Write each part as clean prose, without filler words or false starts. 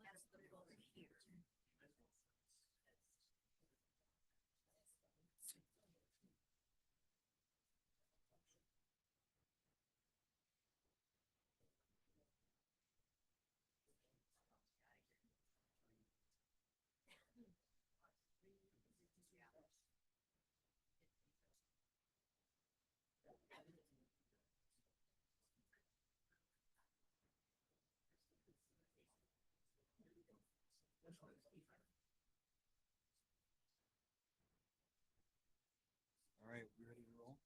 has the book here. All right, we ready to roll?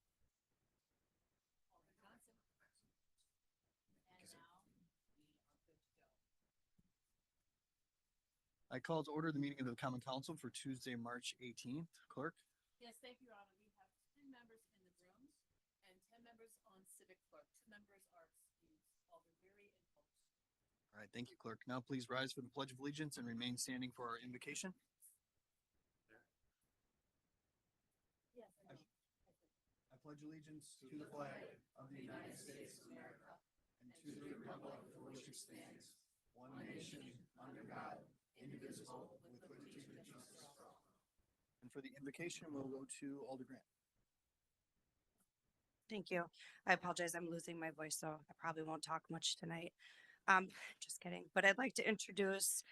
I call to order the meeting of the Common Council for Tuesday, March 18th. Clerk? Yes, thank you, Your Honor. We have 10 members in the room and 10 members on civic clerk. 2 members are excused, Alder Weary and Post. All right, thank you, Clerk. Now please rise for the Pledge of Allegiance and remain standing for our invocation. Yes, I pledge allegiance to the flag of the United States of America and to the republic for which it stands, one nation, under God, indivisible, with liberty and justice for all. And for the invocation, we'll go to Alder Grant. Thank you. I apologize. I'm losing my voice, so I probably won't talk much tonight. Just kidding. But I'd like to introduce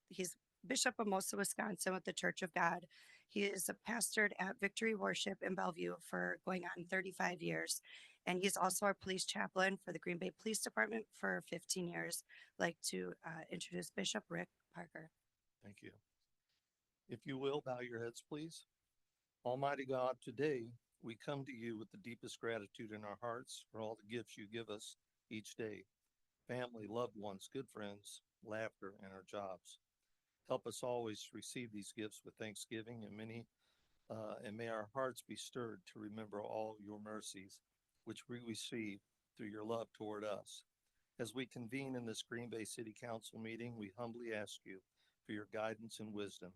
he's Bishop of Mosa, Wisconsin with the Church of God. He is a pastored at Victory Worship in Bellevue for going on 35 years. And he's also our police chaplain for the Green Bay Police Department for 15 years. I'd like to introduce Bishop Rick Parker. Thank you. If you will, bow your heads, please. Almighty God, today we come to you with the deepest gratitude in our hearts for all the gifts you give us each day. Family, loved ones, good friends, laughter, and our jobs. Help us always receive these gifts with thanksgiving and may our hearts be stirred to remember all your mercies, which we receive through your love toward us. As we convene in this Green Bay City Council meeting, we humbly ask you for your guidance and wisdom.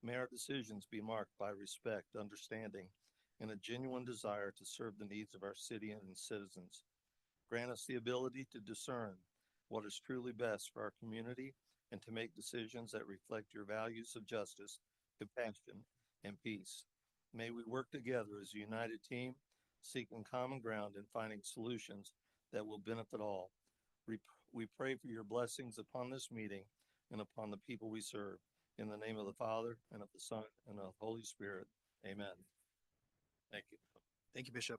May our decisions be marked by respect, understanding, and a genuine desire to serve the needs of our city and citizens. Grant us the ability to discern what is truly best for our community and to make decisions that reflect your values of justice, compassion, and peace. May we work together as a united team, seeking common ground and finding solutions that will benefit all. We pray for your blessings upon this meeting and upon the people we serve. In the name of the Father, and of the Son, and of the Holy Spirit. Amen. Thank you. Thank you, Bishop.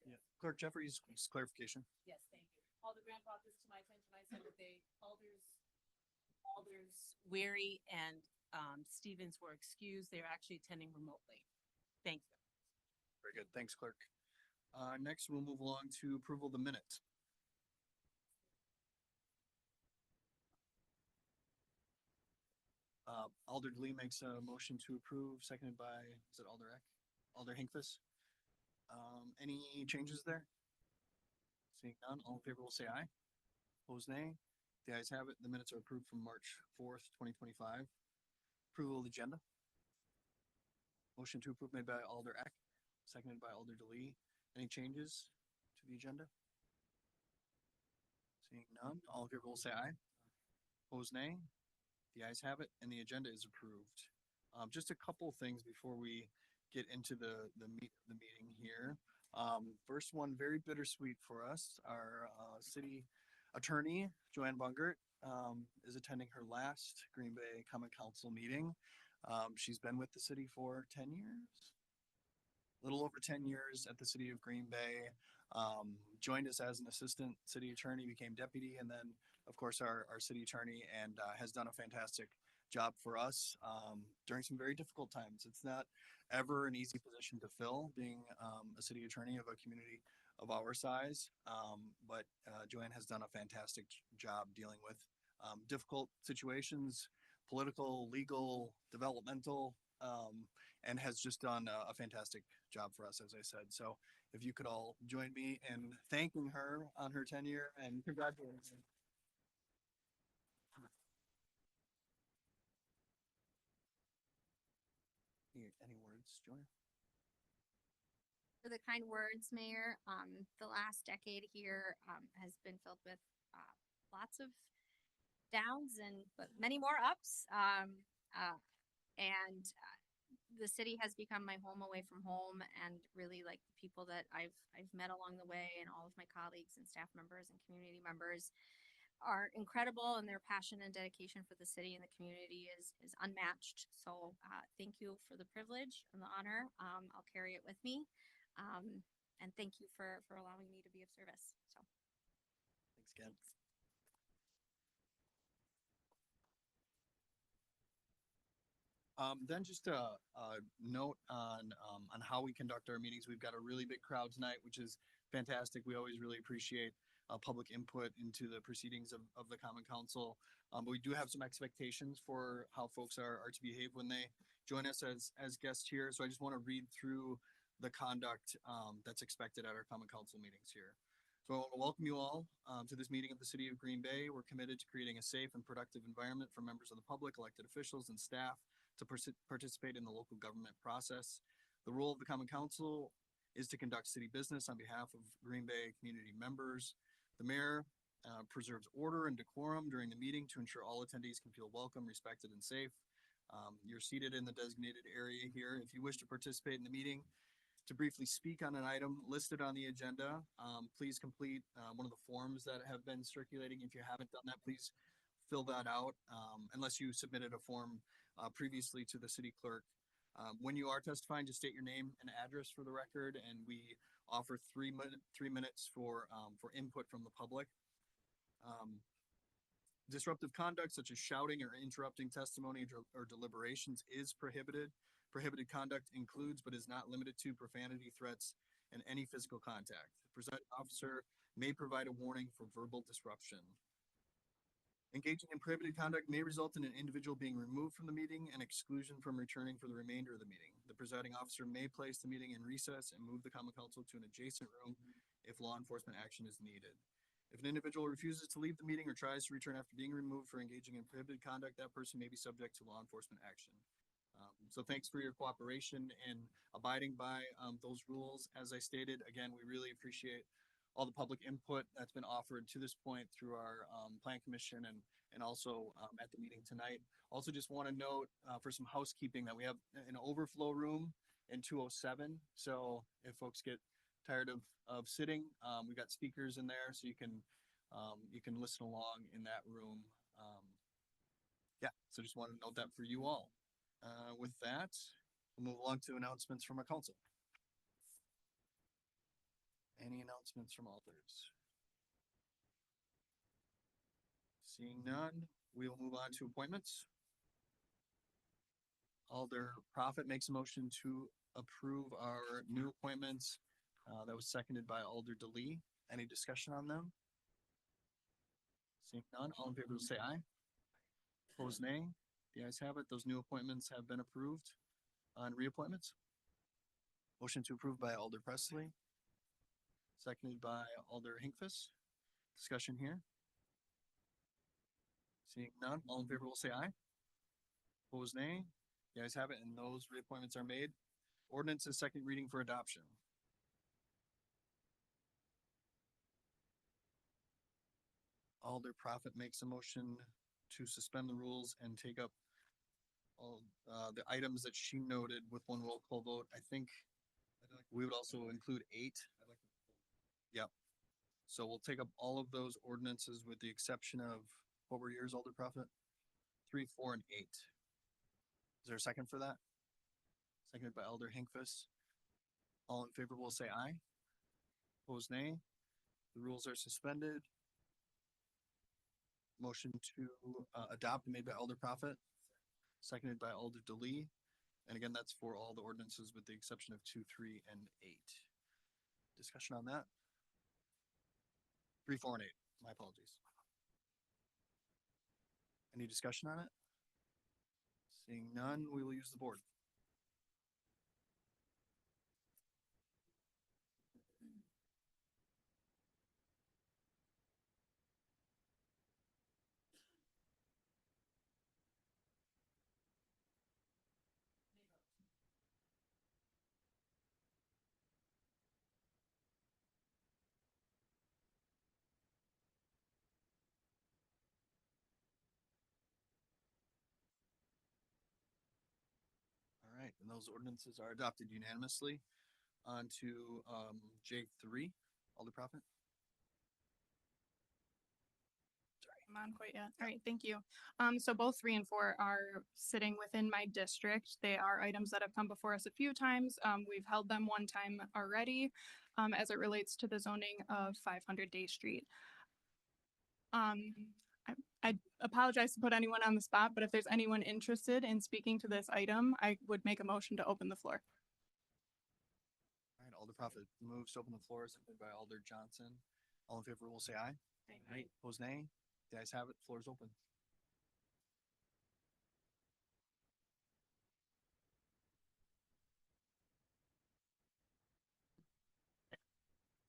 Yeah. Clerk Jeffries, clarification. Yes, thank you. Alder Grant brought this to my attention. I said that Alders Weary and Stevens were excused. They're actually attending remotely. Thank you. Very good. Thanks, Clerk. Next, we'll move along to approval of the minutes. Alder Lee makes a motion to approve, seconded by, is it Alder Eck? Alder Hinkfus. Any changes there? Seeing none, all in favor will say aye. Opposed, nay. The ayes have it. The minutes are approved from March 4th, 2025. Approval of the agenda. Motion to approve made by Alder Eck, seconded by Alder DeLee. Any changes to the agenda? Seeing none, all in favor will say aye. Opposed, nay. The ayes have it, and the agenda is approved. Just a couple of things before we get into the meeting here. First one, very bittersweet for us. Our city attorney, Joanne Bungert, is attending her last Green Bay Common Council meeting. She's been with the city for 10 years, a little over 10 years at the city of Green Bay. Joined us as an assistant city attorney, became deputy, and then, of course, our city attorney, and has done a fantastic job for us during some very difficult times. It's not ever an easy position to fill, being a city attorney of a community of our size, but Joanne has done a fantastic job dealing with difficult situations, political, legal, developmental, and has just done a fantastic job for us, as I said. So if you could all join me in thanking her on her tenure and congratulating her. Any words, Joanne? for the kind words, Mayor. The last decade here has been filled with lots of downs and but many more ups. And the city has become my home away from home, and really like the people that I've met along the way, and all of my colleagues and staff members and community members are incredible, and their passion and dedication for the city and the community is unmatched. So thank you for the privilege and the honor. I'll carry it with me. And thank you for allowing me to be of service. So Thanks, Ken. Then just a note on how we conduct our meetings. We've got a really big crowd tonight, which is fantastic. We always really appreciate public input into the proceedings of the Common Council. But we do have some expectations for how folks are to behave when they join us as guests here. So I just want to read through the conduct that's expected at our Common Council meetings here. So I want to welcome you all to this meeting of the City of Green Bay. We're committed to creating a safe and productive environment for members of the public, elected officials, and staff to participate in the local government process. The role of the Common Council is to conduct city business on behalf of Green Bay community members. The mayor preserves order and decorum during the meeting to ensure all attendees can feel welcome, respected, and safe. You're seated in the designated area here. If you wish to participate in the meeting, to briefly speak on an item listed on the agenda, please complete one of the forms that have been circulating. If you haven't done that, please fill that out unless you submitted a form previously to the city clerk. When you are testifying, just state your name and address for the record, and we offer 3 minutes for input from the public. Disruptive conduct such as shouting or interrupting testimony or deliberations is prohibited. Prohibited conduct includes but is not limited to profanity, threats, and any physical contact. The presiding officer may provide a warning for verbal disruption. Engaging in prohibited conduct may result in an individual being removed from the meeting and exclusion from returning for the remainder of the meeting. The presiding officer may place the meeting in recess and move the Common Council to an adjacent room if law enforcement action is needed. If an individual refuses to leave the meeting or tries to return after being removed for engaging in prohibited conduct, that person may be subject to law enforcement action. So thanks for your cooperation and abiding by those rules. As I stated, again, we really appreciate all the public input that's been offered to this point through our plan commission and also at the meeting tonight. Also just want to note for some housekeeping that we have an overflow room in 207. So if folks get tired of sitting, we got speakers in there so you can listen along in that room. Yeah, so just want to note that for you all. With that, we'll move along to announcements from our council. Any announcements from alders? Seeing none, we will move on to appointments. Alder Prophet makes a motion to approve our new appointments. That was seconded by Alder DeLee. Any discussion on them? Seeing none, all in favor will say aye. Opposed, nay. The ayes have it. Those new appointments have been approved. On reappointments. Motion to approve by Alder Presley. Seconded by Alder Hinkfist. Discussion here. Seeing none, all in favor will say aye. Opposed, nay. The ayes have it, and those reappointments are made. Ordinance is second reading for adoption. Alder Prophet makes a motion to suspend the rules and take up all the items that she noted with one roll call vote. I think we would also include 8. Yep. So we'll take up all of those ordinances with the exception of, what were yours, Alder Prophet? 3, 4, and 8. Is there a second for that? Seconded by Alder Hinkfist. All in favor will say aye. Opposed, nay. The rules are suspended. Motion to adopt made by Alder Prophet, seconded by Alder DeLee. And again, that's for all the ordinances with the exception of 2, 3, and 8. Discussion on that? 3, 4, and 8. My apologies. Any discussion on it? Seeing none, we will use the board. And those ordinances are adopted unanimously. On to J3, Alder Prophet. I'm on quite yet. All right, thank you. So both 3 and 4 are sitting within my district. They are items that have come before us a few times. We've held them one time already, as it relates to the zoning of 500 Day Street. I apologize to put anyone on the spot, but if there's anyone interested in speaking to this item, I would make a motion to open the floor. All right, Alder Prophet moves to open the floor, seconded by Alder Johnson. All in favor will say aye. Aye. Opposed, nay. The ayes have it. Floor is open.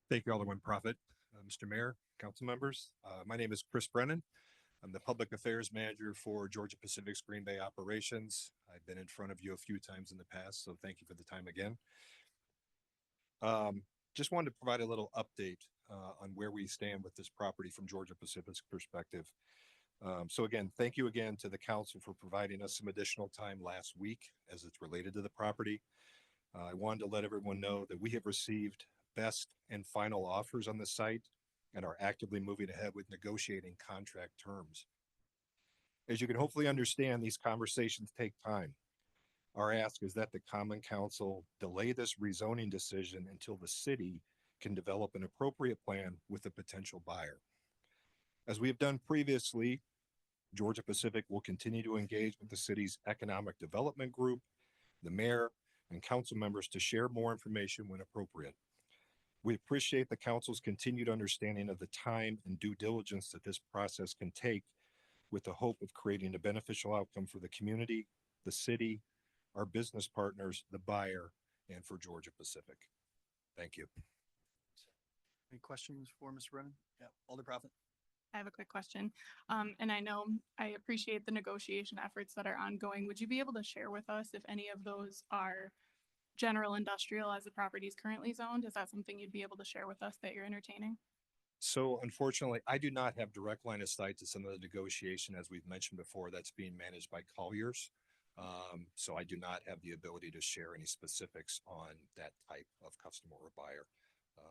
Thank you, Alderman Prophet. Mr. Mayor, council members, my name is Chris Brennan. I'm the Public Affairs Manager for Georgia Pacific's Green Bay operations. I've been in front of you a few times in the past, so thank you for the time again. Just wanted to provide a little update on where we stand with this property from Georgia Pacific's perspective. So again, thank you again to the council for providing us some additional time last week as it's related to the property. I wanted to let everyone know that we have received best and final offers on the site and are actively moving ahead with negotiating contract terms. As you can hopefully understand, these conversations take time. Our ask is that the Common Council delay this rezoning decision until the city can develop an appropriate plan with a potential buyer. As we have done previously, Georgia Pacific will continue to engage with the city's economic development group, the mayor, and council members to share more information when appropriate. We appreciate the council's continued understanding of the time and due diligence that this process can take, with the hope of creating a beneficial outcome for the community, the city, our business partners, the buyer, and for Georgia Pacific. Thank you. Any questions for Mr. Brennan? Yeah, Alder Prophet. I have a quick question. And I know I appreciate the negotiation efforts that are ongoing. Would you be able to share with us if any of those are general industrial as the property is currently zoned? Is that something you'd be able to share with us that you're entertaining? So unfortunately, I do not have direct line of sight to some of the negotiation, as we've mentioned before, that's being managed by Colliers. So I do not have the ability to share any specifics on that type of customer or buyer.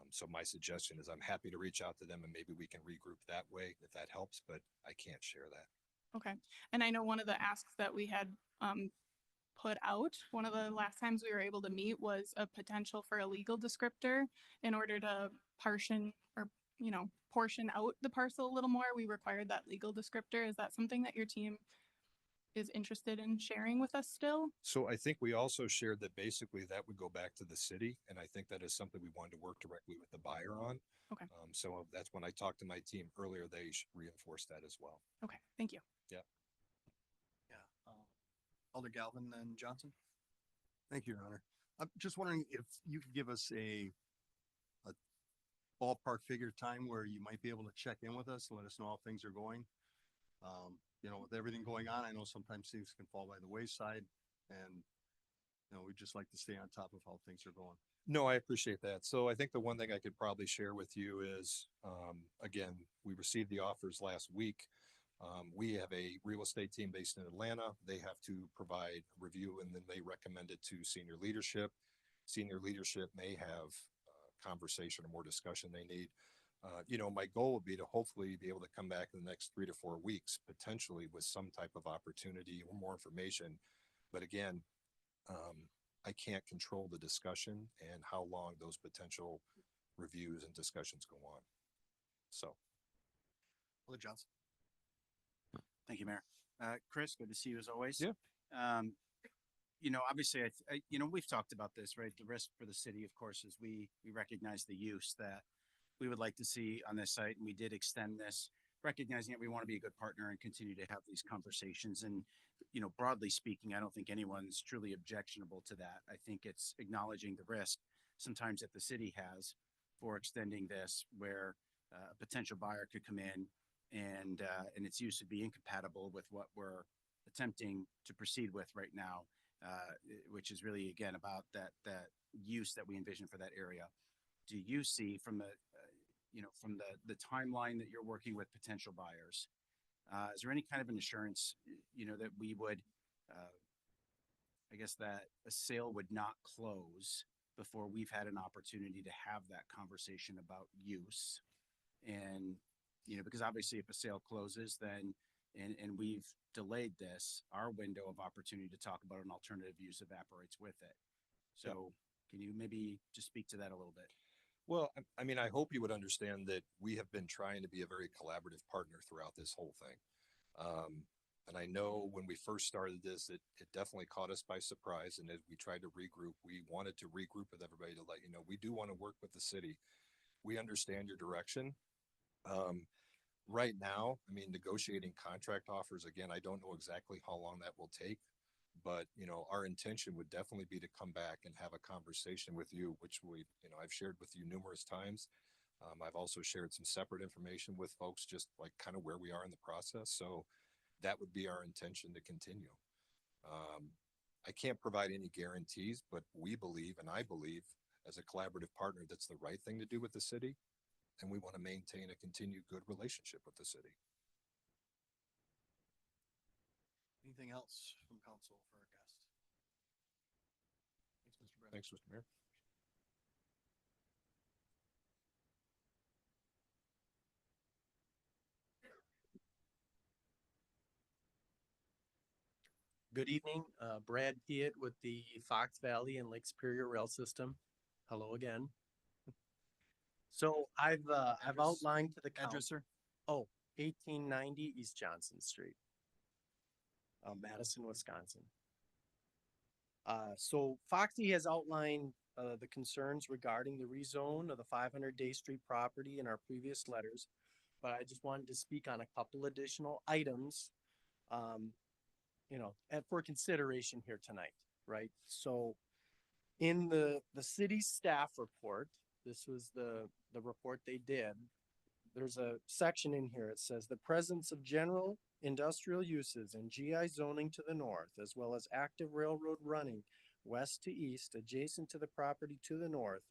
So my suggestion is I'm happy to reach out to them and maybe we can regroup that way if that helps, but I can't share that. Okay. And I know one of the asks that we had put out, one of the last times we were able to meet, was a potential for a legal descriptor in order to portion out the parcel a little more. We required that legal descriptor. Is that something that your team is interested in sharing with us still? So I think we also shared that basically that would go back to the city. And I think that is something we wanted to work directly with the buyer on. Okay. So that's when I talked to my team earlier, they reinforced that as well. Okay, thank you. Yeah. Alder Galvin and Johnson. Thank you, Your Honor. I'm just wondering if you could give us a ballpark figure time where you might be able to check in with us and let us know how things are going. With everything going on, I know sometimes things can fall by the wayside, and we'd just like to stay on top of how things are going. No, I appreciate that. So I think the one thing I could probably share with you is, again, we received the offers last week. We have a real estate team based in Atlanta. They have to provide a review and then they recommend it to senior leadership. Senior leadership may have conversation or more discussion they need. My goal would be to hopefully be able to come back in the next 3 to 4 weeks, potentially with some type of opportunity or more information. But again, I can't control the discussion and how long those potential reviews and discussions go on. So. Alder Johnson. Thank you, Mayor. Chris, good to see you as always. Yeah. Obviously, we've talked about this, right? The risk for the city, of course, is we recognize the use that we would like to see on this site, and we did extend this, recognizing that we want to be a good partner and continue to have these conversations. And, broadly speaking, I don't think anyone's truly objectionable to that. I think it's acknowledging the risk sometimes that the city has for extending this, where a potential buyer could come in and its use would be incompatible with what we're attempting to proceed with right now, which is really, again, about that use that we envision for that area. Do you see from the timeline that you're working with potential buyers, is there any kind of an assurance, that we would I guess that a sale would not close before we've had an opportunity to have that conversation about use. And, you know, because obviously if a sale closes, then, and we've delayed this, our window of opportunity to talk about an alternative use evaporates with it. So can you maybe just speak to that a little bit? Well, I mean, I hope you would understand that we have been trying to be a very collaborative partner throughout this whole thing. And I know when we first started this, it definitely caught us by surprise. And as we tried to regroup, we wanted to regroup with everybody to let you know, we do want to work with the city. We understand your direction. Right now, I mean, negotiating contract offers, again, I don't know exactly how long that will take. But, you know, our intention would definitely be to come back and have a conversation with you, which I've shared with you numerous times. I've also shared some separate information with folks, just like kind of where we are in the process. So that would be our intention to continue. I can't provide any guarantees, but we believe, and I believe as a collaborative partner, that's the right thing to do with the city. And we want to maintain a continued good relationship with the city. Anything else from council for our guest? Thanks, Mr. Brennan. Thanks, Mr. Mayor. Good evening, Brad Piet with the Fox Valley and Lake Superior Rail System. Hello again. So I've outlined to the council. Address, sir? 1890 East Johnson Street, Madison, Wisconsin. So Foxy has outlined the concerns regarding the rezone of the 500 Day Street property in our previous letters, but I just wanted to speak on a couple additional items, for consideration here tonight, right? So in the city's staff report, this was the report they did. There's a section in here. It says the presence of general industrial uses and GI zoning to the north, as well as active railroad running west to east adjacent to the property to the north,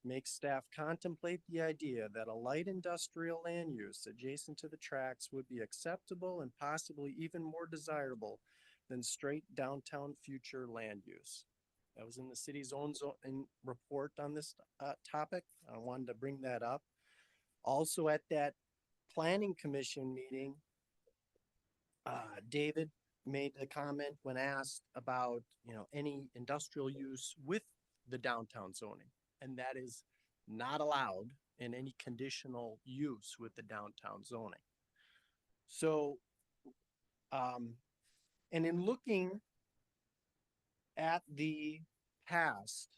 makes staff contemplate the idea that a light industrial land use adjacent to the tracks would be acceptable and possibly even more desirable than straight downtown future land use. That was in the city's own report on this topic. I wanted to bring that up. Also at that planning commission meeting, David made a comment when asked about, any industrial use with the downtown zoning, and that is not allowed in any conditional use with the downtown zoning. So, and in looking at the past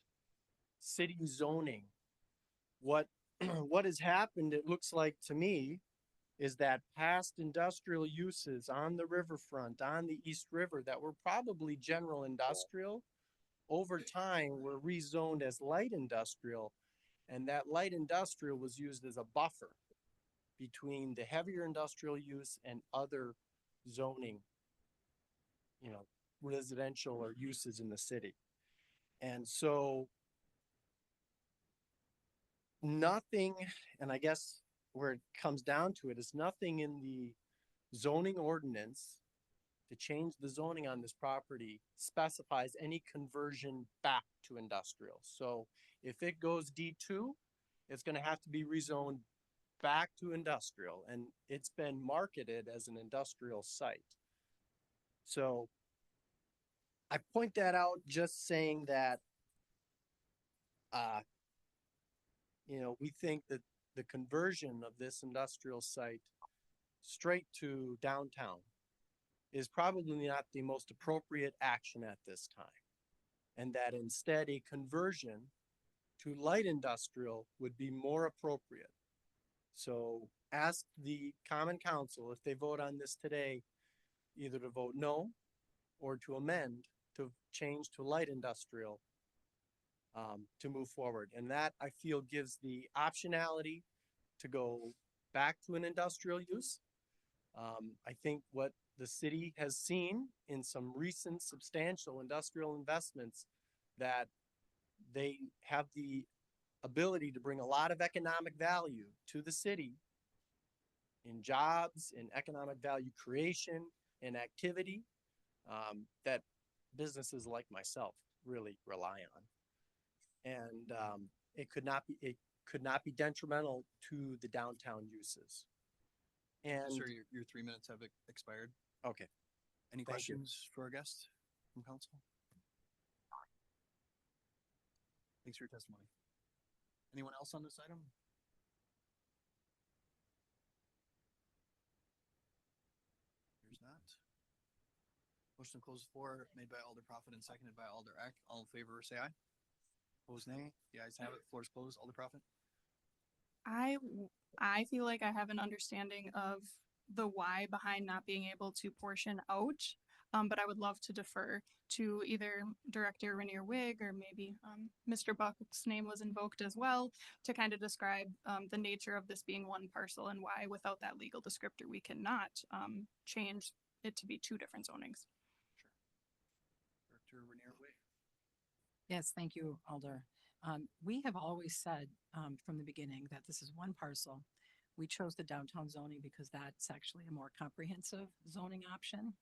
city zoning, what has happened, it looks like to me, is that past industrial uses on the riverfront, on the East River, that were probably general industrial, over time were rezoned as light industrial, and that light industrial was used as a buffer between the heavier industrial use and other zoning, residential or uses in the city. And so nothing, and I guess where it comes down to it is nothing in the zoning ordinance to change the zoning on this property specifies any conversion back to industrial. So if it goes D2, it's going to have to be rezoned back to industrial, and it's been marketed as an industrial site. So I point that out just saying that, we think that the conversion of this industrial site straight to downtown is probably not the most appropriate action at this time. And that instead a conversion to light industrial would be more appropriate. So ask the Common Council, if they vote on this today, either to vote no or to amend to change to light industrial to move forward. And that, I feel, gives the optionality to go back to an industrial use. I think what the city has seen in some recent substantial industrial investments, that they have the ability to bring a lot of economic value to the city in jobs, in economic value creation, and activity, that businesses like myself really rely on. And it could not be detrimental to the downtown uses. And Sir, your 3 minutes have expired. okay, Any Thank you. questions for our guest from council? Thanks for your testimony. Anyone else on this item? Here's not. Motion to close the floor made by Alder Prophet and seconded by Alder Eck. All in favor, say aye. Opposed, nay. The ayes have it. Floor is closed. Alder Prophet. I feel like I have an understanding of the why behind not being able to portion out. But I would love to defer to either Director Rainier Wig or maybe Mr. Buck's name was invoked as well to kind of describe the nature of this being one parcel and why without that legal descriptor we cannot change it to be two different zonings. Director Rainier Wig. Yes, thank you, Alder. We have always said from the beginning that this is one parcel. We chose the downtown zoning because that's actually a more comprehensive zoning option.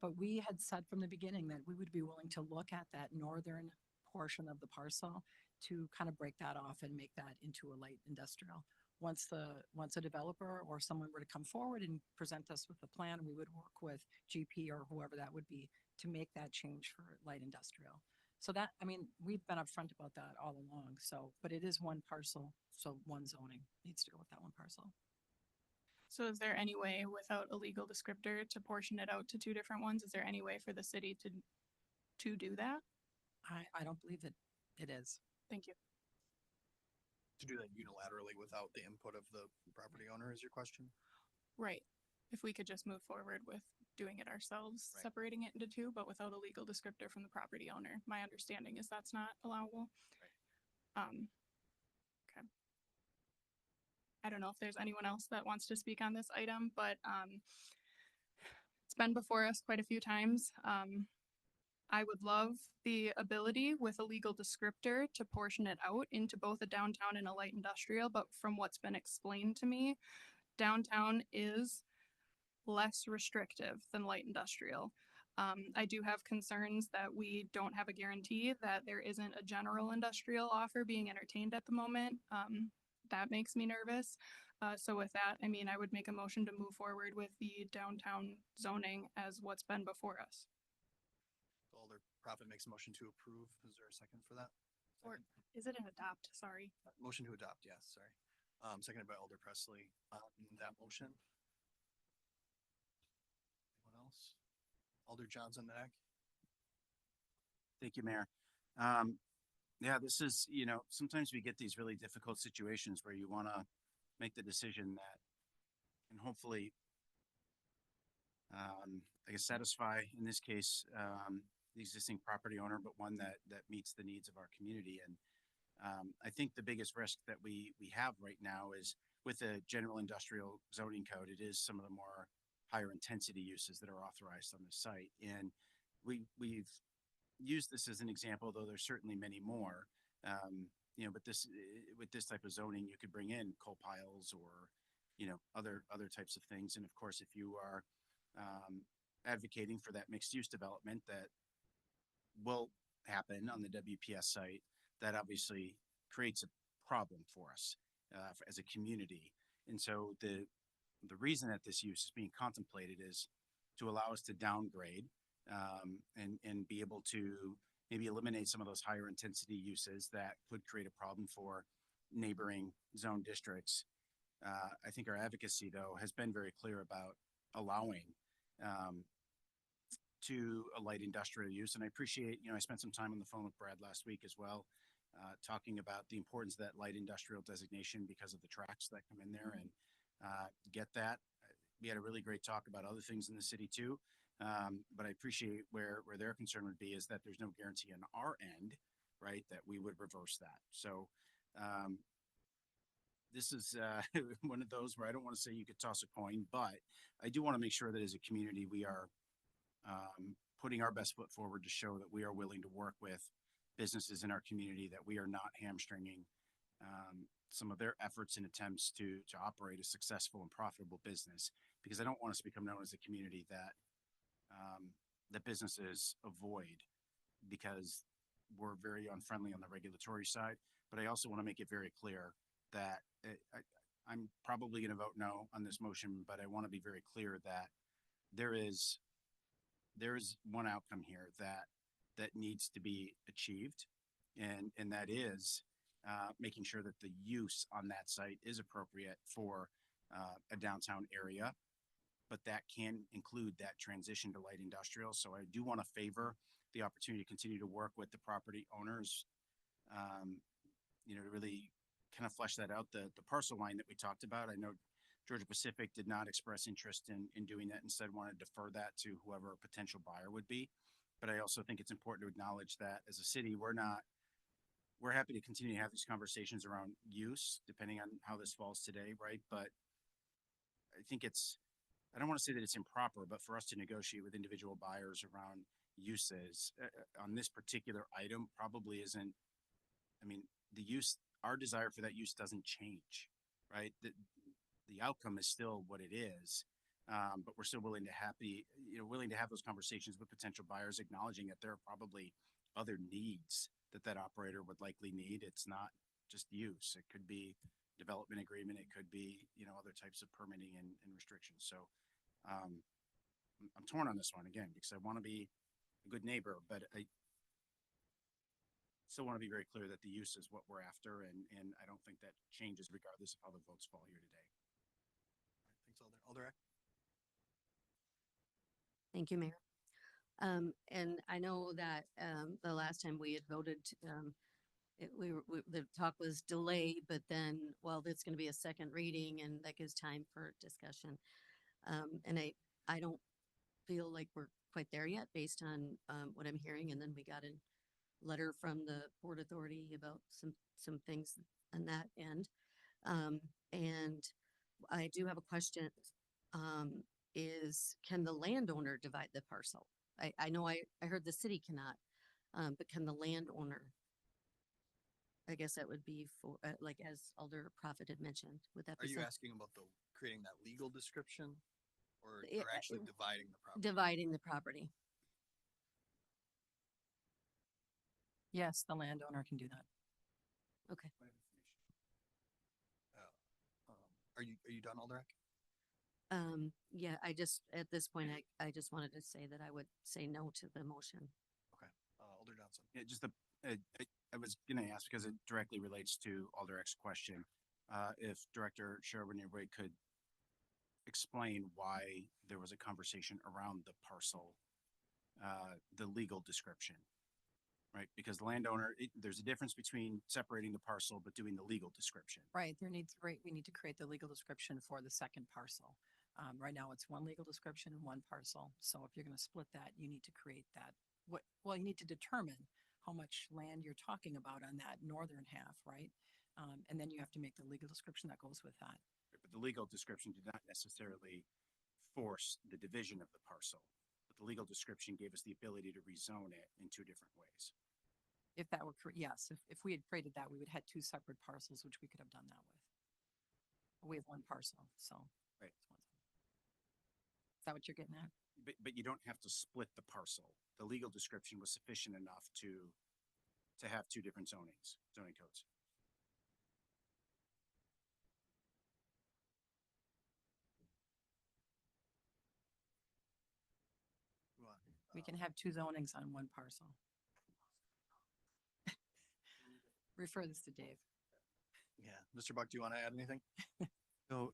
But we had said from the beginning that we would be willing to look at that northern portion of the parcel to kind of break that off and make that into a light industrial. Once a developer or someone were to come forward and present us with a plan, we would work with GP or whoever that would be to make that change for light industrial. So that, I mean, we've been upfront about that all along. So, but it is one parcel. So one zoning needs to go with that one parcel. So is there any way without a legal descriptor to portion it out to two different ones? Is there any way for the city to do that? I don't believe that it is. Thank you. To do that unilaterally without the input of the property owner is your question? Right. If we could just move forward with doing it ourselves, Right. separating it into two, but without a legal descriptor from the property owner. My understanding is that's not allowable. Okay. I don't know if there's anyone else that wants to speak on this item, but it's been before us quite a few times. I would love the ability with a legal descriptor to portion it out into both a downtown and a light industrial, but from what's been explained to me, downtown is less restrictive than light industrial. I do have concerns that we don't have a guarantee that there isn't a general industrial offer being entertained at the moment. That makes me nervous. So with that, I mean, I would make a motion to move forward with the downtown zoning as what's been before us. Alder Prophet makes a motion to approve. Is there a second for that? Or Second. is it an adopt? Sorry. Motion to adopt, yes, sorry. Seconded by Alder Presley. That motion. Anyone else? Alder Johnson, Neck. Thank you, Mayor. Yeah, this is, sometimes we get these really difficult situations where you want to make the decision that can hopefully, I guess, satisfy, in this case, the existing property owner, but one that meets the needs of our community. And I think the biggest risk that we have right now is with the general industrial zoning code, it is some of the more higher intensity uses that are authorized on the site. And we've used this as an example, though there's certainly many more. But with this type of zoning, you could bring in coal piles or, other types of things. And of course, if you are advocating for that mixed use development that will happen on the WPS site, that obviously creates a problem for us as a community. And so the reason that this use is being contemplated is to allow us to downgrade and be able to maybe eliminate some of those higher intensity uses that could create a problem for neighboring zone districts. I think our advocacy, though, has been very clear about allowing to a light industrial use. And I appreciate, I spent some time on the phone with Brad last week as well, talking about the importance of that light industrial designation because of the tracks that come in there and get that. We had a really great talk about other things in the city too. But I appreciate where their concern would be is that there's no guarantee on our end, right, that we would reverse that. So this is one of those where I don't want to say you could toss a coin, but I do want to make sure that as a community, we are putting our best foot forward to show that we are willing to work with businesses in our community, that we are not hamstringing some of their efforts and attempts to operate a successful and profitable business, because I don't want us to become known as a community that businesses avoid because we're very unfriendly on the regulatory side. But I also want to make it very clear that I'm probably going to vote no on this motion, but I want to be very clear that there is one outcome here that needs to be achieved, and that is making sure that the use on that site is appropriate for a downtown area, but that can include that transition to light industrial. So I do want to favor the opportunity to continue to work with the property owners, to really kind of flesh that out. The parcel line that we talked about, I know Georgia Pacific did not express interest in doing that, instead wanted to defer that to whoever a potential buyer would be. But I also think it's important to acknowledge that as a city, we're happy to continue to have these conversations around use, depending on how this falls today, right? But I think I don't want to say that it's improper, but for us to negotiate with individual buyers around uses on this particular item probably isn't, our desire for that use doesn't change, right? The outcome is still what it is. But we're still willing to have those conversations with potential buyers, acknowledging that there are probably other needs that operator would likely need. It's not just use. It could be development agreement. It could be, other types of permitting and restrictions. So, I'm torn on this one again, because I want to be a good neighbor, but I still want to be very clear that the use is what we're after. And I don't think that changes regardless of how the votes fall here today. Thanks, Alder Eck. Thank you, Mayor. And I know that, the last time we had voted, the talk was delayed, but then, well, there's going to be a second reading and that gives time for discussion. And I don't feel like we're quite there yet based on, what I'm hearing. And then we got a letter from the Port Authority about some things on that end. And I do have a question. Can the landowner divide the parcel? I know I heard the city cannot, but can the landowner? I guess that would be for, like, as Alder Prophet had mentioned, would that Are be you some- asking about creating that legal description or, Yeah, actually dividing the property? dividing the property? Yes, the landowner can do that. Okay. Are you done, Alder Eck? Yeah, at this point, I just wanted to say that I would say no to the motion. Okay. Alder Johnson. Yeah, I was going to ask, because it directly relates to Alder Eck's question, if Director Sherwin-Wade could explain why there was a conversation around the parcel, the legal description, right? Because the landowner, there's a difference between separating the parcel but doing the legal description. Right, we need to create the legal description for the second parcel. Right now it's one legal description and one parcel. So if you're going to split that, you need to create that. You need to determine how much land you're talking about on that northern half, right? And then you have to make the legal description that goes with that. But the legal description did not necessarily force the division of the parcel. But the legal description gave us the ability to rezone it in two different ways. If that were, yes, if we had created that, we would have had two separate parcels, which we could have done that with. But we have one parcel, so. Right. Is that what you're getting at? But you don't have to split the parcel. The legal description was sufficient enough to have two different zoning codes. We can have two zonings on one parcel. Refer this to Dave. Yeah. Mr. Buck, do you want to add anything? No,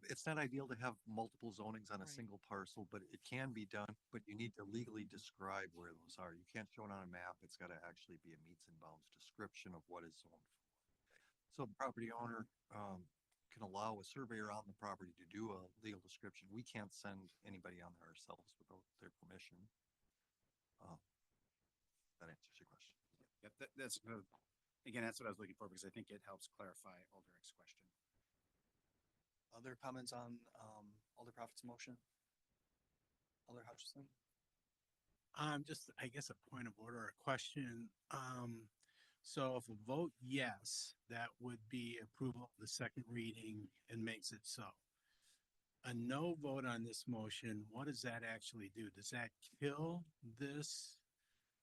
it's not ideal to have multiple zonings on a Right. single parcel, but it can be done, but you need to legally describe where those are. You can't show it on a map. It's gotta actually be a meets and bounds description of what is zoned for. So the property owner, can allow a surveyor on the property to do a legal description. We can't send anybody on there ourselves without their permission. That answers your question. Yep, that's what I was looking for, because I think it helps clarify Alder Eck's question. Other comments on, Alder Prophet's motion? Alder Hutchison? Just, I guess, a point of order, or a question. So if a vote yes, that would be approval of the second reading and makes it so. A no vote on this motion, what does that actually do? Does that kill this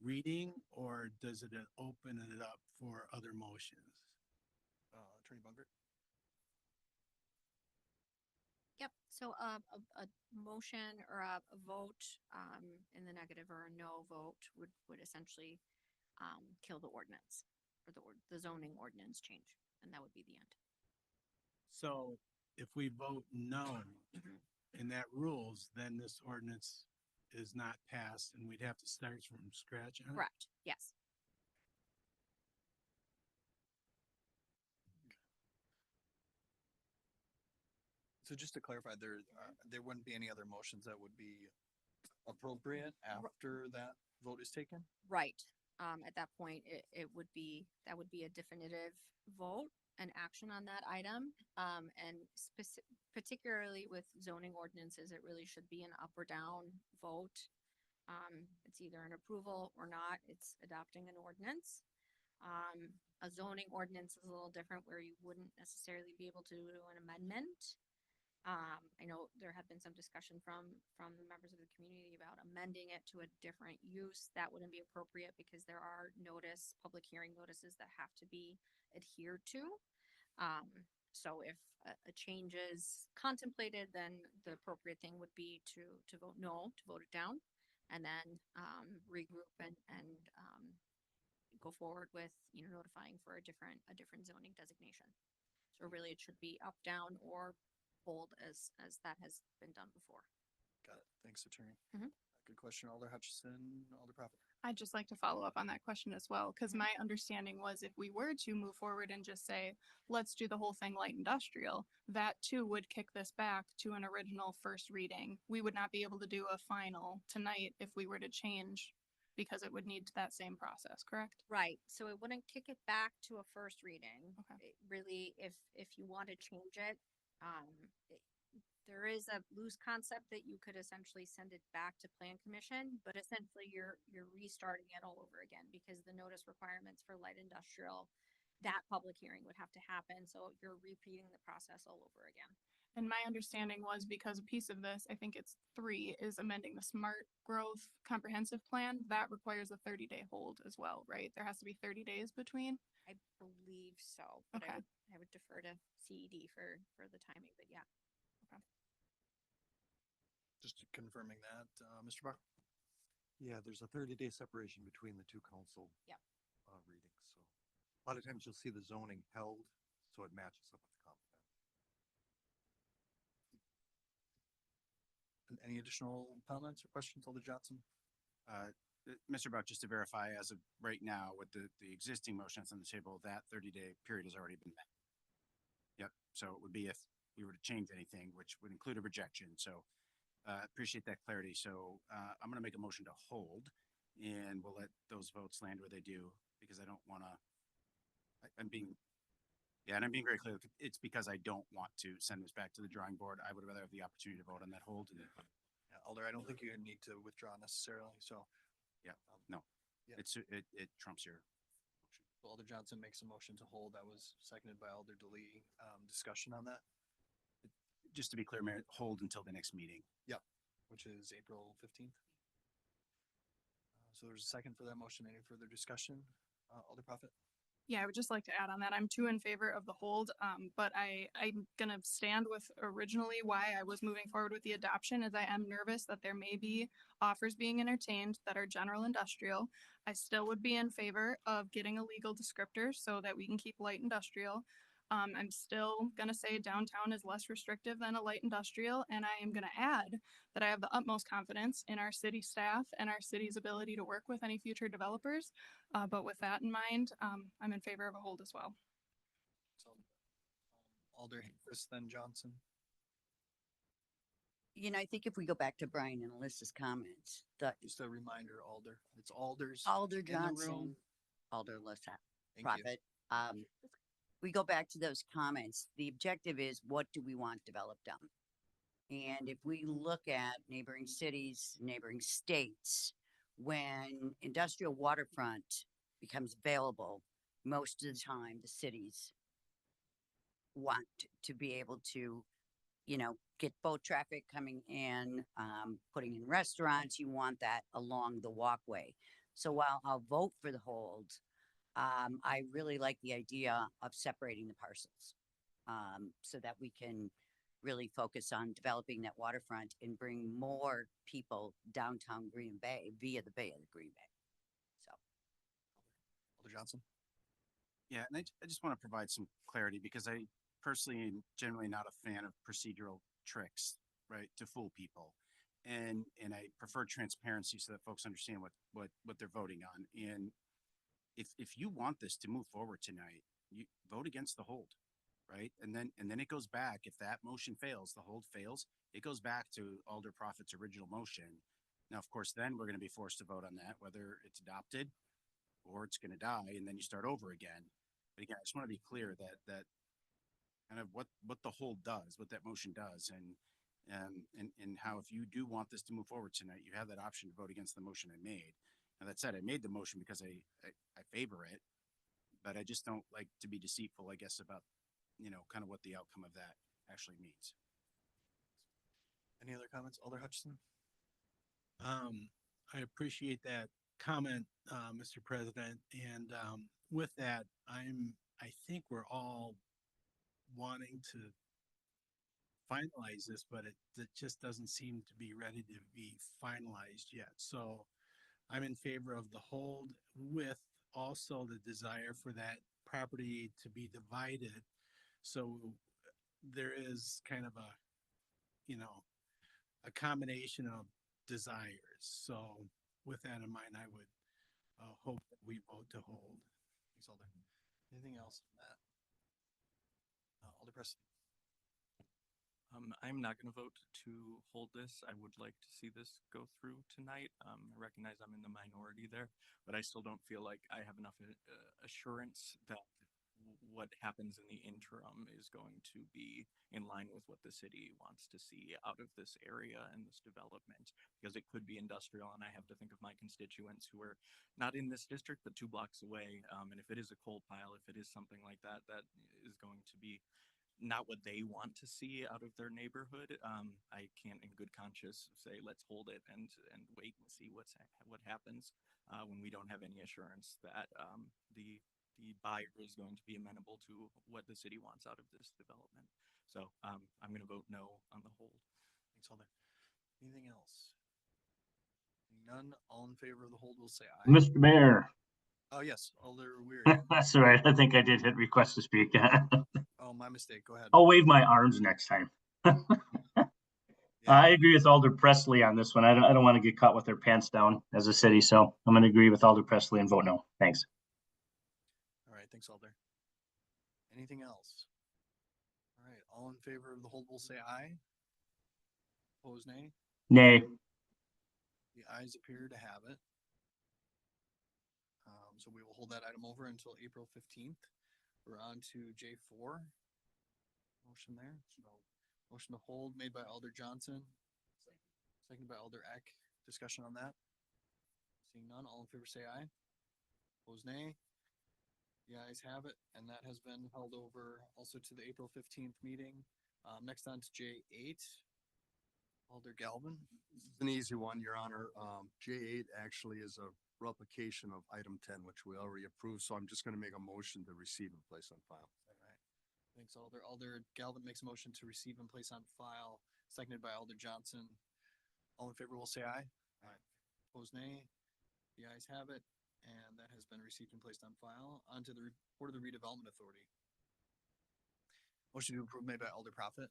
reading or does it open it up for other motions? Attorney Bunkert? Yep, so a motion or a vote in the negative or a no vote would essentially kill the ordinance or the zoning ordinance change, and that would be the end. So if we vote no Mhm. and that rules, then this ordinance is not passed and we'd have to start from scratch on it? Correct, yes. So just to clarify, there wouldn't be any other motions that would be appropriate after that vote is taken? Right. At that point, it would be, that would be a definitive vote and action on that item. And particularly with zoning ordinances, it really should be an up or down vote. It's either an approval or not. It's adopting an ordinance. A zoning ordinance is a little different where you wouldn't necessarily be able to do an amendment. I know there have been some discussion from the members of the community about amending it to a different use. That wouldn't be appropriate because there are public hearing notices that have to be adhered to. So if a change is contemplated, then the appropriate thing would be to vote no, to vote it down, and then regroup and go forward with, notifying for a different zoning designation. So really it should be up, down, or hold as that has been done before. Got it. Thanks, Attorney. Mhm. Good question, Alder Hutchison, Alder Prophet. I'd just like to follow up on that question as well, because my understanding was if we were to move forward and just say, let's do the whole thing light industrial, that too would kick this back to an original first reading. We would not be able to do a final tonight if we were to change, because it would need that same process, correct? Right, so it wouldn't kick it back to a first reading. Okay. It really, if you want to change it, there is a loose concept that you could essentially send it back to Plan Commission, but essentially you're restarting it all over again because the notice requirements for light industrial, that public hearing would have to happen, so you're repeating the process all over again. And my understanding was because a piece of this, I think it's 3, is amending the smart growth comprehensive plan. That requires a 30-day hold as well, right? There has to be 30 days between. I believe so, but Okay. I would defer to CED for the timing, but yeah. Just confirming that, Mr. Buck. Yeah, there's a 30-day separation between the two council. Yep. Readings, so a lot of times you'll see the zoning held, so it matches up with the comp plan. And any additional comments or questions, Alder Johnson? Mr. Buck, just to verify, as of right now, with the existing motions on the table, that 30-day period has already been met. Yep, so it would be if we were to change anything, which would include a rejection, so appreciate that clarity. So I'm gonna make a motion to hold, and we'll let those votes land where they do, because I don't wanna, I'm being very clear. It's because I don't want to send this back to the drawing board. I would rather have the opportunity to vote on that hold. And Yeah, Alder, I don't think you need to withdraw necessarily, so. yeah, no, Yeah. it trumps your motion. Alder Johnson makes a motion to hold. That was seconded by Alder DeLee. Discussion on that, Just to be clear, Mayor, hold until the next meeting. which is April 15th. So there's a second for that motion. Any further discussion? Alder Prophet? Yeah, I would just like to add on that. I'm 2 in favor of the hold, but I'm gonna stand with originally why I was moving forward with the adoption, as I am nervous that there may be offers being entertained that are general industrial. I still would be in favor of getting a legal descriptor so that we can keep light industrial. I'm still gonna say downtown is less restrictive than a light industrial, and I am gonna add that I have the utmost confidence in our city staff and our city's ability to work with any future developers. But with that in mind, I'm in favor of a hold as well. So, Alder Chris, then Johnson. I think if we go back to Brian and Alyssa's comments, Just a reminder, Alder. It's Alder's. Alder in the room. Johnson, Alder Alyssa, Thank you. Prophet, we go back to those comments. The objective is, what do we want developed on? And if we look at neighboring cities, neighboring states, when industrial waterfront becomes available, most of the time the cities want to be able to, get boat traffic coming in, putting in restaurants. You want that along the walkway. So while I'll vote for the hold, I really like the idea of separating the parcels. So that we can really focus on developing that waterfront and bring more people downtown Green Bay via the Bay of the Green Bay. So. Alder Johnson? Yeah, and I just want to provide some clarity because I personally am generally not a fan of procedural tricks, right, to fool people. And I prefer transparency so that folks understand what they're voting on. And if you want this to move forward tonight, you vote against the hold, right? And then it goes back. If that motion fails, the hold fails, it goes back to Alder Prophet's original motion. Now, of course, then we're going to be forced to vote on that, whether it's adopted or it's going to die, and then you start over again. But again, I just want to be clear that kind of what the hold does, what that motion does, and how if you do want this to move forward tonight, you have that option to vote against the motion I made. Now that said, I made the motion because I favor it, but I just don't like to be deceitful, I guess, about, kind of what the outcome of that actually means. Any other comments? Alder Hutchison? I appreciate that comment, Mr. President. And with that, I think we're all wanting to finalize this, but it just doesn't seem to be ready to be finalized yet. So I'm in favor of the hold with also the desire for that property to be divided. So there is kind of a combination of desires. So with that in mind, I would hope that we vote to hold. Thanks, Alder. Anything else on that? Alder Preston? I'm not going to vote to hold this. I would like to see this go through tonight. I recognize I'm in the minority there, but I still don't feel like I have enough assurance that what happens in the interim is going to be in line with what the city wants to see out of this area and this development, because it could be industrial, and I have to think of my constituents who are not in this district but 2 blocks away. And if it is a coal pile, if it is something like that, that is going to be not what they want to see out of their neighborhood. I can't in good conscience say, let's hold it and wait and see what happens when we don't have any assurance that the buyer is going to be amenable to what the city wants out of this development. So I'm going to vote no on the hold. Thanks, Alder. Anything else? None. All in favor of the hold will say aye. Mr. Mayor. Oh, yes, Alder Weir. That's all right. I think I did hit request to speak. Oh, my mistake. Go ahead. I'll wave my arms next time. I agree with Alder Presley on this one. I don't want to get caught with their pants down as a city, so I'm going to agree with Alder Presley and vote no. Thanks. All right, thanks, Alder. Anything else? All right, all in favor of the hold will say aye. Opposed, nay. Nay. The ayes appear to have it. So we will hold that item over until April 15th. We're on to J4. Motion there. So motion to hold made by Alder Johnson. Seconded by Alder Eck. Discussion on that. Seeing none, all in favor say aye. Opposed, nay. The ayes have it, and that has been held over also to the April 15th meeting. Next on to J8. Alder Galvin. This is an easy one, Your Honor. J8 actually is a replication of item 10, which we already approved. So I'm just going to make a motion to receive and place on file. All right. Thanks, Alder. Alder Galvin makes a motion to receive and place on file, seconded by Alder Johnson. All in favor will say aye. Aye. Opposed, nay. The ayes have it, and that has been received and placed on file. On to the report of the Redevelopment Authority. Motion to approve made by Alder Prophet.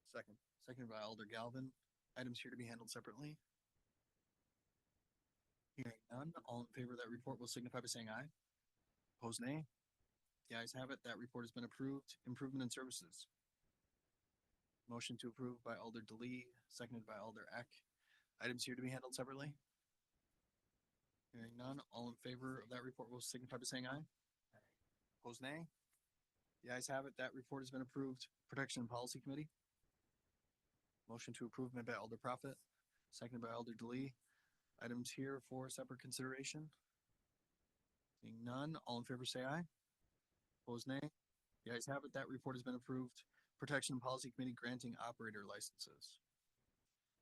Second. Seconded by Alder Galvin. Items here to be handled separately. Hearing none, all in favor of that report will signify by saying aye. Opposed, nay. The ayes have it. That report has been approved. Improvement in services. Motion to approve by Alder DeLee, seconded by Alder Eck. Items here to be handled separately. Hearing none, all in favor of that report will signify by saying aye. Opposed, nay. The ayes have it. That report has been approved. Protection and Policy Committee. Motion to approve made by Alder Prophet, seconded by Alder DeLee. Items here for separate consideration. Seeing none, all in favor say aye. Opposed, nay. The ayes have it. That report has been approved. Protection and Policy Committee granting operator licenses.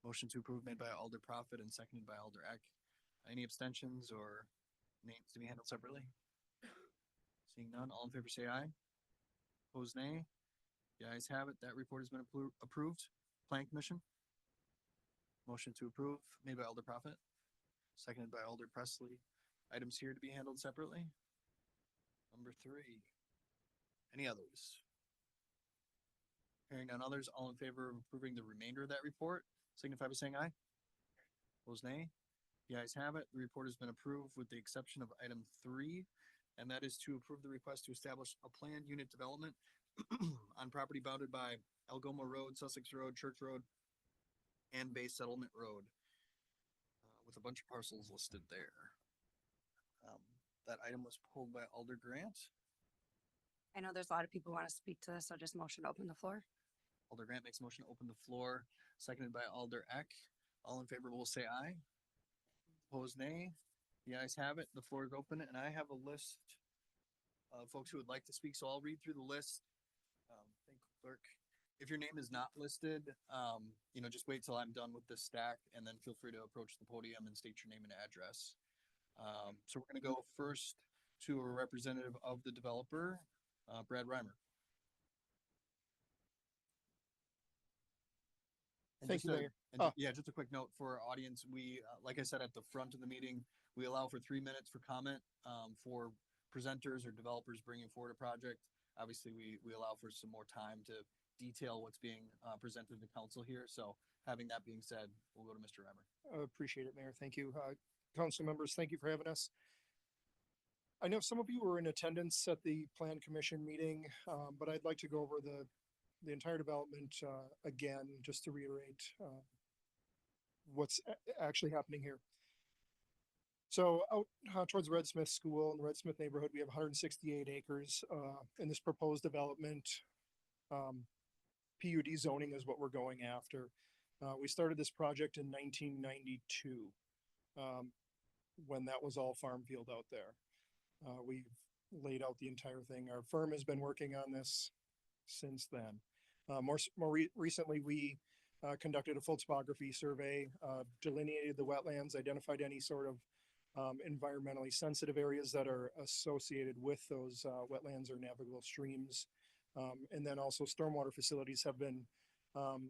Motion to approve made by Alder Prophet and seconded by Alder Eck. Any abstentions or names to be handled separately? Seeing none, all in favor say aye. Opposed, nay. The ayes have it. That report has been approved. Plan Commission? Motion to approve made by Alder Prophet, seconded by Alder Presley. Items here to be handled separately. Number 3. Any others? Hearing none others, all in favor of approving the remainder of that report, signify by saying aye. Opposed, nay. The ayes have it. The report has been approved with the exception of item 3, and that is to approve the request to establish a planned unit development on property bounded by Algoma Road, Sussex Road, Church Road, and Bay Settlement Road, with a bunch of parcels listed there. That item was pulled by Alder Grant. I know there's a lot of people want to speak to this, so just motion to open the floor. Alder Grant makes motion to open the floor, seconded by Alder Eck. All in favor will say aye. Opposed, nay. The ayes have it. The floor is open, and I have a list of folks who would like to speak, so I'll read through the list. Thank you, clerk. If your name is not listed, just wait till I'm done with this stack, and then feel free to approach the podium and state your name and address. So we're gonna go first to a representative of the developer, Brad Reimer. Thank you, Mayor. Yeah, just a quick note for our audience. We, like I said, at the front of the meeting, we allow for 3 minutes for comment, for presenters or developers bringing forward a project. Obviously, we allow for some more time to detail what's being, presented to council here. So having that being said, we'll go to Mr. Reimer. I appreciate it, Mayor. Thank you. Council members, thank you for having us. I know some of you were in attendance at the Plan Commission meeting, but I'd like to go over the entire development again, just to reiterate what's actually happening here. So out towards Red Smith School in the Red Smith neighborhood, we have 168 acres in this proposed development. PUD zoning is what we're going after. We started this project in 1992 when that was all farm field out there. We've laid out the entire thing. Our firm has been working on this since then. Recently, we conducted a full topography survey, delineated the wetlands, identified any sort of environmentally sensitive areas that are associated with those wetlands or navigable streams. And then also stormwater facilities have been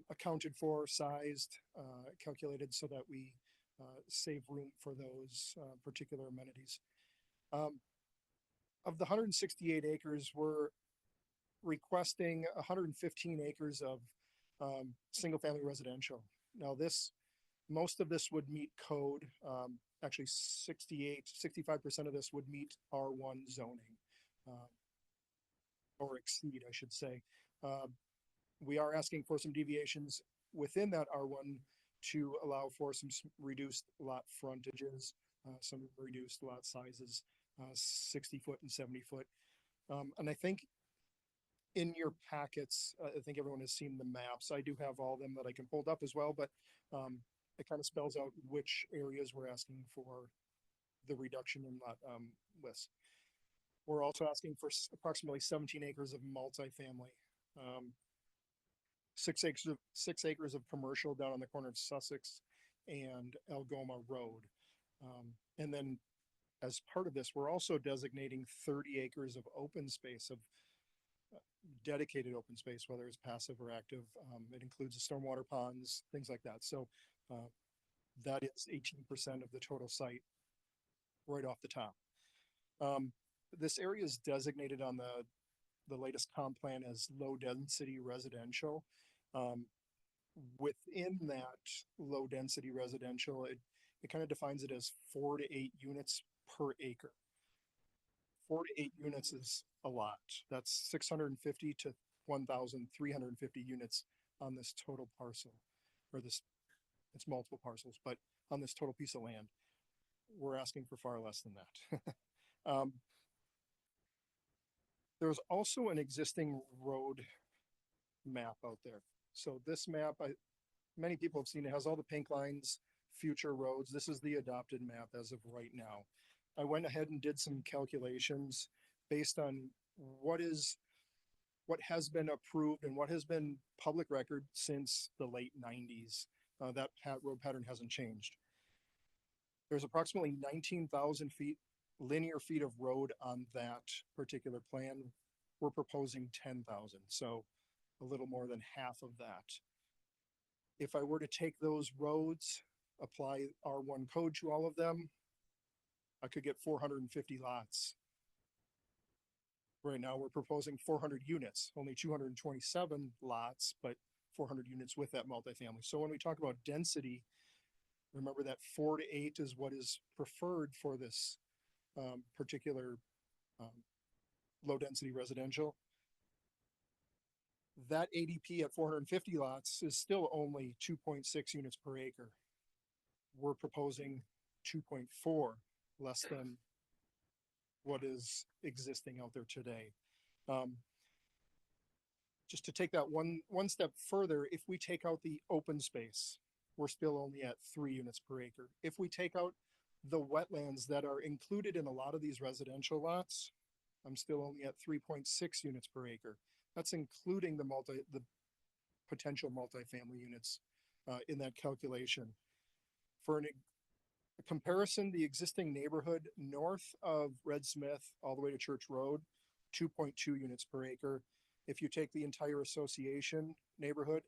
accounted for, sized, calculated so that we save room for those particular amenities. Of the 168 acres, we're requesting 115 acres of single-family residential. Now most of this would meet code. Actually 65% of this would meet R1 zoning, or exceed, I should say. We are asking for some deviations within that R1 to allow for some reduced lot frontages, some reduced lot sizes, 60 foot and 70 foot. And I think in your packets, I think everyone has seen the maps. I do have all of them that I can hold up as well, but it kind of spells out which areas we're asking for the reduction in lot lists. We're also asking for approximately 17 acres of multifamily, 6 acres of commercial down on the corner of Sussex and Algoma Road. And then as part of this, we're also designating 30 acres of open space, of dedicated open space, whether it's passive or active. It includes the stormwater ponds, things like that. So that is 18% of the total site right off the top. This area is designated on the latest comp plan as low density residential. Within that low density residential, it kind of defines it as 4 to 8 units per acre. 4 to 8 units is a lot. That's 650 to 1,350 units on this total parcel, or it's multiple parcels, but on this total piece of land. We're asking for far less than that. There's also an existing road map out there. So this map, many people have seen it, has all the pink lines, future roads. This is the adopted map as of right now. I went ahead and did some calculations based on what has been approved and what has been public record since the late 90s. That road pattern hasn't changed. There's approximately 19,000 linear feet of road on that particular plan. We're proposing 10,000, so a little more than half of that. If I were to take those roads, apply R1 code to all of them, I could get 450 lots. Right now, we're proposing 400 units, only 227 lots, but 400 units with that multifamily. So when we talk about density, remember that 4 to 8 is what is preferred for this particular low density residential. That ADP at 450 lots is still only 2.6 units per acre. We're proposing 2.4, less than what is existing out there today. Just to take that one step further, if we take out the open space, we're still only at 3 units per acre. If we take out the wetlands that are included in a lot of these residential lots, I'm still only at 3.6 units per acre. That's including the potential multifamily units in that calculation. For a comparison, the existing neighborhood north of Red Smith all the way to Church Road, 2.2 units per acre. If you take the entire association neighborhood,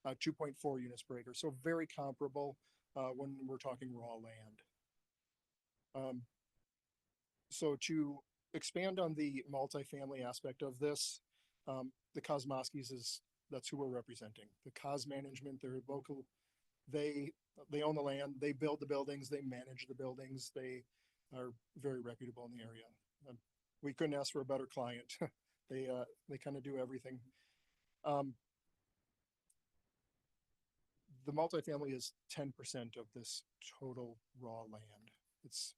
2.4 units per acre. So very comparable when we're talking raw land. So to expand on the multifamily aspect of this, the Kosmoskis that's who we're representing. The Kos Management, they're local. They own the land, they build the buildings, they manage the buildings. They are very reputable in the area. We couldn't ask for a better client. They kind of do everything. The multifamily is 10% of this total raw land. It's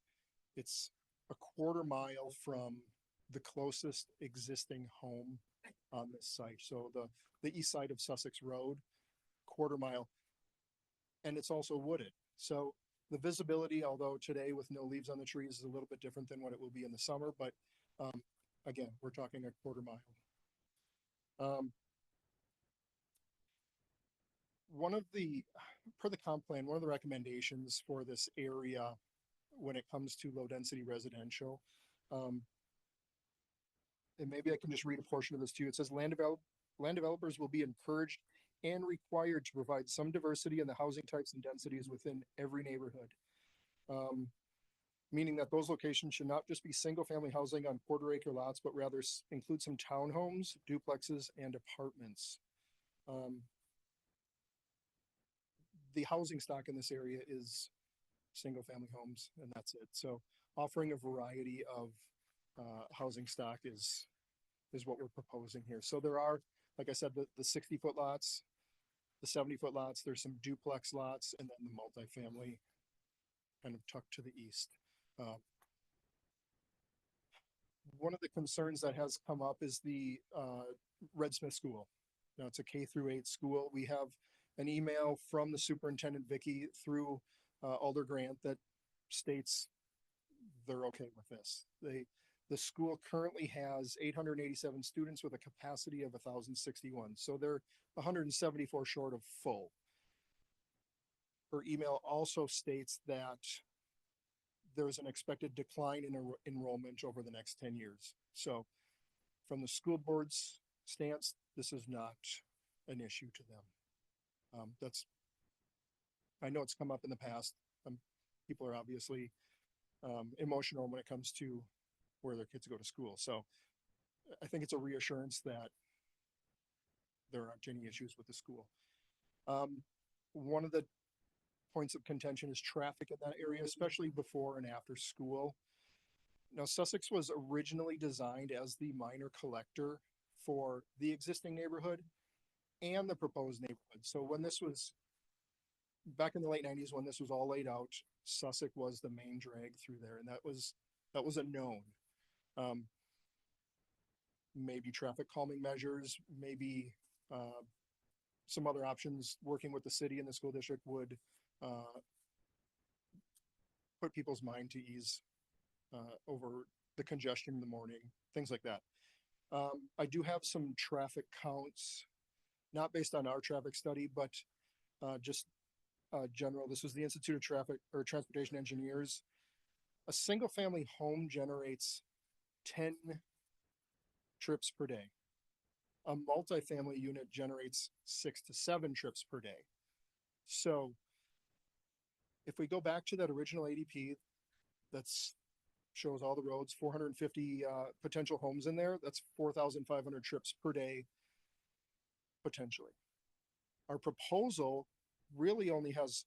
a quarter mile from the closest existing home on this site. So the east side of Sussex Road, quarter mile, and it's also wooded. So the visibility, although today with no leaves on the trees, is a little bit different than what it will be in the summer, but again, we're talking a quarter mile. Per the comp plan, one of the recommendations for this area when it comes to low density residential, and maybe I can just read a portion of this to you. It says land developers will be encouraged and required to provide some diversity in the housing types and densities within every neighborhood. Meaning that those locations should not just be single family housing on quarter acre lots, but rather include some townhomes, duplexes, and apartments. The housing stock in this area is single family homes, and that's it. So offering a variety of housing stock is what we're proposing here. So there are, like I said, the 60-foot lots, the 70-foot lots, there's some duplex lots, and then the multifamily kind of tucked to the east. One of the concerns that has come up is the Red Smith School. Now, it's a K-8 school. We have an email from the superintendent, Vicky, through Alder Grant that states they're okay with this. The school currently has 887 students with a capacity of 1,061. So they're 174 short of full. Her email also states that there's an expected decline in enrollment over the next 10 years. So from the school board's stance, this is not an issue to them. I know it's come up in the past. People are obviously emotional when it comes to where their kids go to school. So I think it's a reassurance that there aren't any issues with the school. One of the points of contention is traffic in that area, especially before and after school. Now, Sussex was originally designed as the minor collector for the existing neighborhood and the proposed neighborhood. So when this was back in the late 90s, when this was all laid out, Sussex was the main drag through there, and that was a known. Maybe traffic calming measures, maybe some other options working with the city and the school district would put people's mind to ease over the congestion in the morning, things like that. I do have some traffic counts, not based on our traffic study, but just general, this was the Institute of Traffic or Transportation Engineers. A single family home generates 10 trips per day. A multifamily unit generates 6 to 7 trips per day. So if we go back to that original ADP, that's shows all the roads, 450 potential homes in there. That's 4,500 trips per day potentially. Our proposal really only has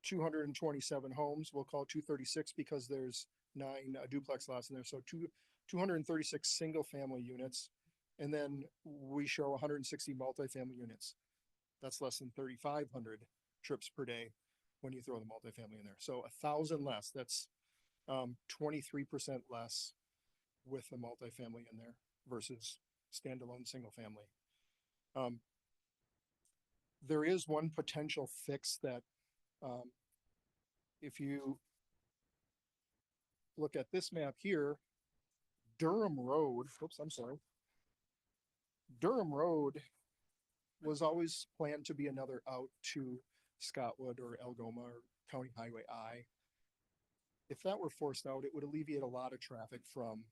227 homes. We'll call 236 because there's 9 duplex lots in there. So 236 single family units. And then we show 160 multifamily units. That's less than 3,500 trips per day when you throw the multifamily in there. So 1,000 less. That's 23% less with the multifamily in there versus standalone single family. There is one potential fix that if you look at this map here, Durham Road, oops, I'm sorry. Durham Road was always planned to be another out to Scottwood or Algoma or County Highway I. If that were forced out, it would alleviate a lot of traffic from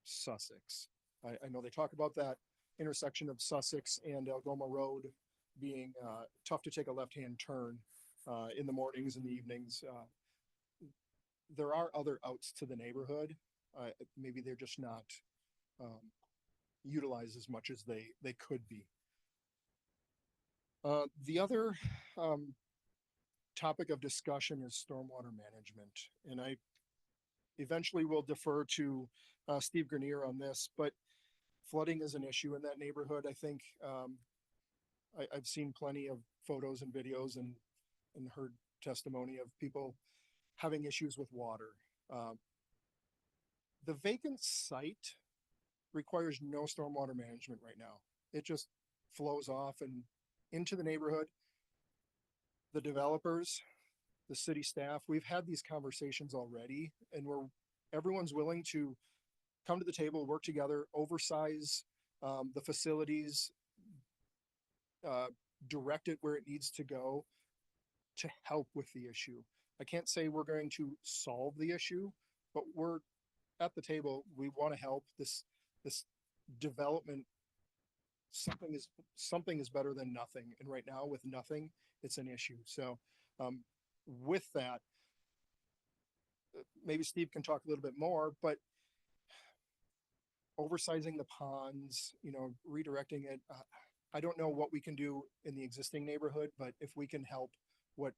Sussex. I know they talk about that intersection of Sussex and Algoma Road being tough to take a left-hand turn in the mornings and the evenings. There are other outs to the neighborhood. Maybe they're just not utilized as much as they could be. The other topic of discussion is stormwater management. And I eventually will defer to Steve Grenier on this, but flooding is an issue in that neighborhood. I think I've seen plenty of photos and videos and heard testimony of people having issues with water. The vacant site requires no stormwater management right now. It just flows off and into the neighborhood. The developers, the city staff, we've had these conversations already, and everyone's willing to come to the table, work together, oversize the facilities, direct it where it needs to go to help with the issue. I can't say we're going to solve the issue, but we're at the table. We want to help this development. Something is better than nothing. And right now with nothing, it's an issue. So with that, maybe Steve can talk a little bit more, but oversizing the ponds, redirecting it. I don't know what we can do in the existing neighborhood, but if we can help what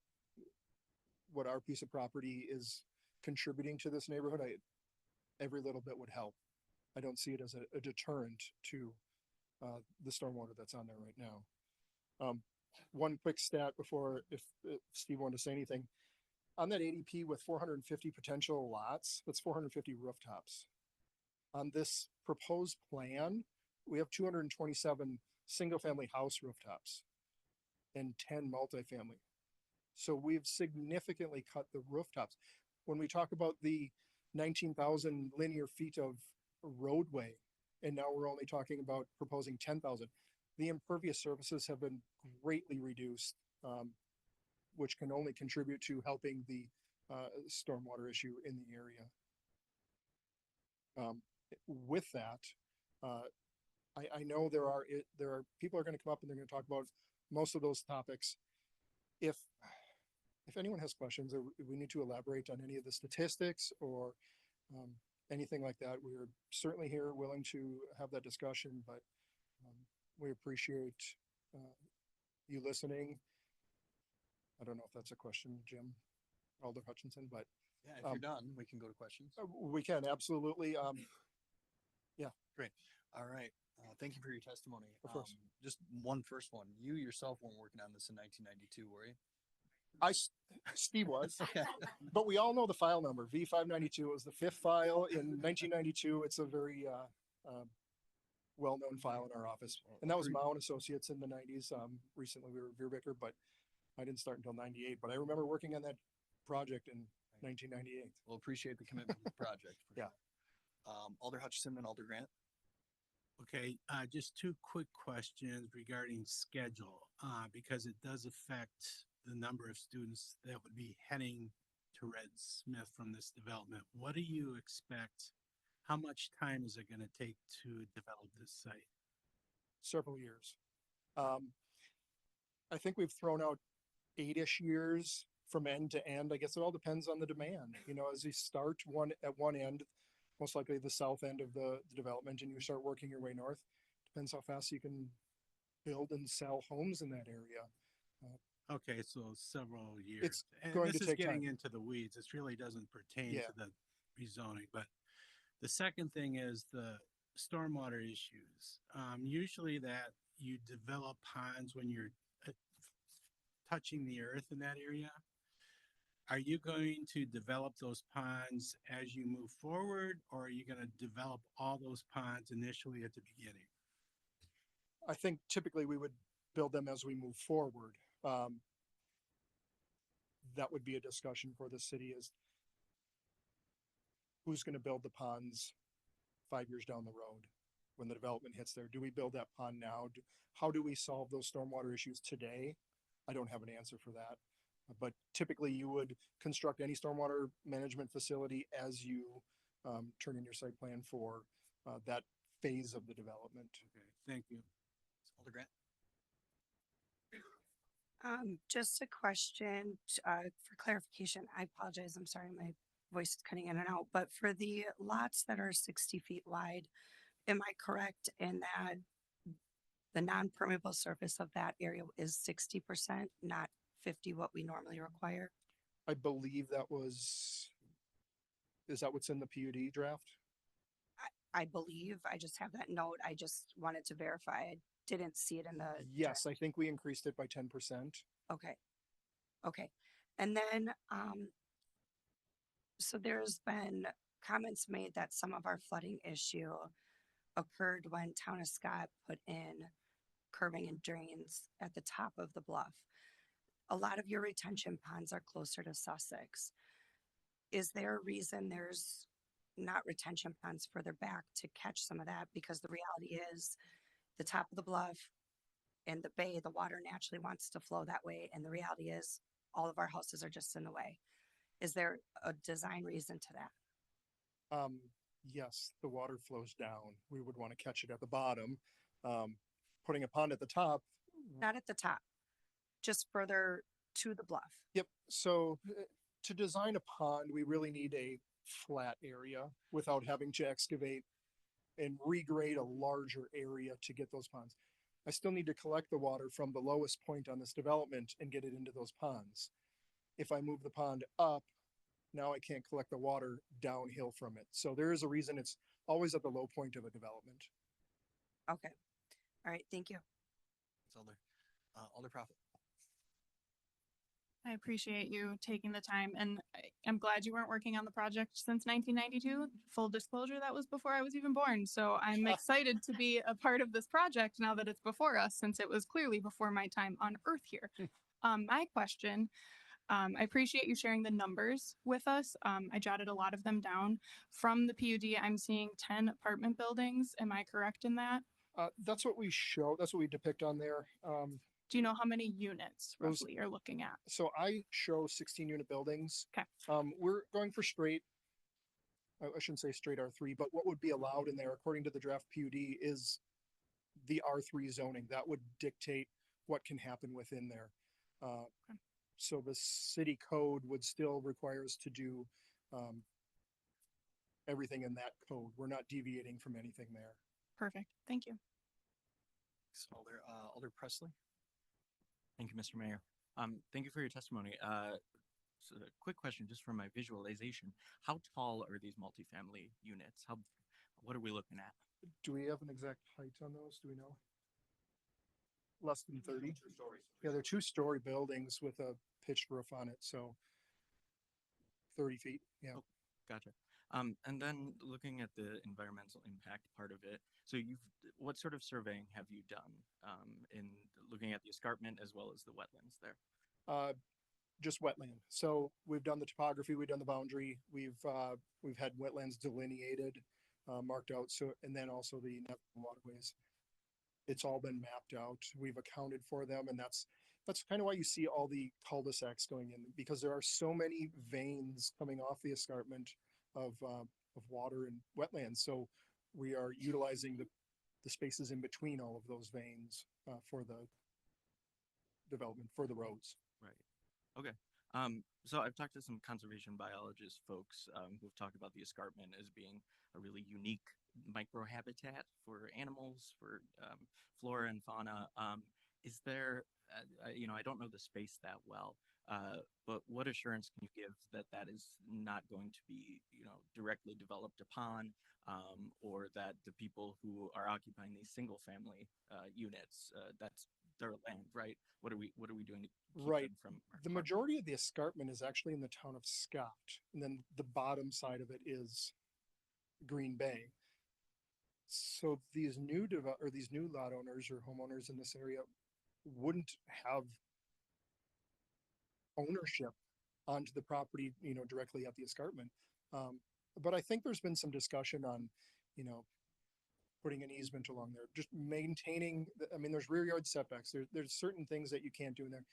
our piece of property is contributing to this neighborhood, every little bit would help. I don't see it as a deterrent to the stormwater that's on there right now. One quick stat before, if Steve wanted to say anything. On that ADP with 450 potential lots, that's 450 rooftops. On this proposed plan, we have 227 single-family house rooftops and 10 multifamily. So we've significantly cut the rooftops. When we talk about the 19,000 linear feet of roadway, and now we're only talking about proposing 10,000, the impervious surfaces have been greatly reduced, which can only contribute to helping the stormwater issue in the area. With that, I know there are people are going to come up and they're going to talk about most of those topics. If anyone has questions or we need to elaborate on any of the statistics or anything like that, we're certainly here willing to have that discussion, but we appreciate you listening. I don't know if that's a question, Jim, Alder Hutchinson, but yeah, if you're done, we can go to questions. We can, absolutely. Yeah. Great. All right. Thank you for your testimony. Of course. Just first one. You yourself weren't working on this in 1992, were you? Steve was, but we all know the file number. V592 was the 5th file in 1992. It's a very well-known file in our office. And that was Mao and Associates in the 90s. Recently we were Veerbecker, but I didn't start until 98. But I remember working on that project in 1998. We'll appreciate the commitment to the project. Yeah. Alder Hutchison and Alder Grant. Okay, just two quick questions regarding schedule, because it does affect the number of students that would be heading to Red Smith from this development. What do you expect? How much time is it gonna take to develop this site? Several years. I think we've thrown out 8-ish years from end to end. I guess it all depends on the demand. You know, as you start at one end, most likely the south end of the development, and you start working your way north, depends how fast you can build and sell homes in that area. Okay, so several years. It's And going this to is take getting time. into the weeds. This really doesn't pertain Yeah. to the rezoning, but the second thing is the stormwater issues. Usually that you develop ponds when you're touching the earth in that area. Are you going to develop those ponds as you move forward, or are you gonna develop all those ponds initially at the beginning? I think typically we would build them as we move forward. That would be a discussion for the city is who's gonna build the ponds 5 years down the road when the development hits there? Do we build that pond now? How do we solve those stormwater issues today? I don't have an answer for that. But typically you would construct any stormwater management facility as you turn in your site plan for that phase of the development. Okay, thank you. Alder Grant? Just a question, for clarification. I apologize. I'm sorry, my voice is cutting in and out, but for the lots that are 60 feet wide, am I correct in that the non-permeable surface of that area is 60%, not 50, what we normally require? I believe is that what's in the PUD draft? I believe, I just have that note. I just wanted to verify. I didn't see it in the. Yes, I think we increased it by 10%. Okay. Okay. And then, so there's been comments made that some of our flooding issue occurred when Town of Scott put in curbing and drains at the top of the bluff. A lot of your retention ponds are closer to Sussex. Is there a reason there's not retention ponds further back to catch some of that? Because the reality is the top of the bluff and the bay, the water naturally wants to flow that way. And the reality is all of our houses are just in the way. Is there a design reason to that? Yes, the water flows down. We would want to catch it at the bottom. Putting a pond at the top. Not at the top, just further to the bluff. Yep. So to design a pond, we really need a flat area without having to excavate and regrade a larger area to get those ponds. I still need to collect the water from the lowest point on this development and get it into those ponds. If I move the pond up, now I can't collect the water downhill from it. So there is a reason it's always at the low point of a development. Okay. All right. Thank you. Thanks, Alder Prophet. I appreciate you taking the time, and I'm glad you weren't working on the project since 1992. Full disclosure, that was before I was even born. So I'm excited to be a part of this project now that it's before us, since it was clearly before my time on Earth here. My question, I appreciate you sharing the numbers with us. I jotted a lot of them down. From the PUD, I'm seeing 10 apartment buildings. Am I correct in that? That's what we show. That's what we depict on there. Do you know how many units roughly you're looking at? So I show 16 unit buildings. Okay. We're going for straight, I shouldn't say straight R3, but what would be allowed in there according to the draft PUD is the R3 zoning. That would dictate what can happen within there. Okay. So the city code would still require us to do everything in that code. We're not deviating from anything there. Perfect. Thank you. Thanks, Alder Presley. Thank you, Mr. Mayor. Thank you for your testimony. So a quick question, just for my visualization. How tall are these multifamily units? What are we looking at? Do we have an exact height on those? Do we know? Less than 30? Yeah, they're 2-story buildings with a pitched roof on it, so 30 feet, yeah. Oh, gotcha. And then looking at the environmental impact part of it, so what sort of surveying have you done in looking at the escarpment as well as the wetlands there? Just wetland. So we've done the topography, we've done the boundary, we've had wetlands delineated, marked out. So, and then also the waterways. It's all been mapped out. We've accounted for them, and that's that's kind of why you see all the cul-de-sacs going in, because there are so many veins coming off the escarpment of water and wetlands. So we are utilizing the spaces in between all of those veins, for the development, for the roads. Right. Okay. So I've talked to some conservation biologist folks who've talked about the escarpment as being a really unique microhabitat for animals, for flora and fauna. Is there, I don't know the space that well, but what assurance can you give that that is not going to be, directly developed upon, or that the people who are occupying these single family units, that's their land, right? What are we doing to keep Right. them from? The majority of the escarpment is actually in the town of Scott, and then the bottom side of it is Green Bay. So these these new lot owners or homeowners in this area wouldn't have ownership onto the property, directly at the escarpment. But I think there's been some discussion on, putting an easement along there, just maintaining, there's rear yard setbacks. There's certain things that you can't do in there.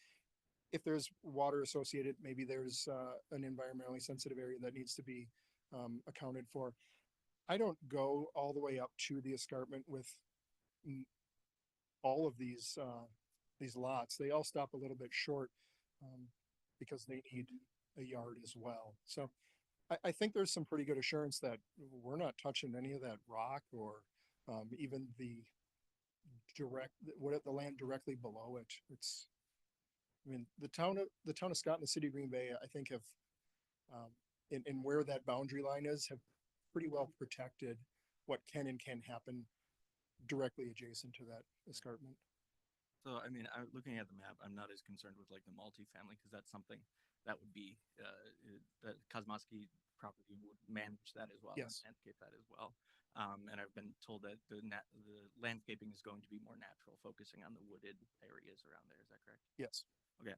If there's water associated, maybe there's an environmentally sensitive area that needs to be accounted for. I don't go all the way up to the escarpment with all of these lots. They all stop a little bit short because they need a yard as well. So I think there's some pretty good assurance that we're not touching any of that rock or even the land directly below it. The town of Scott and the city of Green Bay, I think, have in where that boundary line is, have pretty well protected what can and can't happen directly adjacent to that escarpment. So, I'm looking at the map, I'm not as concerned with like the multifamily, because that's something that would be, the Kosmowski property would manage that as well. and Yes. Landscape that as well. And I've been told that the landscaping is going to be more natural, focusing on the wooded areas around there. Is that correct? Yes. Okay.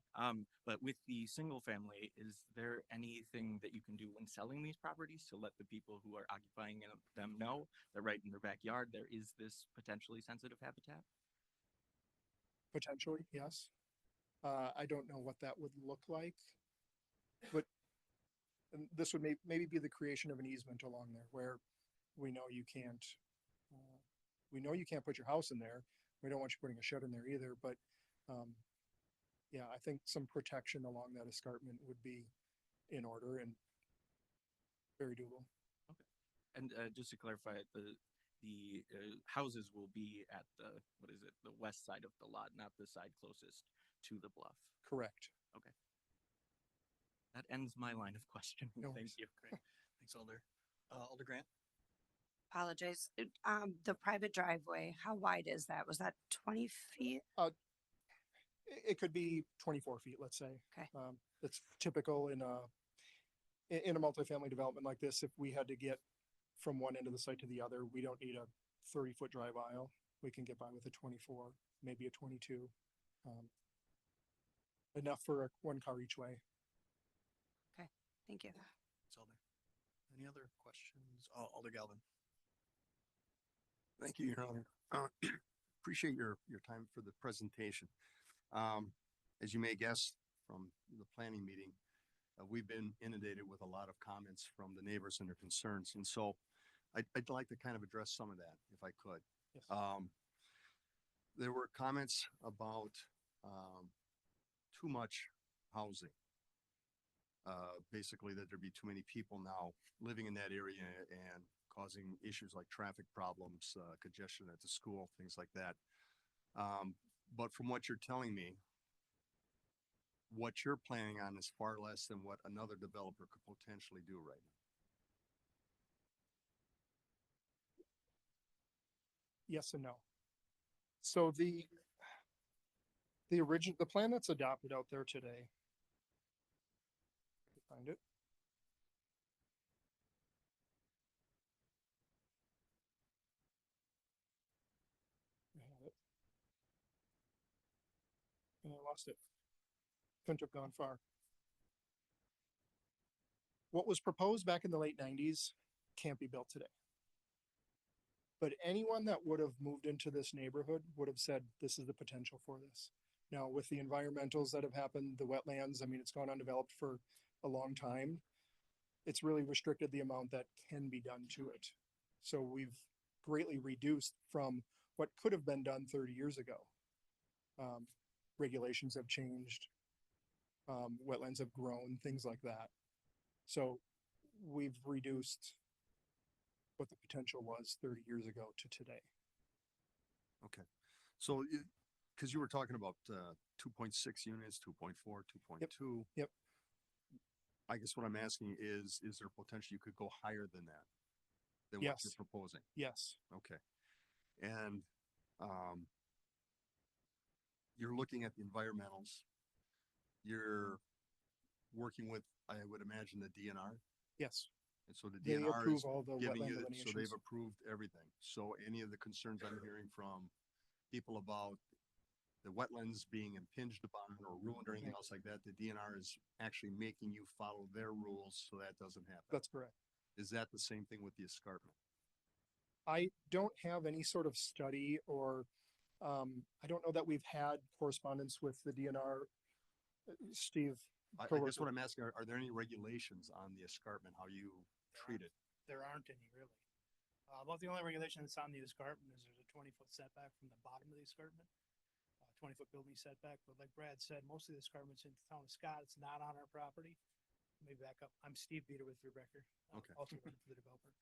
But with the single family, is there anything that you can do when selling these properties to let the people who are occupying them know that right in their backyard there is this potentially sensitive habitat? Potentially, yes. I don't know what that would look like, but this would maybe be the creation of an easement along there where we know you can't, put your house in there. We don't want you putting a shed in there either, but, yeah, I think some protection along that escarpment would be in order and very doable. And just to clarify, the houses will be at the west side of the lot, not the side closest to the bluff. Correct. Okay. That ends my line of questioning. No Thank worries. you. Great. Thanks, Alder. Alder Grant? Apologize. The private driveway, how wide is that? Was that 20 feet? It could be 24 feet, let's say. Okay. It's typical in a multifamily development like this. If we had to get from one end of the site to the other, we don't need a 30-foot drive aisle. We can get by with a 24, maybe a 22. Enough for one car each way. Okay, thank you. Thanks, Alder. Any other questions? Alder Galvin? Thank you, Your Honor. Appreciate your time for the presentation. As you may guess from the planning meeting, we've been inundated with a lot of comments from the neighbors and their concerns. And so I'd like to kind of address some of that if I could. Yes. There were comments about too much housing. Basically that there'd be too many people now living in that area and causing issues like traffic problems, congestion at the school, things like that. But from what you're telling me, what you're planning on is far less than what another developer could potentially do right now. Yes and no. So the plan that's adopted out there today. Find it. I have it. And I lost it. Couldn't have gone far. What was proposed back in the late 90s can't be built today. But anyone that would have moved into this neighborhood would have said, this is the potential for this. Now, with the environmentals that have happened, the wetlands, I mean, it's gone undeveloped for a long time. It's really restricted the amount that can be done to it. So we've greatly reduced from what could have been done 30 years ago. Regulations have changed. Wetlands have grown, things like that. So we've reduced what the potential was 30 years ago to today. Okay. So, because you were talking about 2.6 units, 2.4, 2.2. Yep. I guess what I'm asking is there potential you could go higher than that? Than what you're Yes. proposing? Yes. Okay. And you're looking at the environmentals. You're working with, I would imagine, the DNR. Yes. And so the They DNR approve is all the giving wetland you, so delineations. they've approved everything. So any of the concerns I'm hearing from people about the wetlands being impinged upon or ruined or anything else like that, the DNR is actually making you follow their rules so that doesn't happen. That's correct. Is that the same thing with the escarpment? I don't have any sort of study or, I don't know that we've had correspondence with the DNR. Steve. I guess what I'm asking, are there any regulations on the escarpment, how you treat it? There aren't any really. About the only regulation that's on the escarpment is there's a 20-foot setback from the bottom of the escarpment, 20-foot building setback. But like Brad said, most of the escarpments in the town of Scott, it's not on our property. Let me back up. I'm Steve Beater with Rebecca. Okay. Also working for the developer.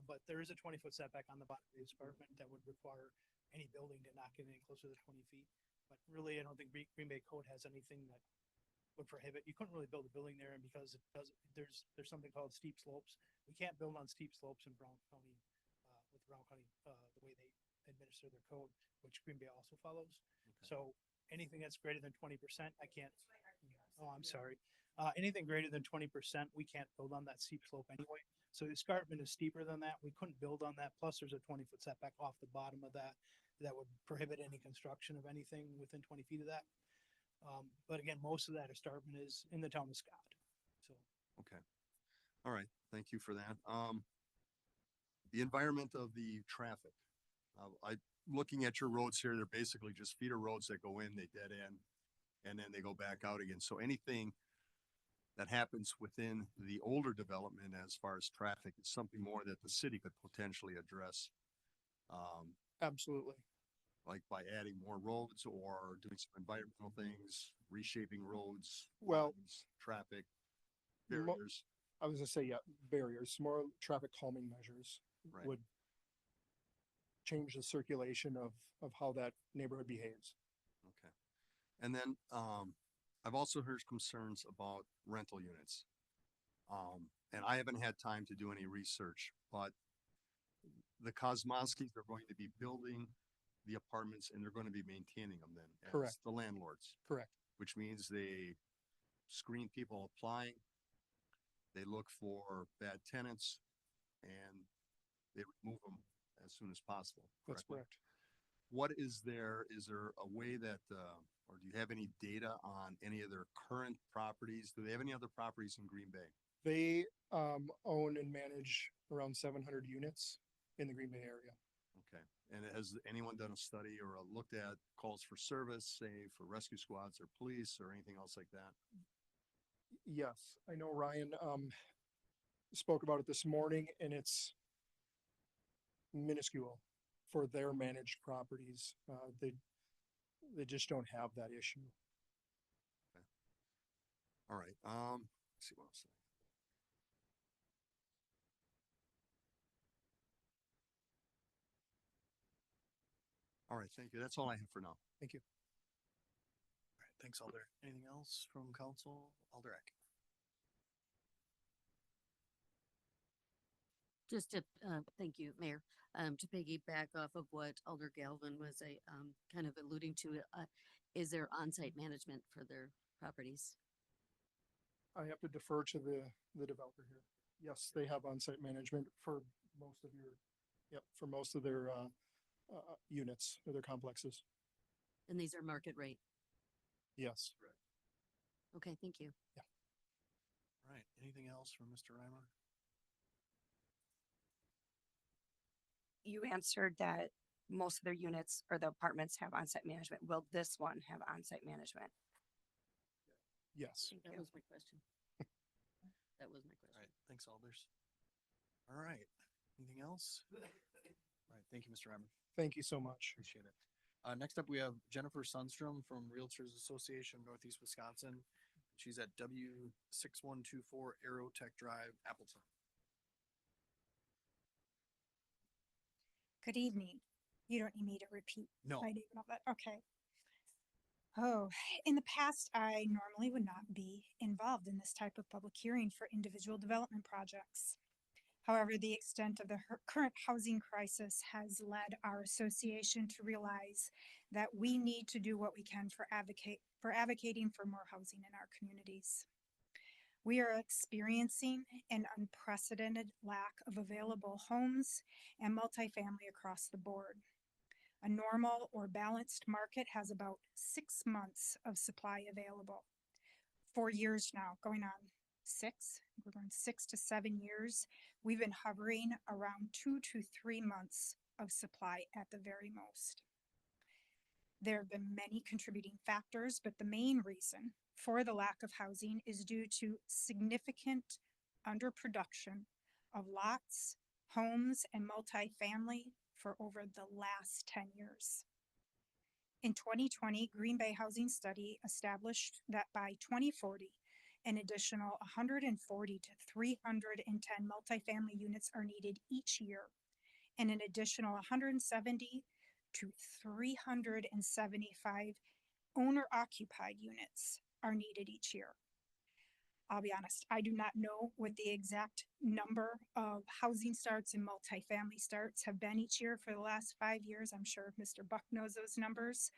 But there is a 20-foot setback on the bottom of the escarpment that would require any building to not get any closer to 20 feet. But really, I don't think Green Bay Code has anything that would prohibit. You couldn't really build a building there, and because it does, there's something called steep slopes. We can't build on steep slopes in Brown County, with Brown County, the way they administer their code, which Green Bay also follows. So anything that's greater than 20%, I can't. Oh, I'm sorry. Anything greater than 20%, we can't build on that steep slope anyway. So the escarpment is steeper than that. We couldn't build on that. Plus, there's a 20-foot setback off the bottom of that would prohibit any construction of anything within 20 feet of that. But again, most of that escarpment is in the town of Scott. So. Okay. All right. Thank you for that. The environment of the traffic. Looking at your roads here, they're basically just feeder roads that go in, they dead end, and then they go back out again. So anything that happens within the older development as far as traffic is something more that the city could potentially address. Absolutely. Like by adding more roads or doing some environmental things, reshaping roads. Well, lines, traffic Mo- barriers. I was gonna say, yeah, barriers, more traffic calming measures Right. would change the circulation of how that neighborhood behaves. Okay. And then, I've also heard concerns about rental units. And I haven't had time to do any research, but the Kosmowskis are going to be building the apartments and they're going to be maintaining them then. as Correct. The landlords, Correct. which means they screen people applying. They look for bad tenants and they remove them as soon as possible. That's correctly? correct. What is there a way that, or do you have any data on any of their current properties? Do they have any other properties in Green Bay? They own and manage around 700 units in the Green Bay area. Okay. And has anyone done a study or looked at calls for service, say for rescue squads or police or anything else like that? Yes, I know Ryan spoke about it this morning, and it's minuscule for their managed properties. They just don't have that issue. All right. Let's see what else. All right. Thank you. That's all I have for now. Thank you. All right, thanks, Alder. Anything else from council? Alder Eck. Just to, thank you, Mayor, to piggyback off of what Alder Galvin was kind of alluding to, is there on-site management for their properties? I have to defer to the developer here. Yes, they have on-site management for most of for most of their units or their complexes. And these are market rate? Yes. Okay, thank you. Yeah. All right, anything else from Mr. Reimer? You answered that most of their units or the apartments have on-site management. Will this one have on-site management? Yes. That was my question. That was my question. All right, thanks, Alders. All right, anything else? All right, thank you, Mr. Remmer. Thank you so much. Appreciate it. Next up, we have Jennifer Sundstrom from Realtors Association of Northeast Wisconsin. She's at W6124 Aerotech Drive, Appleton. Good evening. You don't need me to repeat. No. My name and all that. Okay. Oh, in the past, I normally would not be involved in this type of public hearing for individual development projects. However, the extent of the current housing crisis has led our association to realize that we need to do what we can for advocating for more housing in our communities. We are experiencing an unprecedented lack of available homes and multifamily across the board. A normal or balanced market has about 6 months of supply available. 4 years now, going on 6, we're going 6 to 7 years, we've been hovering around 2 to 3 months of supply at the very most. There have been many contributing factors, but the main reason for the lack of housing is due to significant underproduction of lots, homes, and multifamily for over the last 10 years. In 2020, Green Bay Housing Study established that by 2040, an additional 140 to 310 multifamily units are needed each year, and an additional 170 to 375 owner-occupied units are needed each year. I'll be honest, I do not know what the exact number of housing starts and multifamily starts have been each year for the last 5 years. I'm sure Mr. Buck knows those numbers.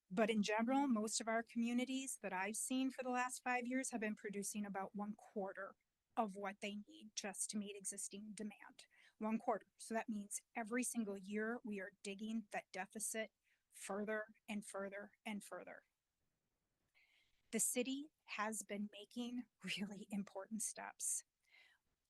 But in general, most of our communities that I've seen for the last 5 years have been producing about 1/4 of what they need just to meet existing demand. 1/4. So that means every single year we are digging that deficit further and further and further. The city has been making really important steps.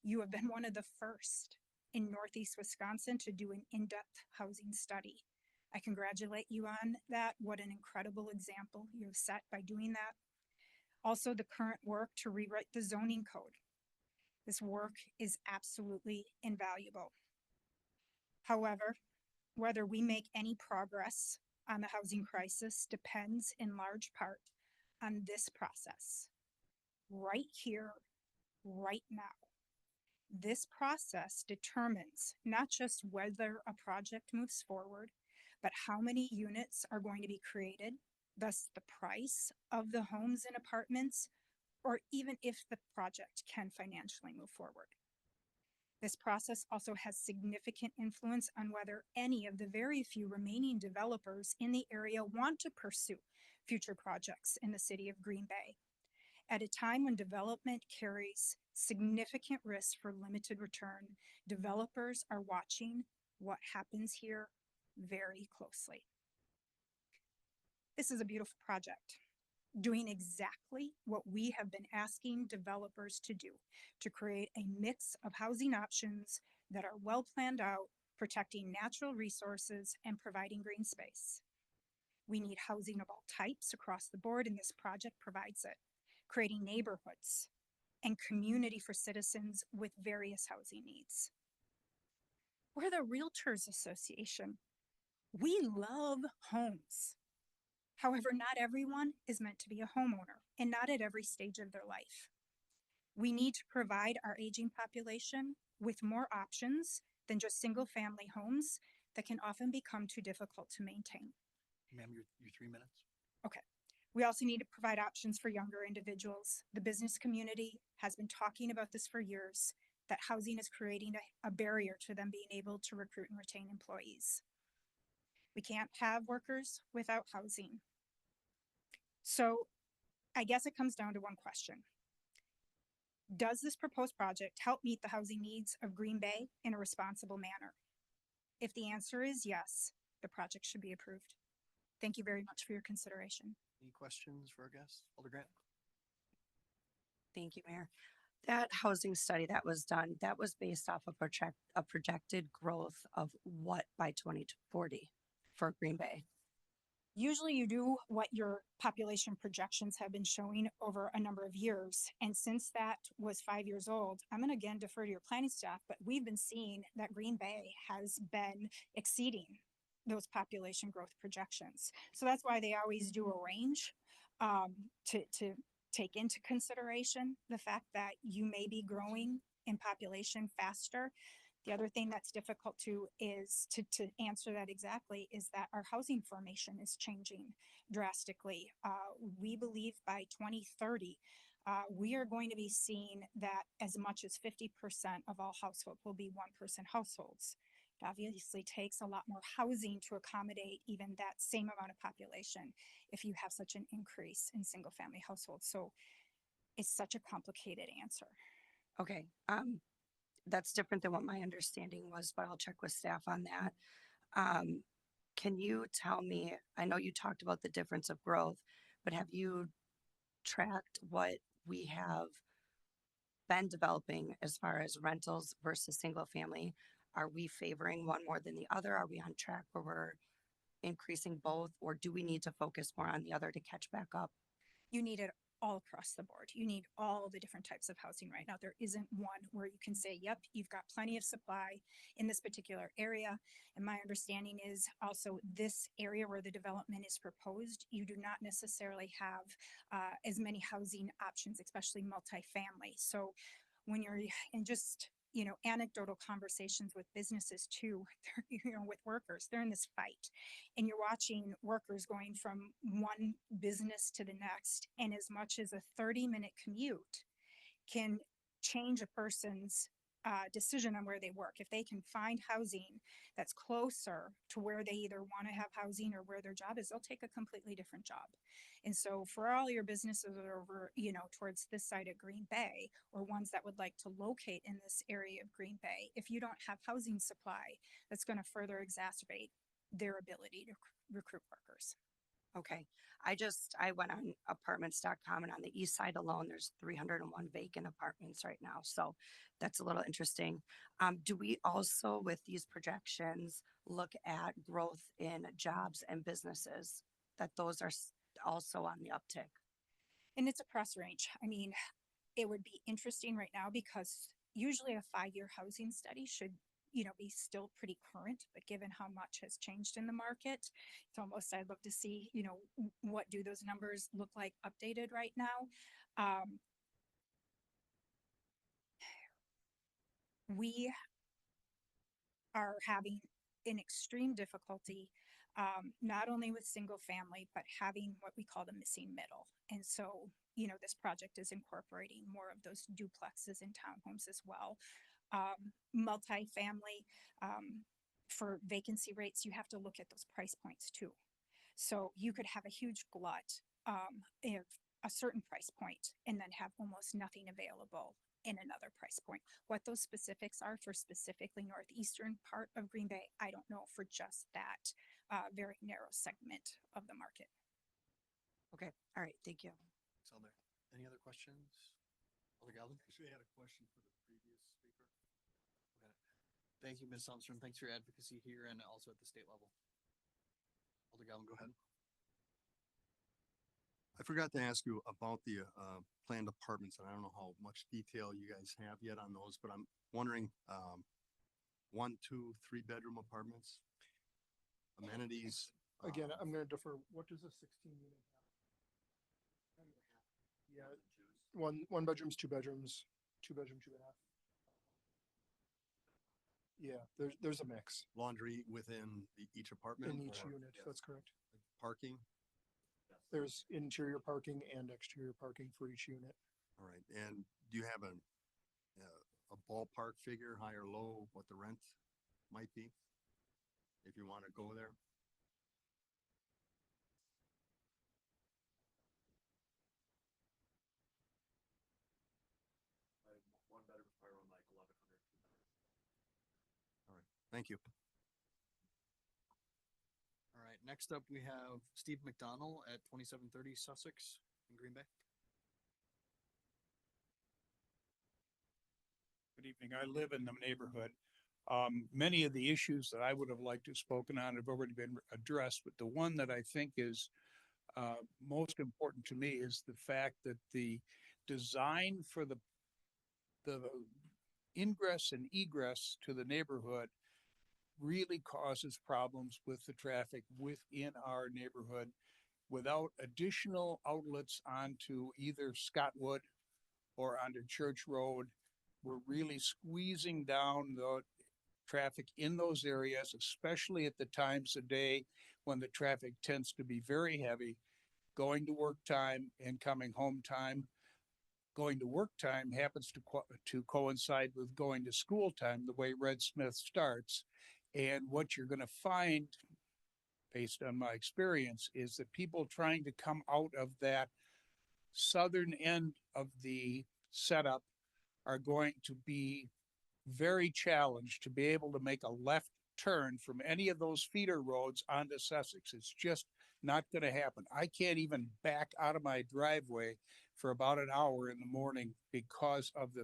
You have been one of the first in Northeast Wisconsin to do an in-depth housing study. I congratulate you on that. What an incredible example you have set by doing that. Also, the current work to rewrite the zoning code. This work is absolutely invaluable. However, whether we make any progress on the housing crisis depends in large part on this process. Right here, right now. This process determines not just whether a project moves forward, but how many units are going to be created, thus the price of the homes and apartments, or even if the project can financially move forward. This process also has significant influence on whether any of the very few remaining developers in the area want to pursue future projects in the city of Green Bay. At a time when development carries significant risk for limited return, developers are watching what happens here very closely. This is a beautiful project, doing exactly what we have been asking developers to do, to create a mix of housing options that are well planned out, protecting natural resources and providing green space. We need housing of all types across the board, and this project provides it, creating neighborhoods and community for citizens with various housing needs. We're the Realtors Association. We love homes. However, not everyone is meant to be a homeowner, and not at every stage of their life. We need to provide our aging population with more options than just single-family homes that can often become too difficult to maintain. Ma'am, your 3 minutes. Okay. We also need to provide options for younger individuals. The business community has been talking about this for years, that housing is creating a barrier to them being able to recruit and retain employees. We can't have workers without housing. So I guess it comes down to one question. Does this proposed project help meet the housing needs of Green Bay in a responsible manner? If the answer is yes, the project should be approved. Thank you very much for your consideration. Any questions for our guests? Alder Grant? Thank you, Mayor. That housing study that was done, that was based off of a projected growth of what by 2040 for Green Bay? Usually you do what your population projections have been showing over a number of years. And since that was 5 years old, I'm going to again defer to your planning staff, but we've been seeing that Green Bay has been exceeding those population growth projections. So that's why they always do a range to take into consideration the fact that you may be growing in population faster. The other thing that's difficult to is to answer that exactly is that our housing formation is changing drastically. We believe by 2030, we are going to be seeing that as much as 50% of all households will be one-person households. It obviously takes a lot more housing to accommodate even that same amount of population if you have such an increase in single-family households. So it's such a complicated answer. Okay, that's different than what my understanding was, but I'll check with staff on that. Can you tell me, I know you talked about the difference of growth, but have you tracked what we have been developing as far as rentals versus single family? Are we favoring one more than the other? Are we on track where we're increasing both, or do we need to focus more on the other to catch back up? You need it all across the board. You need all the different types of housing right now. There isn't one where you can say, yep, you've got plenty of supply in this particular area. And my understanding is also this area where the development is proposed, you do not necessarily have as many housing options, especially multifamily. So when you're in just, you know, anecdotal conversations with businesses too, with workers, they're in this fight and you're watching workers going from one business to the next. And as much as a 30-minute commute can change a person's decision on where they work. If they can find housing that's closer to where they either want to have housing or where their job is, they'll take a completely different job. And so for all your businesses that are over, you know, towards this side of Green Bay or ones that would like to locate in this area of Green Bay, if you don't have housing supply, that's going to further exacerbate their ability to recruit workers. Okay, I went on apartments.com and on the east side alone, there's 301 vacant apartments right now. So that's a little interesting. Do we also, with these projections, look at growth in jobs and businesses, that those are also on the uptick? And it's a cross range. I mean, it would be interesting right now because usually a 5-year housing study should, you know, be still pretty current, but given how much has changed in the market, it's almost, I'd love to see, you know, what do those numbers look like updated right now. We are having an extreme difficulty, not only with single family, but having what we call the missing middle. And so, you know, this project is incorporating more of those duplexes and townhomes as well. Multifamily, for vacancy rates, you have to look at those price points too. So you could have a huge glut of a certain price point and then have almost nothing available in another price point. What those specifics are for specifically northeastern part of Green Bay, I don't know for just that very narrow segment of the market. Okay, all right, thank you. So there, any other questions? Alder Galvin? Actually, I had a question for the previous speaker. Okay. Thank you, Ms. Sundstrom. Thanks for your advocacy here and also at the state level. Alder Galvin, go ahead. I forgot to ask you about the planned apartments, and I don't know how much detail you guys have yet on those, but I'm wondering, 1, 2, 3-bedroom apartments, amenities. Again, I'm gonna defer, what does a 16 unit have? Yeah, one bedrooms, 2 bedrooms, 2 bedroom, 2.5. Yeah, there's a mix Laundry within each apartment? in each or unit, that's correct. Parking? There's interior parking and exterior parking for each unit. All right, and do you have a ballpark figure, high or low, what the rent might be? If you want to go there? One bedroom, probably around like 1,100. All right, thank you. All right, next up we have Steve McDonald at 2730 Sussex in Green Bay. Good evening. I live in the neighborhood. Many of the issues that I would have liked to have spoken on have already been addressed, but the one that I think is most important to me is the fact that the design for the ingress and egress to the neighborhood really causes problems with the traffic within our neighborhood. Without additional outlets onto either Scottwood or onto Church Road, we're really squeezing down the traffic in those areas, especially at the times of day when the traffic tends to be very heavy, going to work time and coming home time. Going to work time happens to coincide with going to school time, the way Red Smith starts. And what you're going to find, based on my experience, is that people trying to come out of that southern end of the setup are going to be very challenged to be able to make a left turn from any of those feeder roads onto Sussex. It's just not going to happen. I can't even back out of my driveway for about an hour in the morning because of the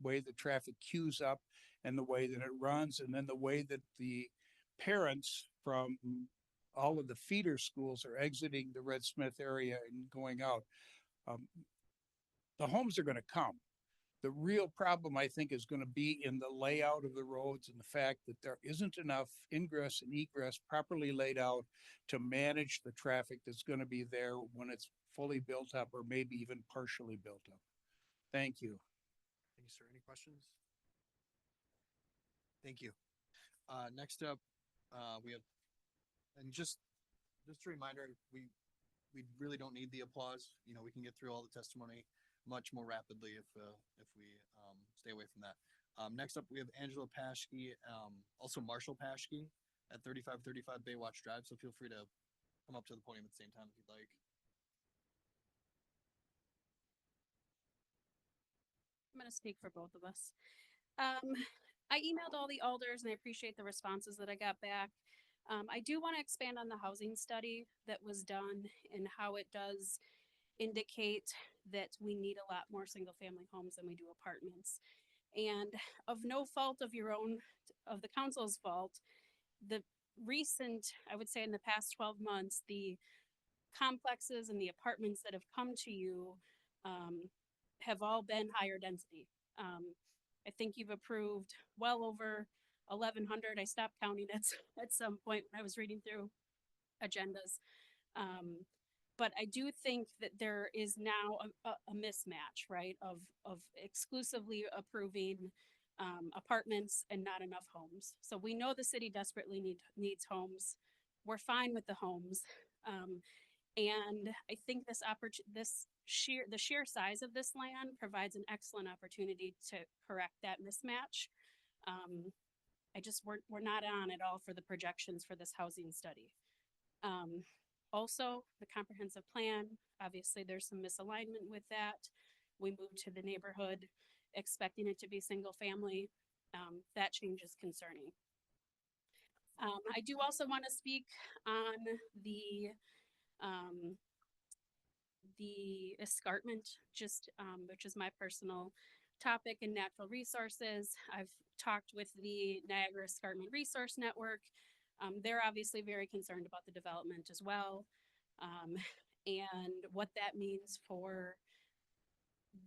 way the traffic queues up and the way that it runs, and then the way that the parents from all of the feeder schools are exiting the Red Smith area and going out. The homes are going to come. The real problem, I think, is going to be in the layout of the roads and the fact that there isn't enough ingress and egress properly laid out to manage the traffic that's going to be there when it's fully built up or maybe even partially built up. Thank you. Thank you, sir. Any questions? Thank you. Next up, we have, and just a reminder, we really don't need the applause. You know, we can get through all the testimony much more rapidly if we stay away from that. Next up, we have Angela Paschke, also Marshall Paschke at 3535 Baywatch Drive. So feel free to come up to the podium at the same time if you'd like. I'm going to speak for both of us. I emailed all the alders and I appreciate the responses that I got back. I do want to expand on the housing study that was done and how it does indicate that we need a lot more single family homes than we do apartments. And of no fault of your own, of the council's fault, the recent, I would say in the past 12 months, the complexes and the apartments that have come to you have all been higher density. I think you've approved well over 1,100. I stopped counting it at some point when I was reading through agendas. But I do think that there is now a mismatch, right, of exclusively approving apartments and not enough homes. So we know the city desperately needs homes. We're fine with the homes. And I think the sheer size of this land provides an excellent opportunity to correct that mismatch. We're not on at all for the projections for this housing study. Also, the comprehensive plan, obviously there's some misalignment with that. We moved to the neighborhood expecting it to be single family. That change is concerning. I do also want to speak on the escarpment, which is my personal topic in natural resources. I've talked with the Niagara Escarpment Resource Network. They're obviously very concerned about the development as well, and what that means for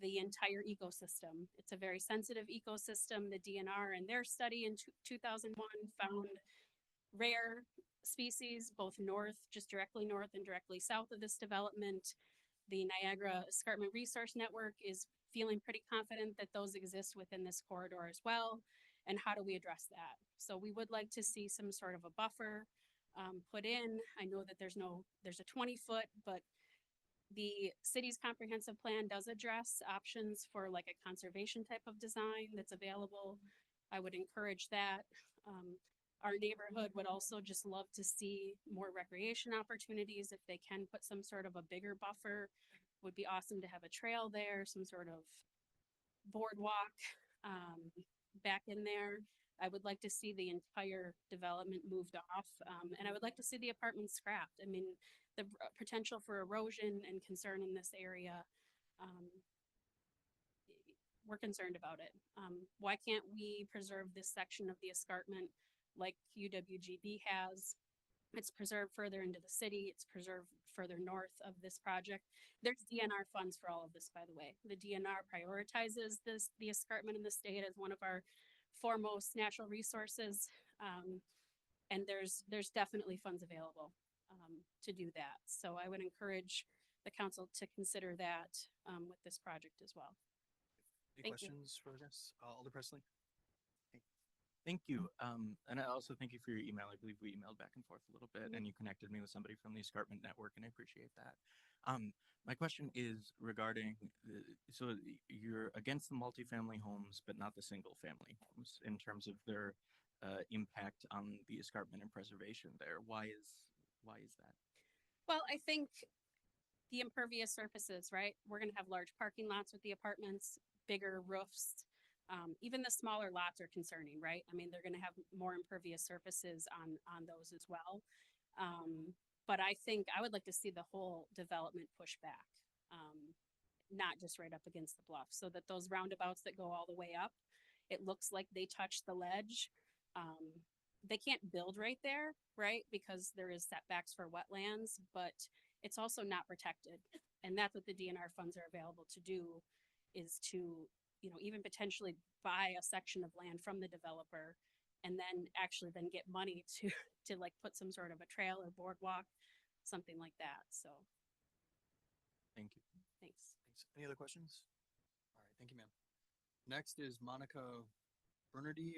the entire ecosystem. It's a very sensitive ecosystem. The DNR in their study in 2001 found rare species, both just directly north and directly south of this development. The Niagara Escarpment Resource Network is feeling pretty confident that those exist within this corridor as well. And how do we address that? So we would like to see some sort of a buffer put in. I know that there's a 20-foot, but the city's comprehensive plan does address options for like a conservation type of design that's available. I would encourage that. Our neighborhood would also just love to see more recreation opportunities. If they can put some sort of a bigger buffer, would be awesome to have a trail there, some sort of boardwalk back in there. I would like to see the entire development moved off, and I would like to see the apartments scrapped. I mean, the potential for erosion and concern in this area we're concerned about it. Why can't we preserve this section of the escarpment like UWGB has? It's preserved further into the city. It's preserved further north of this project. There's DNR funds for all of this, by the way. The DNR prioritizes the escarpment in the state as one of our foremost natural resources. And there's definitely funds available to do that. So I would encourage the council to consider that with this project as well. Any Thank you. questions for this? Alder Presley? Thank you. And I also thank you for your email. I believe we emailed back and forth a little bit and you connected me with somebody from the Escarpment Network and I appreciate that. My question is regarding, so you're against the multifamily homes, but not the single family homes in terms of their impact on the escarpment and preservation there. Why is that? Well, I think the impervious surfaces, right? We're gonna have large parking lots with the apartments, bigger roofs. Even the smaller lots are concerning, right? I mean, they're gonna have more impervious surfaces on those as well. But I think I would like to see the whole development push back, not just right up against the bluff, so that those roundabouts that go all the way up, it looks like they touch the ledge. They can't build right there, right? Because there is setbacks for wetlands, but it's also not protected. And that's what the DNR funds are available to do, is to, you know, even potentially buy a section of land from the developer and then actually then get money to like put some sort of a trail or boardwalk, something like that. So Thank you. thanks. Thanks. Any other questions? All right, thank you, ma'am. Next is Monica Bernardi,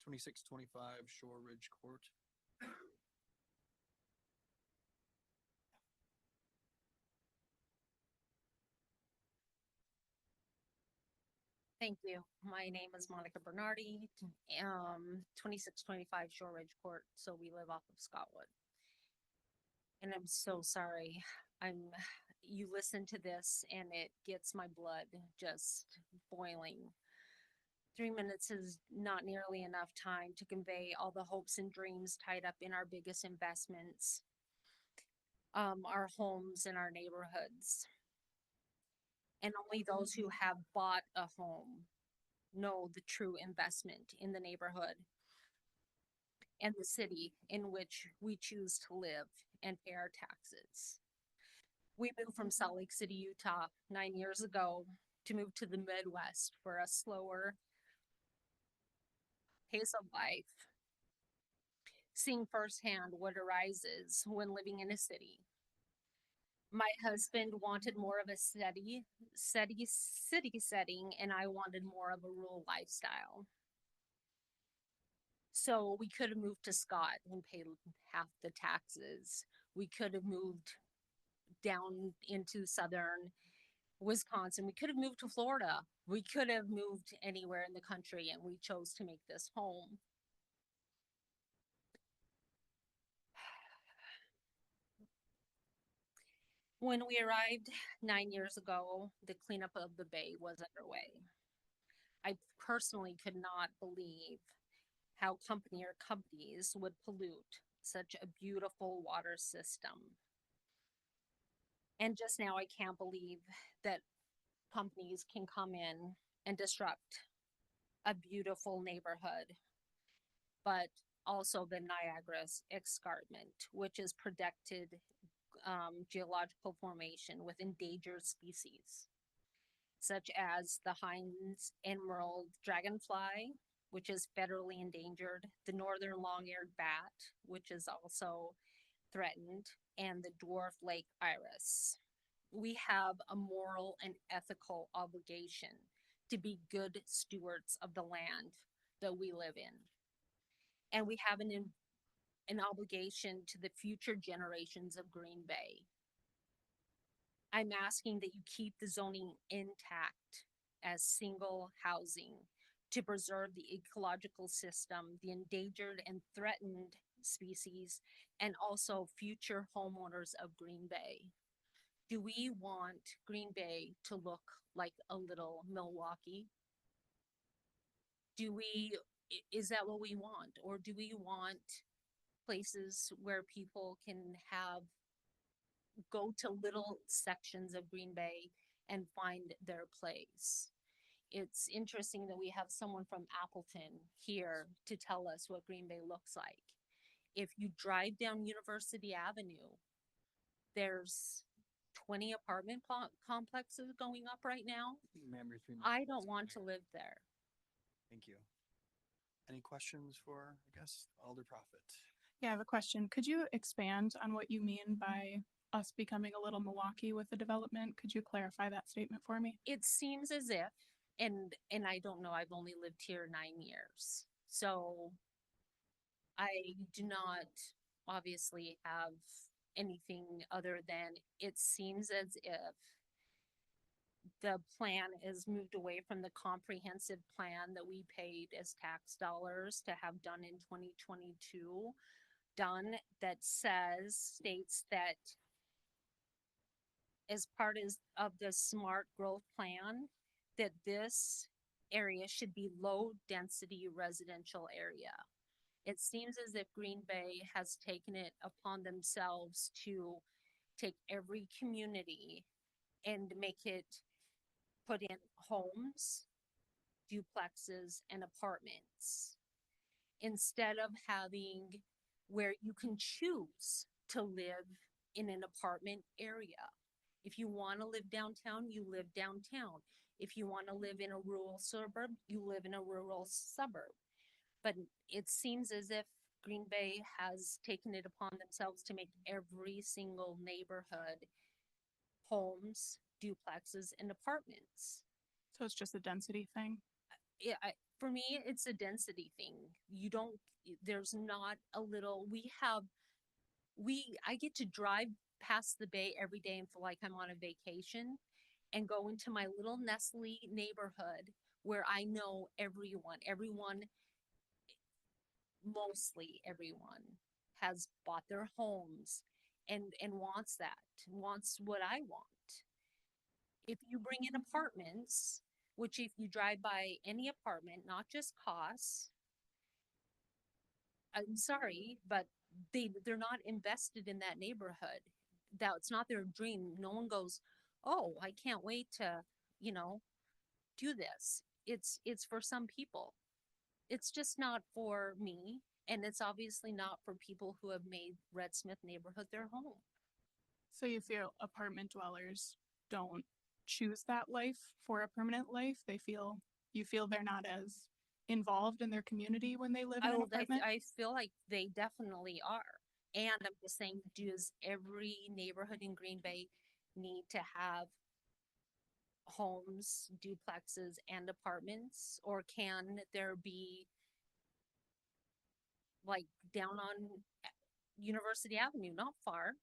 2625 Shore Ridge Court. Thank you. My name is Monica Bernardi, 2625 Shore Ridge Court, so we live off of Scottwood. And I'm so sorry. You listen to this and it gets my blood just boiling. 3 minutes is not nearly enough time to convey all the hopes and dreams tied up in our biggest investments, our homes and our neighborhoods. And only those who have bought a home know the true investment in the neighborhood and the city in which we choose to live and pay our taxes. We moved from Salt Lake City, Utah 9 years ago to move to the Midwest for a slower pace of life, seeing firsthand what arises when living in a city. My husband wanted more of a city setting, and I wanted more of a rural lifestyle. So we could have moved to Scott and paid half the taxes. We could have moved down into southern Wisconsin. We could have moved to Florida. We could have moved anywhere in the country, and we chose to make this home. When we arrived 9 years ago, the cleanup of the bay was underway. I personally could not believe how companies would pollute such a beautiful water system. And just now, I can't believe that companies can come in and disrupt a beautiful neighborhood, but also the Niagara's escarpment, which is protected geological formation with endangered species, such as the Hines emerald dragonfly, which is federally endangered, the northern long-eared bat, which is also threatened, and the dwarf lake iris. We have a moral and ethical obligation to be good stewards of the land that we live in. And we have an obligation to the future generations of Green Bay. I'm asking that you keep the zoning intact as single housing to preserve the ecological system, the endangered and threatened species, and also future homeowners of Green Bay. Do we want Green Bay to look like a little Milwaukee? Is that what we want? Or do we want places where people can go to little sections of Green Bay and find their place? it's interesting that we have someone from Appleton here to tell us what Green Bay looks like. If you drive down University Avenue, there's 20 apartment complexes going up right now. Ma'am, your 3 minutes. I don't want to live there. Thank you. Any questions for, I guess, Alder Prophet? Yeah, I have a question. Could you expand on what you mean by us becoming a little Milwaukee with the development? Could you clarify that statement for me? It seems as if, and I don't know, I've only lived here 9 years. So I do not obviously have anything other than it seems as if the plan is moved away from the comprehensive plan that we paid as tax dollars to have done in 2022, done that states that as part of the smart growth plan, that this area should be low density residential area. It seems as if Green Bay has taken it upon themselves to take every community and make it put in homes, duplexes, and apartments instead of having where you can choose to live in an apartment area. If you want to live downtown, you live downtown. If you want to live in a rural suburb, you live in a rural suburb. But it seems as if Green Bay has taken it upon themselves to make every single neighborhood homes, duplexes, and apartments. So it's just a density thing? For me, it's a density thing. There's not a little, I get to drive past the bay every day and feel like I'm on a vacation and go into my little Nestle neighborhood where I know everyone, mostly everyone has bought their homes and wants what I want. If you bring in apartments, which if you drive by any apartment, not just costs, I'm sorry, but they're not invested in that neighborhood. That's not their dream. No one goes, oh, I can't wait to, do this. It's for some people. It's just not for me. And it's obviously not for people who have made Red Smith neighborhood their home. So you feel apartment dwellers don't choose that life for a permanent life? You feel they're not as involved in their community when they live in an apartment? I feel like they definitely are. And I'm just saying, does every neighborhood in Green Bay need to have homes, duplexes, and apartments? Or can there be, like down on University Avenue, not far,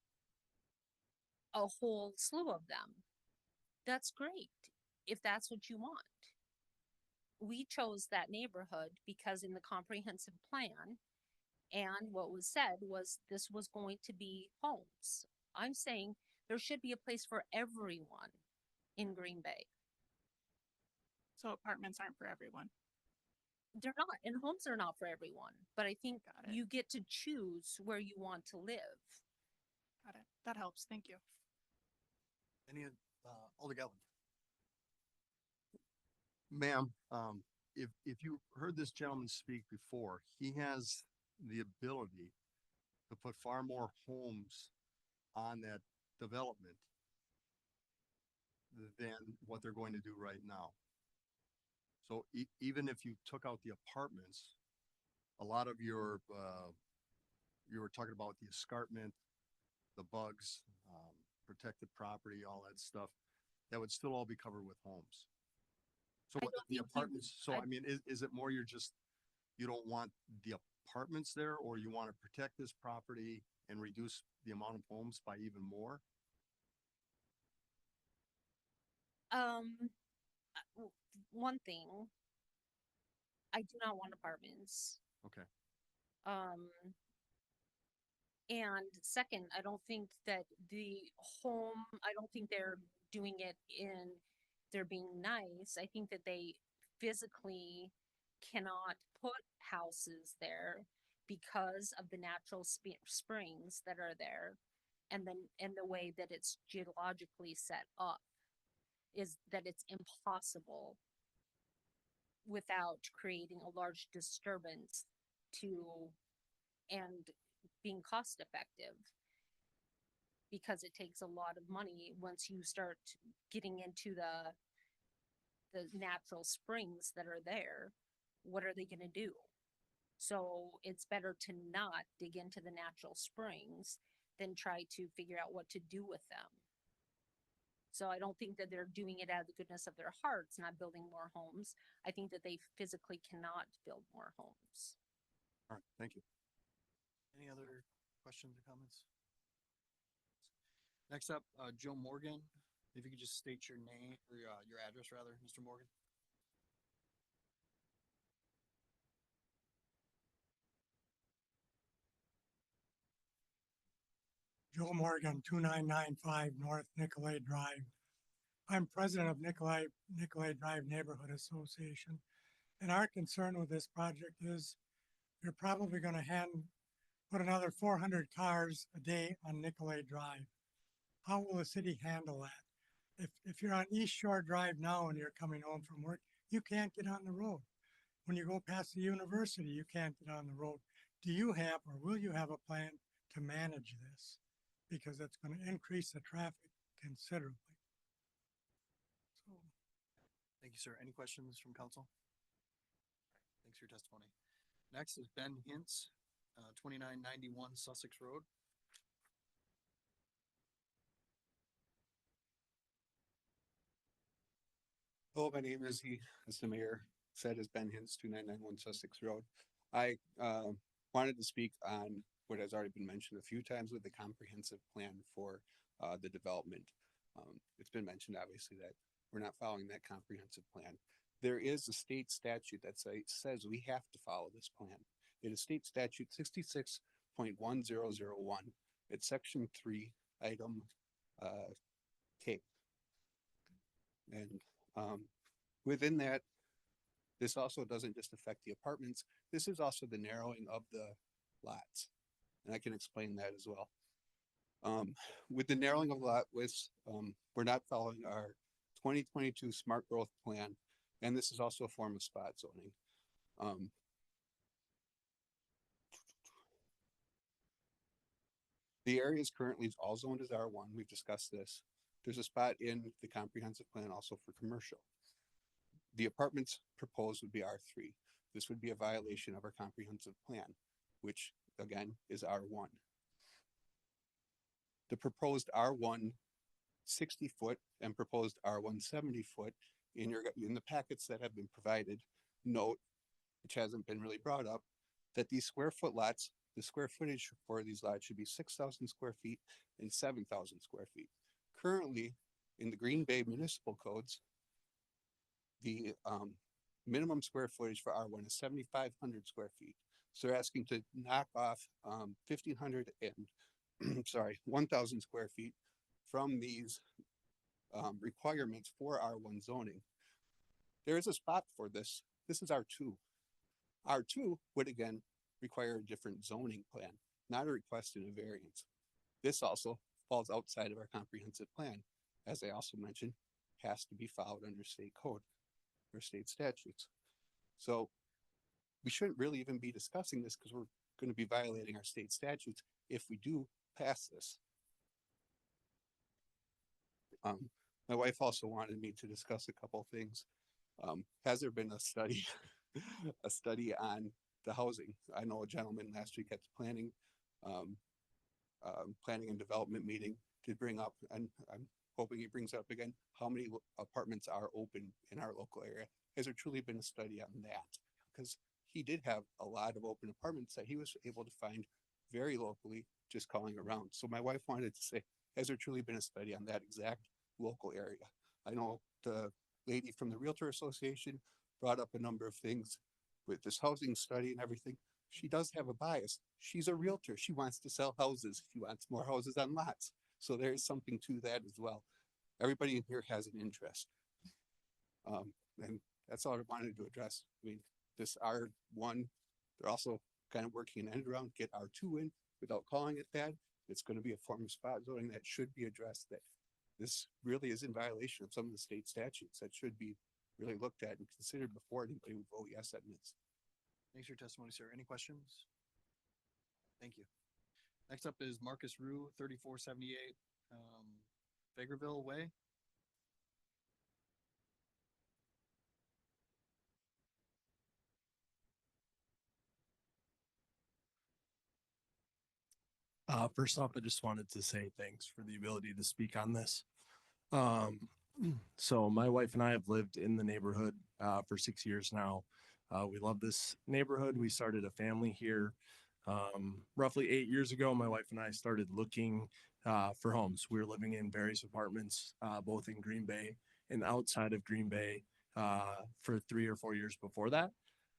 a whole slew of them? That's great, if that's what you want. We chose that neighborhood because in the comprehensive plan, and what was said was this was going to be homes. I'm saying there should be a place for everyone in Green Bay. So apartments aren't for everyone? They're not, and homes are not for everyone, but I think you get to choose where you want to live. Got it. That helps. Thank you. Any, Alder Galvin? Ma'am, if you heard this gentleman speak before, he has the ability to put far more homes on that development than what they're going to do right now. So even if you took out the apartments, a lot of your, you were talking about the escarpment, the bugs, protected property, all that stuff, that would still all be covered with homes. So what the apartments, I mean, is it more you don't want the apartments there, or you want to protect this property and reduce the amount of homes by even more? One thing, I do not want apartments. Okay. And second, I don't think that I don't think they're doing it they're being nice. I think that they physically cannot put houses there because of the natural springs that are there, and the way that it's geologically set up is that it's impossible without creating a large disturbance to, and being cost effective. Because it takes a lot of money once you start getting into the natural springs that are there. What are they gonna do? So it's better to not dig into the natural springs than try to figure out what to do with them. So I don't think that they're doing it out of the goodness of their hearts, not building more homes. I think that they physically cannot build more homes. All right, thank you. Any other questions or comments? Next up, Joe Morgan, if you could just state your name or your address rather, Mr. Morgan. Joe Morgan, 2995 North Nicolay Drive. I'm president of Nicolay Drive Neighborhood Association. And our concern with this project is you're probably going to put another 400 cars a day on Nicolay Drive. How will the city handle that? If you're on East Shore Drive now and you're coming home from work, you can't get on the road. When you go past the university, you can't get on the road. Do you have, or will you have a plan to manage this? Because it's going to increase the traffic considerably. So, Thank you, sir. Any questions from council? Thanks for your testimony. Next is Ben Hintz, 2991 Sussex Road. Hello, my name is, as the mayor said, is Ben Hintz, 2991 Sussex Road. I wanted to speak on what has already been mentioned a few times with the comprehensive plan for the development. It's been mentioned, obviously, that we're not following that comprehensive plan. There is a state statute that says we have to follow this plan. It is state statute 66.1001. It's section 3, item K. And within that, this also doesn't just affect the apartments. This is also the narrowing of the lots. And I can explain that as well. With the narrowing of lot widths, we're not following our 2022 smart growth plan. And this is also a form of spot zoning. The area is currently all zoned as R1. We've discussed this. There's a spot in the comprehensive plan also for commercial. The apartments proposed would be R3. This would be a violation of our comprehensive plan, which again is R1. The proposed R1 60-foot and proposed R1 70-foot in the packets that have been provided, note, which hasn't been really brought up, that these square foot lots, the square footage for these lots should be 6,000 square feet and 7,000 square feet. Currently, in the Green Bay municipal codes, the minimum square footage for R1 is 7,500 square feet. So they're asking to knock off 1,500 and 1,000 square feet from these requirements for R1 zoning. There is a spot for this. This is R2. R2 would again require a different zoning plan, not a request in a variance. This also falls outside of our comprehensive plan. As I also mentioned, has to be followed under state code or state statutes. So we shouldn't really even be discussing this because we're going to be violating our state statutes if we do pass this. My wife also wanted me to discuss a couple of things. Has there been a study, a study on the housing? I know a gentleman last week at the planning and development meeting did bring up, and I'm hoping he brings up again, how many apartments are open in our local area. Has there truly been a study on that? Because he did have a lot of open apartments that he was able to find very locally, just calling around. So my wife wanted to say, has there truly been a study on that exact local area? I know the lady from the Realtor Association brought up a number of things with this housing study and everything. She does have a bias. She's a realtor. She wants to sell houses. She wants more houses on lots. So there is something to that as well. Everybody in here has an interest. And that's all I wanted to address. I mean, this R1, they're also kind of working an end around, get R2 in without calling it that. It's going to be a form of spot zoning that should be addressed, that this really is in violation of some of the state statutes that should be really looked at and considered before anybody would vote yes on this. Thanks for your testimony, sir. Any questions? Thank you. Next up is Marcus Rue, 3478, Fagerville Way. First off, I just wanted to say thanks for the ability to speak on this. Um, so my wife and I have lived in the neighborhood for 6 years now. We love this neighborhood. We started a family here. Roughly 8 years ago, my wife and I started looking for homes. We were living in various apartments, both in Green Bay and outside of Green Bay for 3 or 4 years before that.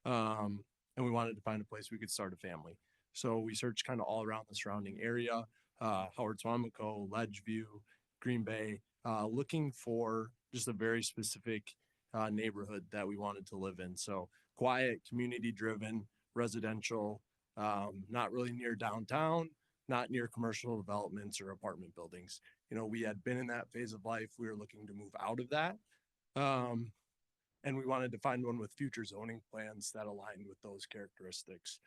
And we wanted to find a place we could start a family. So we searched kind of all around the surrounding area, Howard Swamico, Ledgeview, Green Bay, looking for just a very specific neighborhood that we wanted to live in. So quiet, community driven, residential, not really near downtown, not near commercial developments or apartment buildings. You know, we had been in that phase of life. We were looking to move out of that. And we wanted to find one with future zoning plans that aligned with those characteristics.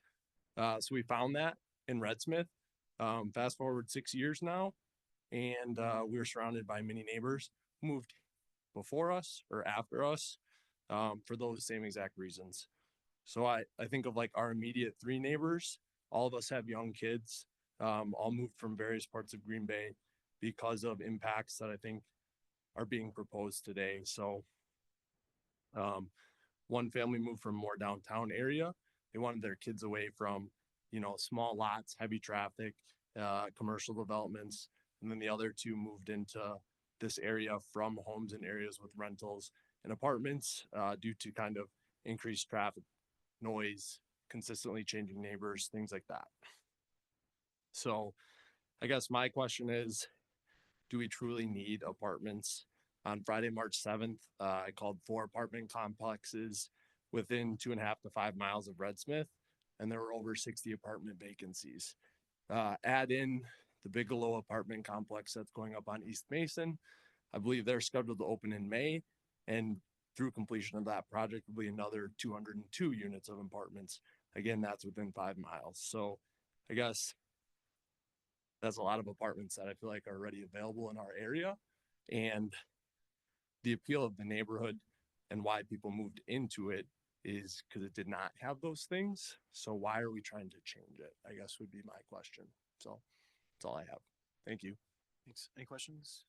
So we found that in Red Smith. Fast forward 6 years now, and we were surrounded by many neighbors who moved before us or after us for those same exact reasons. So I think of like our immediate 3 neighbors. All of us have young kids, all moved from various parts of Green Bay because of impacts that I think are being proposed today. So one family moved from more downtown area. They wanted their kids away from, you know, small lots, heavy traffic, commercial developments. And then the other 2 moved into this area from homes and areas with rentals and apartments due to kind of increased traffic, noise, consistently changing neighbors, things like that. So I guess my question is, do we truly need apartments? On Friday, March 7th, I called 4 apartment complexes within 2.5 to 5 miles of Red Smith, and there were over 60 apartment vacancies. Add in the Bigelow apartment complex that's going up on East Mason. I believe they're scheduled to open in May, and through completion of that project will be another 202 units of apartments. Again, that's within 5 miles. So I guess that's a lot of apartments that I feel like are already available in our area. And the appeal of the neighborhood and why people moved into it is because it did not have those things. So why are we trying to change it? I guess would be my question. So that's all I have. Thank you. Thanks. Any questions?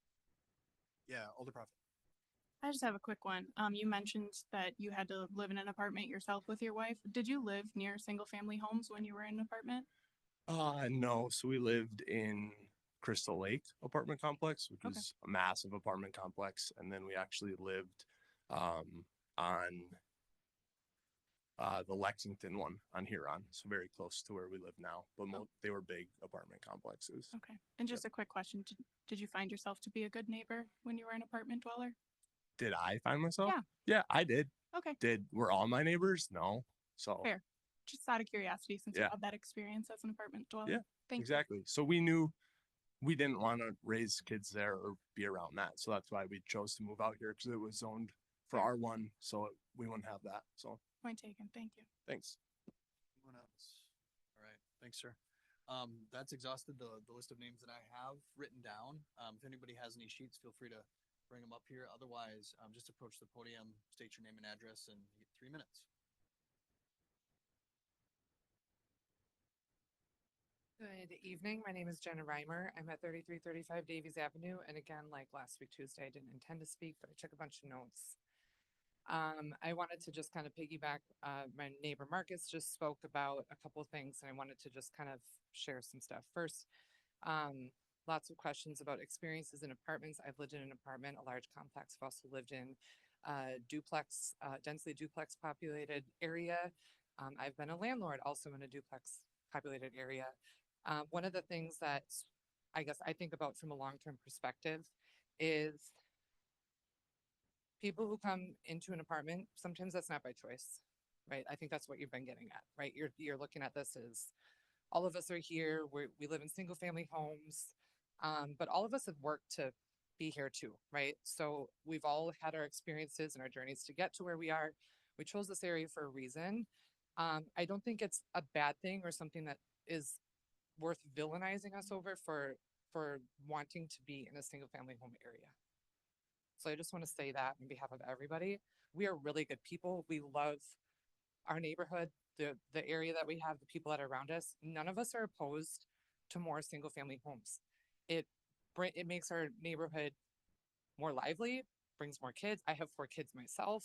Yeah, Alder Prophet. I just have a quick one. You mentioned that you had to live in an apartment yourself with your wife. Did you live near single family homes when you were in an apartment? No. So we lived in Crystal Lake apartment complex, which was a massive apartment complex. And then we actually lived on the Lexington one on Huron, so very close to where we live now. But they were big apartment complexes. Okay. And just a quick question. Did you find yourself to be a good neighbor when you were an apartment dweller? Did I find myself? Yeah. Yeah, I did. Okay. Were all my neighbors? No. So Fair. Just out of curiosity, since you Yeah. had that experience as an apartment dweller. yeah, Thank you. exactly. So we knew we didn't want to raise kids there or be around that. So that's why we chose to move out here, because it was zoned for R1, so we wouldn't have that. So Point taken. Thank you. thanks. Anyone else? All right, thanks, sir. That's exhausted the list of names that I have written down. If anybody has any sheets, feel free to bring them up here. Otherwise, just approach the podium, state your name and address, and you get 3 minutes. Good evening. My name is Jenna Reimer. I'm at 3335 Davies Avenue. And again, like last week, Tuesday, I didn't intend to speak, but I took a bunch of notes. I wanted to just kind of piggyback. My neighbor Marcus just spoke about a couple of things, and I wanted to just kind of share some stuff. First, lots of questions about experiences in apartments. I've lived in an apartment, a large complex. I've also lived in duplex, densely duplex populated area. I've been a landlord also in a duplex populated area. One of the things that I guess I think about from a long-term perspective is people who come into an apartment, sometimes that's not by choice, right? I think that's what you've been getting at, right? You're looking at this as all of us are here, we live in single family homes, but all of us have worked to be here too, right? So we've all had our experiences and our journeys to get to where we are. We chose this area for a reason. I don't think it's a bad thing or something that is worth villainizing us over for wanting to be in a single family home area. So I just want to say that on behalf of everybody. We are really good people. We love our neighborhood, the area that we have, the people that are around us. None of us are opposed to more single family homes. It makes our neighborhood more lively, brings more kids. I have 4 kids myself.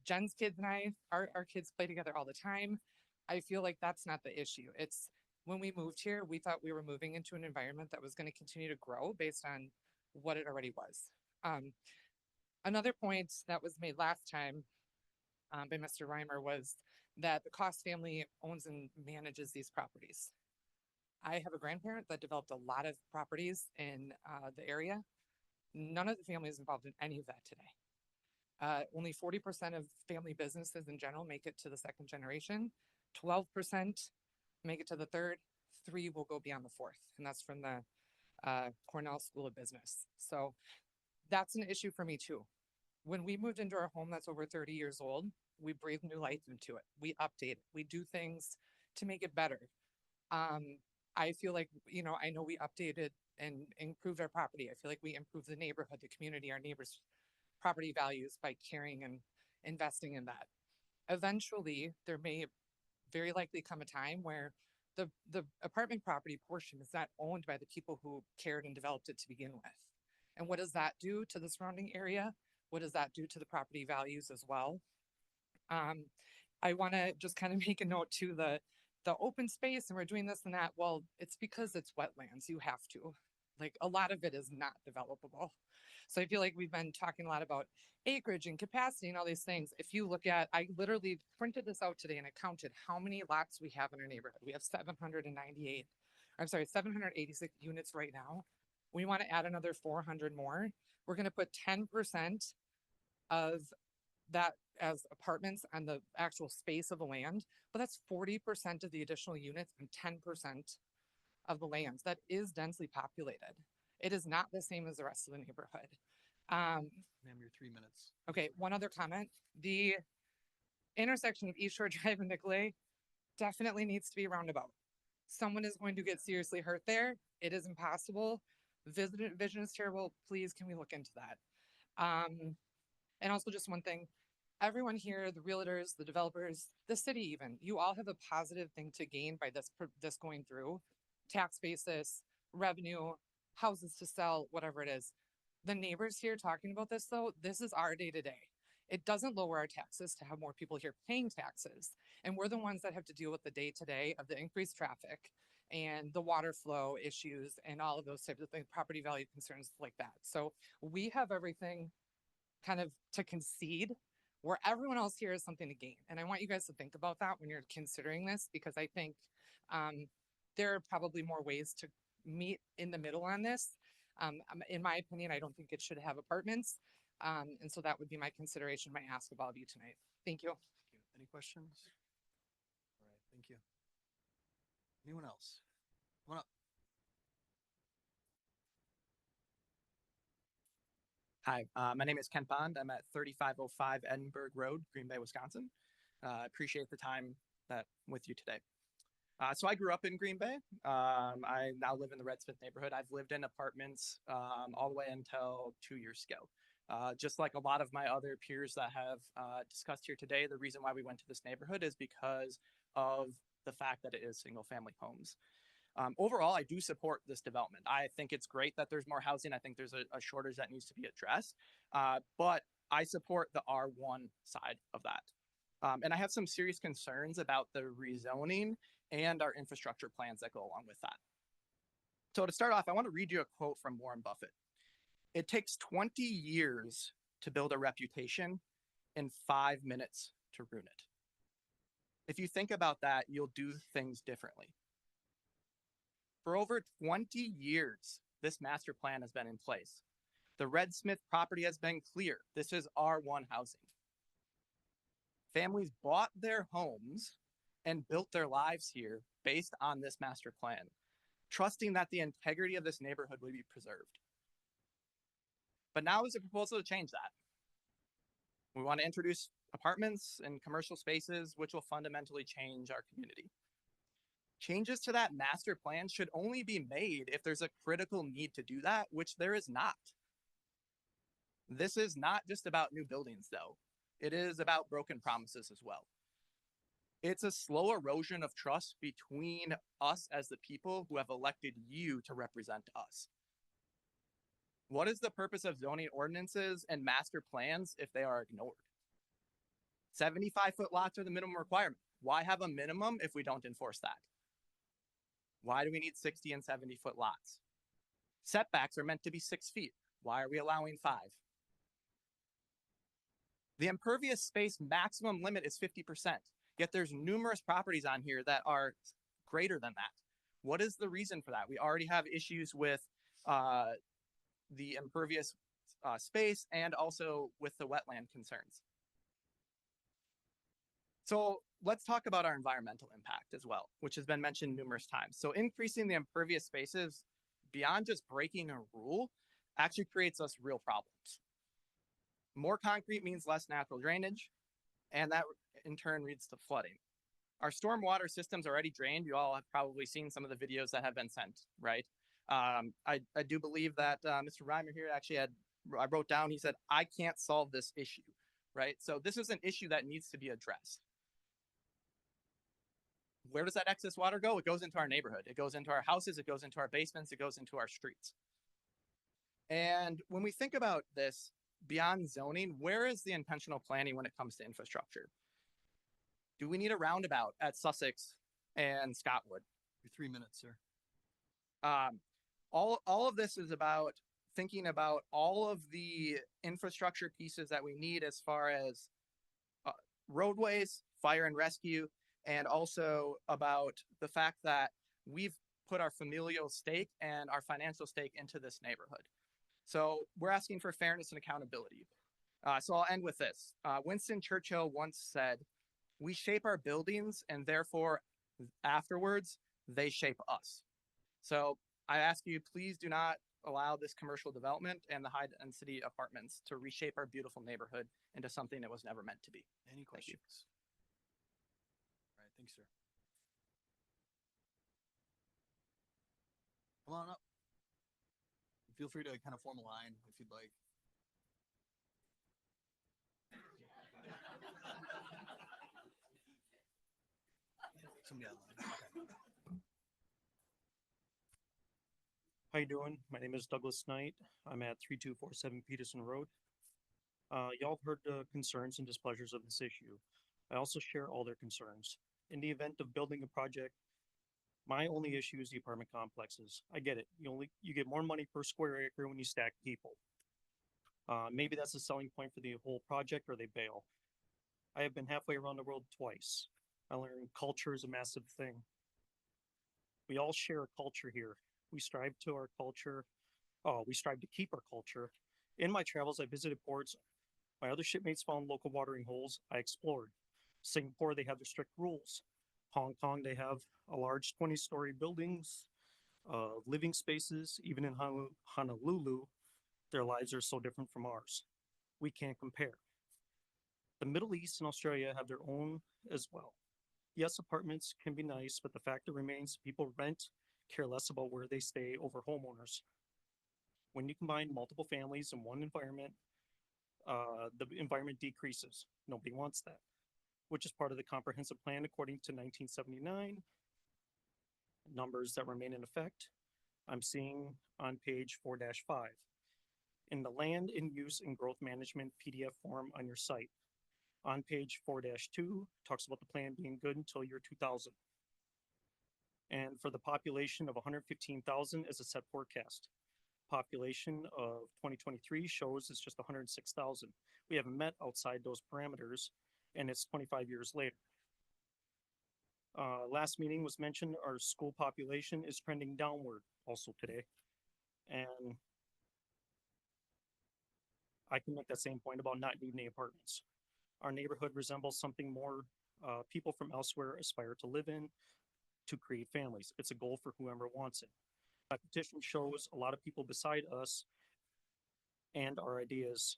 Jen's kids and our kids play together all the time. I feel like that's not the issue. It's when we moved here, we thought we were moving into an environment that was going to continue to grow based on what it already was. Another point that was made last time by Mr. Reimer was that the Cost family owns and manages these properties. I have a grandparent that developed a lot of properties in the area. None of the family is involved in any of that today. Only 40% of family businesses in general make it to the 2nd generation. 12% make it to the 3rd. 3 will go beyond the 4th, and that's from the Cornell School of Business. So that's an issue for me too. When we moved into our home that's over 30 years old, we breathe new life into it. We update it. We do things to make it better. I feel like, I know we updated and improved our property. I feel like we improved the neighborhood, the community, our neighbors' property values by caring and investing in that. Eventually, there may very likely come a time where the apartment property portion is not owned by the people who cared and developed it to begin with. And what does that do to the surrounding area? What does that do to the property values as well? I want to just kind of make a note to the open space, and we're doing this and that. Well, it's because it's wetlands. You have to. Like, a lot of it is not developable. So I feel like we've been talking a lot about acreage and capacity and all these things. If you look at, I literally printed this out today and I counted how many lots we have in our neighborhood. We have 786 units right now. We want to add another 400 more. We're going to put 10% of that as apartments on the actual space of the land, but that's 40% of the additional units and 10% of the lands. That is densely populated. It is not the same as the rest of the neighborhood. Ma'am, your 3 minutes. Okay, one other comment. The intersection of East Shore Drive and Nicolay definitely needs to be a roundabout. Someone is going to get seriously hurt there. It is impossible. Vision is terrible. Please, can we look into that? And also just one thing, everyone here, the realtors, the developers, the city even, you all have a positive thing to gain by this going through. Tax basis, revenue, houses to sell, whatever it is. The neighbors here talking about this though, this is our day to day. It doesn't lower our taxes to have more people here paying taxes. And we're the ones that have to deal with the day to day of the increased traffic and the water flow issues and all of those types of things, property value concerns like that. So we have everything kind of to concede where everyone else here has something to gain. And I want you guys to think about that when you're considering this, because I think there are probably more ways to meet in the middle on this. In my opinion, I don't think it should have apartments. And so that would be my consideration, my ask of all of you tonight. Thank you. Any questions? All right, thank you. Anyone else? Come on up. Hi, my name is Kent Bond. I'm at 3505 Edinburgh Road, Green Bay, Wisconsin. Appreciate the time with you today. So I grew up in Green Bay. I now live in the Red Smith neighborhood. I've lived in apartments all the way until 2 years ago. Just like a lot of my other peers that have discussed here today, the reason why we went to this neighborhood is because of the fact that it is single family homes. Overall, I do support this development. I think it's great that there's more housing. I think there's a shortage that needs to be addressed. But I support the R1 side of that. And I have some serious concerns about the rezoning and our infrastructure plans that go along with that. So to start off, I want to read you a quote from Warren Buffett. It takes 20 years to build a reputation and 5 minutes to ruin it. If you think about that, you'll do things differently. For over 20 years, this master plan has been in place. The Red Smith property has been clear. This is R1 housing. Families bought their homes and built their lives here based on this master plan, trusting that the integrity of this neighborhood would be preserved. But now is a proposal to change that. We want to introduce apartments and commercial spaces, which will fundamentally change our community. Changes to that master plan should only be made if there's a critical need to do that, which there is not. This is not just about new buildings, though. It is about broken promises as well. It's a slow erosion of trust between us as the people who have elected you to represent us. What is the purpose of zoning ordinances and master plans if they are ignored? 75-foot lots are the minimum requirement. Why have a minimum if we don't enforce that? Why do we need 60 and 70-foot lots? Setbacks are meant to be 6 feet. Why are we allowing 5? The impervious space maximum limit is 50%, yet there's numerous properties on here that are greater than that. What is the reason for that? We already have issues with the impervious space and also with the wetland concerns. So let's talk about our environmental impact as well, which has been mentioned numerous times. So increasing the impervious spaces beyond just breaking a rule actually creates us real problems. More concrete means less natural drainage, and that in turn leads to flooding. Our stormwater system's already drained. You all have probably seen some of the videos that have been sent, right? I do believe that Mr. Reimer here actually I wrote down, he said, I can't solve this issue, right? So this is an issue that needs to be addressed. Where does that excess water go? It goes into our neighborhood. It goes into our houses. It goes into our basements. It goes into our streets. And when we think about this beyond zoning, where is the intentional planning when it comes to infrastructure? Do we need a roundabout at Sussex and Scottwood? Your 3 minutes, sir. All of this is about thinking about all of the infrastructure pieces that we need as far as roadways, fire and rescue, and also about the fact that we've put our familial stake and our financial stake into this neighborhood. So we're asking for fairness and accountability. So I'll end with this. Winston Churchill once said, we shape our buildings and therefore afterwards, they shape us. So I ask you, please do not allow this commercial development and the high density apartments to reshape our beautiful neighborhood into something it was never meant to be. Any questions? All right, thanks, sir. Come on up. Feel free to kind of form a line if you'd like. Somebody online. Okay. How you doing? My name is Douglas Knight. I'm at 3247 Peterson Road. Y'all have heard the concerns and displeasures of this issue. I also share all their concerns. In the event of building a project, my only issue is the apartment complexes. I get it. You get more money per square acre when you stack people. Maybe that's a selling point for the whole project, or they bail. I have been halfway around the world twice. I learned culture is a massive thing. We all share a culture here. We strive to our culture. We strive to keep our culture. In my travels, I visited ports. My other shipmates found local watering holes. I explored. Singapore, they have their strict rules. Hong Kong, they have a large 20-story buildings, living spaces. Even in Honolulu, their lives are so different from ours. We can't compare. The Middle East and Australia have their own as well. Yes, apartments can be nice, but the fact remains people rent, care less about where they stay over homeowners. When you combine multiple families in one environment, the environment decreases. Nobody wants that, which is part of the comprehensive plan according to 1979. Numbers that remain in effect, I'm seeing on page 4-5. In the land in use and growth management PDF form on your site. On page 4-2, talks about the plan being good until year 2000. And for the population of 115,000 is a set forecast. Population of 2023 shows it's just 106,000. We haven't met outside those parameters, and it's 25 years later. Last meeting was mentioned our school population is trending downward also today. And I can make that same point about not needing any apartments. Our neighborhood resembles something more people from elsewhere aspire to live in, to create families. It's a goal for whoever wants it. My petition shows a lot of people beside us and our ideas.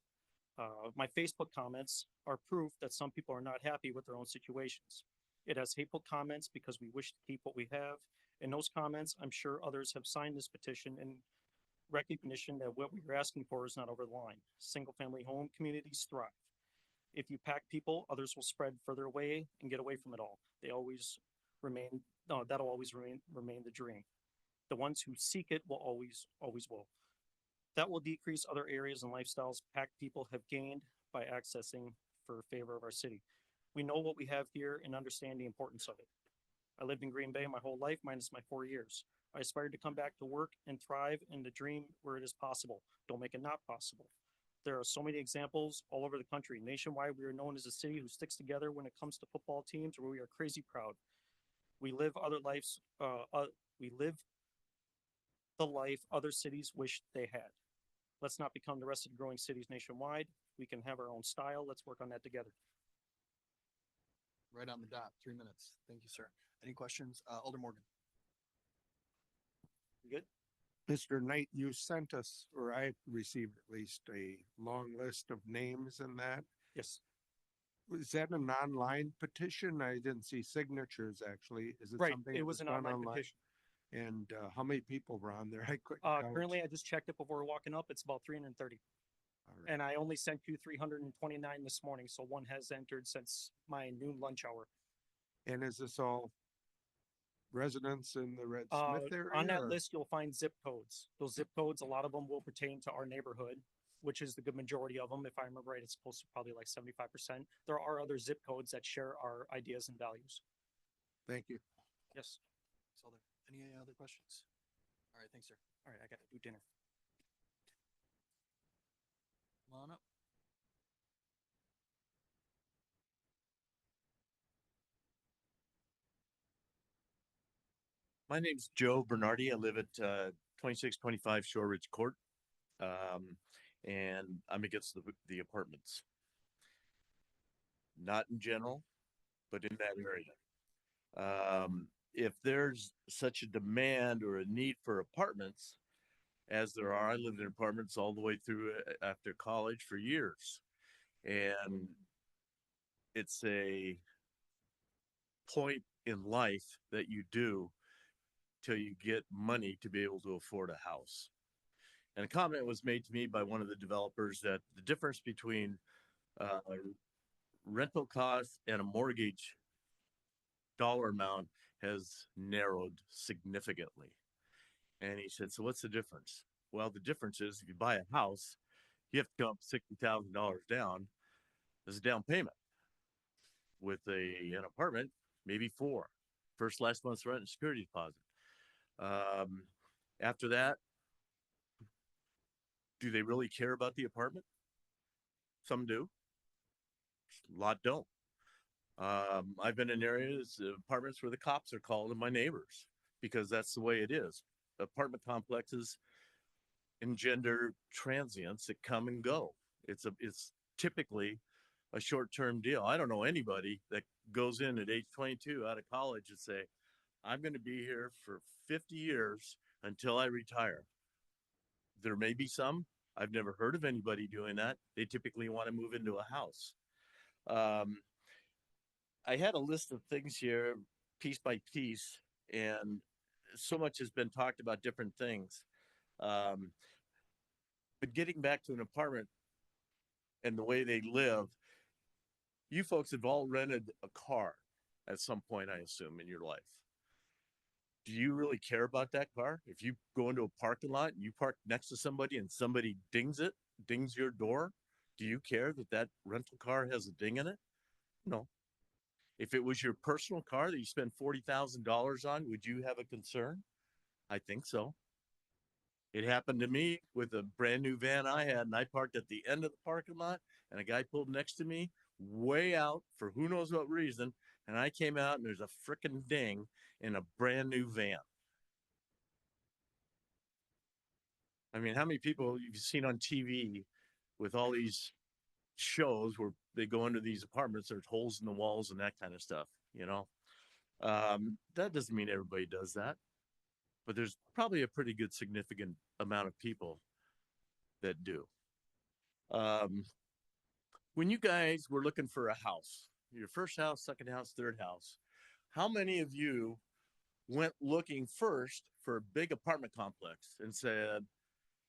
My Facebook comments are proof that some people are not happy with their own situations. It has hateful comments because we wish to keep what we have. In those comments, I'm sure others have signed this petition in recognition that what we're asking for is not over the line. Single-family home communities thrive. If you pack people, others will spread further away and get away from it all. That'll always remain the dream. The ones who seek it will always will. That will decrease other areas and lifestyles packed people have gained by accessing for favor of our city. We know what we have here and understand the importance of it. I lived in Green Bay my whole life, minus my 4 years. I aspired to come back to work and thrive in the dream where it is possible. Don't make it not possible. There are so many examples all over the country. Nationwide, we are known as a city who sticks together when it comes to football teams, where we are crazy proud. We live we live the life other cities wish they had. Let's not become the rest of the growing cities nationwide. We can have our own style. Let's work on that together. Right on the dot, 3 minutes. Thank you, sir. Any questions? Alder Morgan. You good? Mr. Knight, you sent us, or I received at least a long list of names in that. Yes. Was that an online petition? I didn't see signatures actually. Is it Right, something it that was an done online petition. And how many people were on there? I couldn't count. Currently, I just checked it before walking up. It's about 330. And I only sent you 329 this morning, so one has entered since my noon lunch hour. And is this all residents in the Red Smith area? On that or- list, you'll find zip codes. Those zip codes, a lot of them will pertain to our neighborhood, which is the good majority of them. If I remember right, it's close to probably like 75%. There are other zip codes that share our ideas and values. Thank you. Yes. So any other questions? All right, thanks, sir. All right, I got to do dinner. Come on up. My name's Joe Bernardi. I live at 2625 Shore Ridge Court. And I'm against the apartments. Not in general, but in that area. If there's such a demand or a need for apartments, as there are, I lived in apartments all the way through after college for years. And it's a point in life that you do till you get money to be able to afford a house. And a comment was made to me by one of the developers that the difference between rental costs and a mortgage dollar amount has narrowed significantly. And he said, so what's the difference? Well, the difference is if you buy a house, you have to come up $60,000 down as a down payment. With an apartment, maybe four. First, last month's rent and security deposit. After that, do they really care about the apartment? Some do. A lot don't. I've been in areas, apartments where the cops are called and my neighbors, because that's the way it is. Apartment complexes engender transients that come and go. It's typically a short-term deal. I don't know anybody that goes in at age 22 out of college and say, I'm going to be here for 50 years until I retire. There may be some. I've never heard of anybody doing that. They typically want to move into a house. I had a list of things here, piece by piece, and so much has been talked about different things. But getting back to an apartment and the way they live, you folks have all rented a car at some point, I assume, in your life. Do you really care about that car? If you go into a parking lot and you park next to somebody and somebody dings your door, do you care that that rental car has a ding in it? No. If it was your personal car that you spend $40,000 on, would you have a concern? I think so. It happened to me with a brand new van I had, and I parked at the end of the parking lot, and a guy pulled next to me way out for who knows what reason, and I came out and there's a frickin' ding in a brand new van. I mean, how many people you've seen on TV with all these shows where they go into these apartments, there's holes in the walls and that kind of stuff, you know? That doesn't mean everybody does that, but there's probably a pretty good significant amount of people that do. When you guys were looking for a house, your first house, second house, third house, how many of you went looking first for a big apartment complex and said,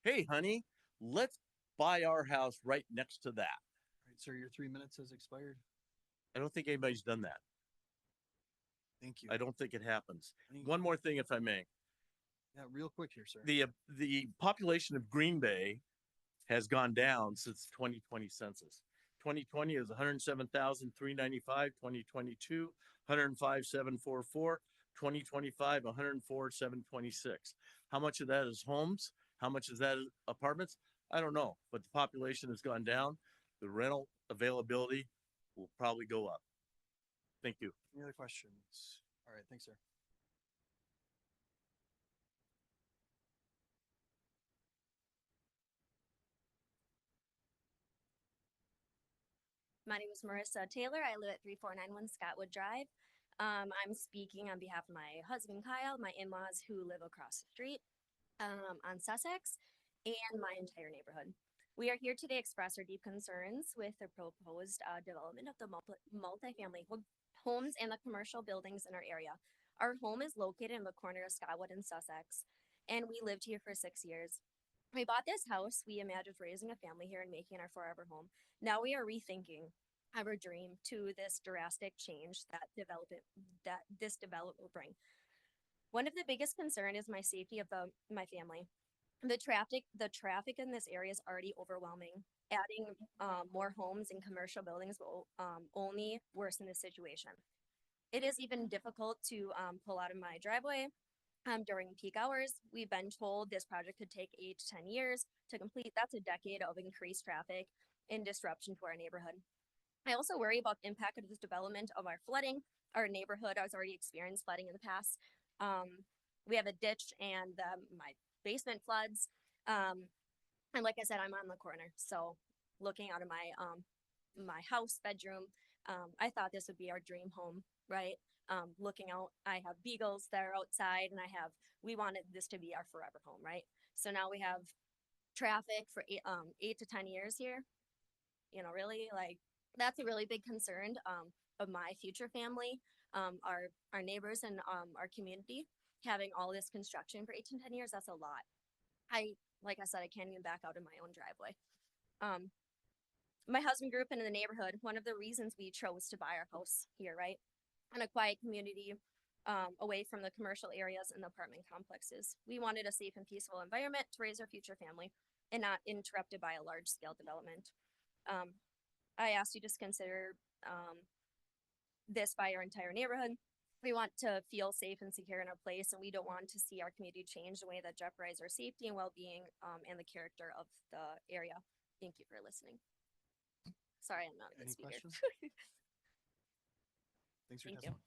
hey, honey, let's buy our house right next to that? All right, sir, your 3 minutes has expired. I don't think anybody's done that. Thank you. I don't think it happens. Thank One more thing, if I may. Yeah, real quick here, sir. The population of Green Bay has gone down since 2020 census. 2020 is 107,395, 2022, 105,744, 2025, 104,726. How much of that is homes? How much is that apartments? I don't know, but the population has gone down. The rental availability will probably go up. Thank you. Any other questions? All right, thanks, sir. My name is Marissa Taylor. I live at 3491 Scottwood Drive. I'm speaking on behalf of my husband Kyle, my in-laws who live across the street on Sussex, and my entire neighborhood. We are here today to express our deep concerns with the proposed development of the multifamily homes and the commercial buildings in our area. Our home is located in the corner of Scottwood and Sussex, and we lived here for 6 years. We bought this house. We imagined raising a family here and making it our forever home. Now we are rethinking our dream to this drastic change that this development will bring. One of the biggest concern is my safety of my family. The traffic in this area is already overwhelming. Adding more homes and commercial buildings will only worsen the situation. It is even difficult to pull out of my driveway during peak hours. We've been told this project could take 8 to 10 years to complete. That's a decade of increased traffic and disruption to our neighborhood. I also worry about the impact of this development of our flooding. Our neighborhood has already experienced flooding in the past. We have a ditch and my basement floods. And like I said, I'm on the corner. So looking out of my house bedroom, I thought this would be our dream home, right? Looking out, I have beagles that are outside and we wanted this to be our forever home, right? So now we have traffic for 8 to 10 years here. You know, really, like, that's a really big concern of my future family, our neighbors and our community. Having all this construction for 8 to 10 years, that's a lot. Like I said, I can't even back out of my own driveway. My husband grew up in the neighborhood. One of the reasons we chose to buy our house here, right? In a quiet community, away from the commercial areas and the apartment complexes. We wanted a safe and peaceful environment to raise our future family and not interrupted by a large scale development. I asked you to consider this by our entire neighborhood. We want to feel safe and secure in our place, and we don't want to see our community change in a way that jeopardizes our safety and well-being and the character of the area. Thank you for listening. Sorry, I'm not a good Any speaker. questions? Thanks for your Thank you. testimony.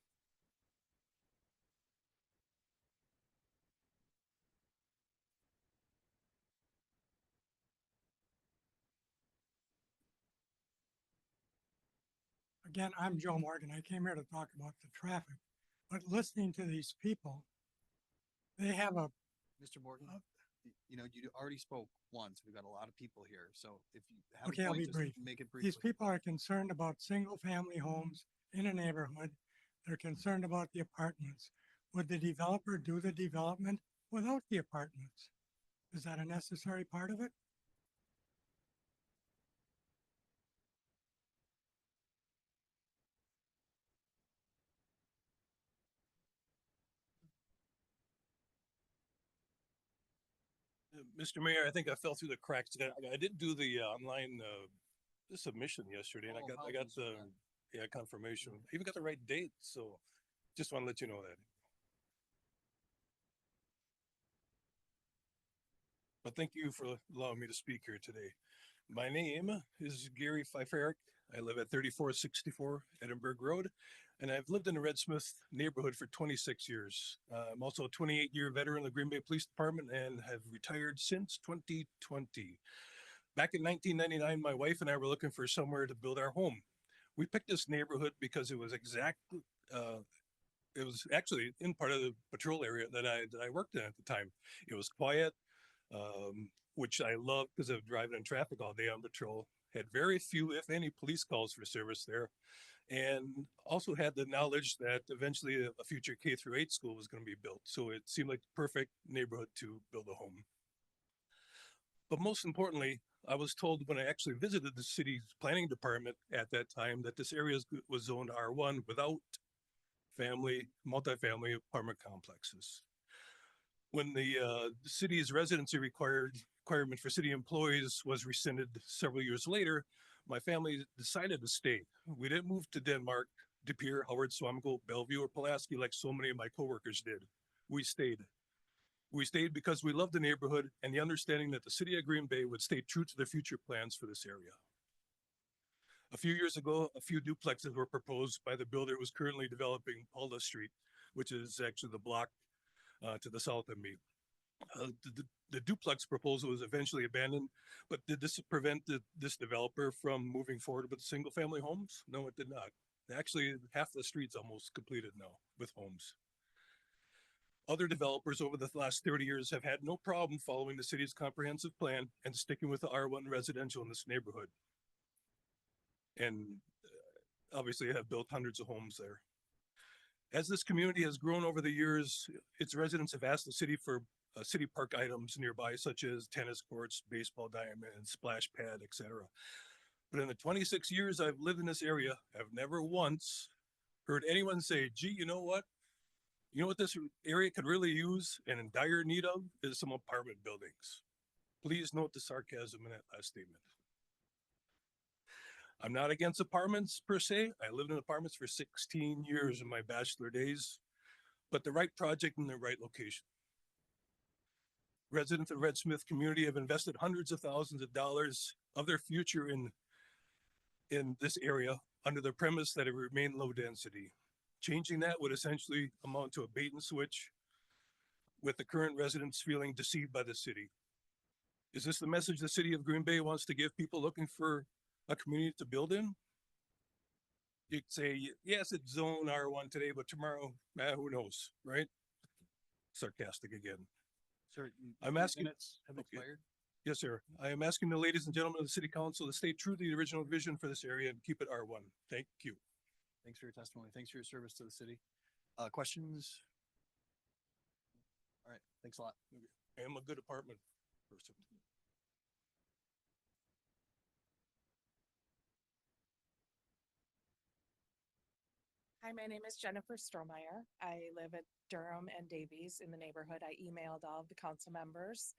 Again, I'm Joe Morgan. I came here to talk about the traffic, but listening to these people, they have a, Mr. Morgan, you know, you already spoke once. We've got a lot of people here. So if you have okay, a I'll point, be just brief. make it brief. These people are concerned about single-family homes in a neighborhood. They're concerned about the apartments. Would the developer do the development without the apartments? Is that a necessary part of it? Mr. Mayor, I think I fell through the cracks. I did do the online the submission yesterday, and I got the confirmation. I even got the right date, so just want to let you know that. But thank you for allowing me to speak here today. My name is Gary Pfeiffer. I live at 3464 Edinburgh Road, and I've lived in the Red Smith neighborhood for 26 years. I'm also a 28-year veteran of the Green Bay Police Department and have retired since 2020. Back in 1999, my wife and I were looking for somewhere to build our home. We picked this neighborhood because it was actually in part of the patrol area that I worked in at the time. It was quiet. which I love because of driving in traffic all day on patrol. Had very few, if any, police calls for service there, and also had the knowledge that eventually a future K through 8 school was going to be built. So it seemed like the perfect neighborhood to build a home. But most importantly, I was told when I actually visited the city's planning department at that time that this area was zoned R1 without multifamily apartment complexes. When the city's residency requirement for city employees was rescinded several years later, my family decided to stay. We didn't move to Denmark, De Pere, Howard, Swamico, Bellevue, or Pulaski like so many of my coworkers did. We stayed. We stayed because we loved the neighborhood and the understanding that the city of Green Bay would stay true to their future plans for this area. A few years ago, a few duplexes were proposed by the builder who was currently developing Paula Street, which is actually the block to the south of me. The duplex proposal was eventually abandoned, but did this prevent this developer from moving forward with single family homes? No, it did not. Actually, half the street's almost completed now with homes. Other developers over the last 30 years have had no problem following the city's comprehensive plan and sticking with the R1 residential in this neighborhood. And obviously have built hundreds of homes there. As this community has grown over the years, its residents have asked the city for city park items nearby, such as tennis courts, baseball diamonds, splash pad, etc. But in the 26 years I've lived in this area, I've never once heard anyone say, gee, you know what? You know what this area could really use and in dire need of is some apartment buildings. Please note the sarcasm in that last statement. I'm not against apartments per se. I lived in apartments for 16 years in my bachelor days, but the right project in the right location. Residents of the Red Smith community have invested hundreds of thousands of dollars of their future in this area under the premise that it would remain low density. Changing that would essentially amount to a bait and switch, with the current residents feeling deceived by the city. Is this the message the city of Green Bay wants to give people looking for a community to build in? You'd say, yes, it's zone R1 today, but tomorrow, who knows, right? Sarcastic again. Sir, I'm asking. Have expired? Yes, sir. I am asking the ladies and gentlemen of the city council to stay true to the original vision for this area and keep it R1. Thank you. Thanks for your testimony. Thanks for your service to the city. Questions? All right, thanks a lot. I am a good apartment person. Hi, my name is Jennifer Strohmeyer. I live at Durham and Davies in the neighborhood. I emailed all of the council members.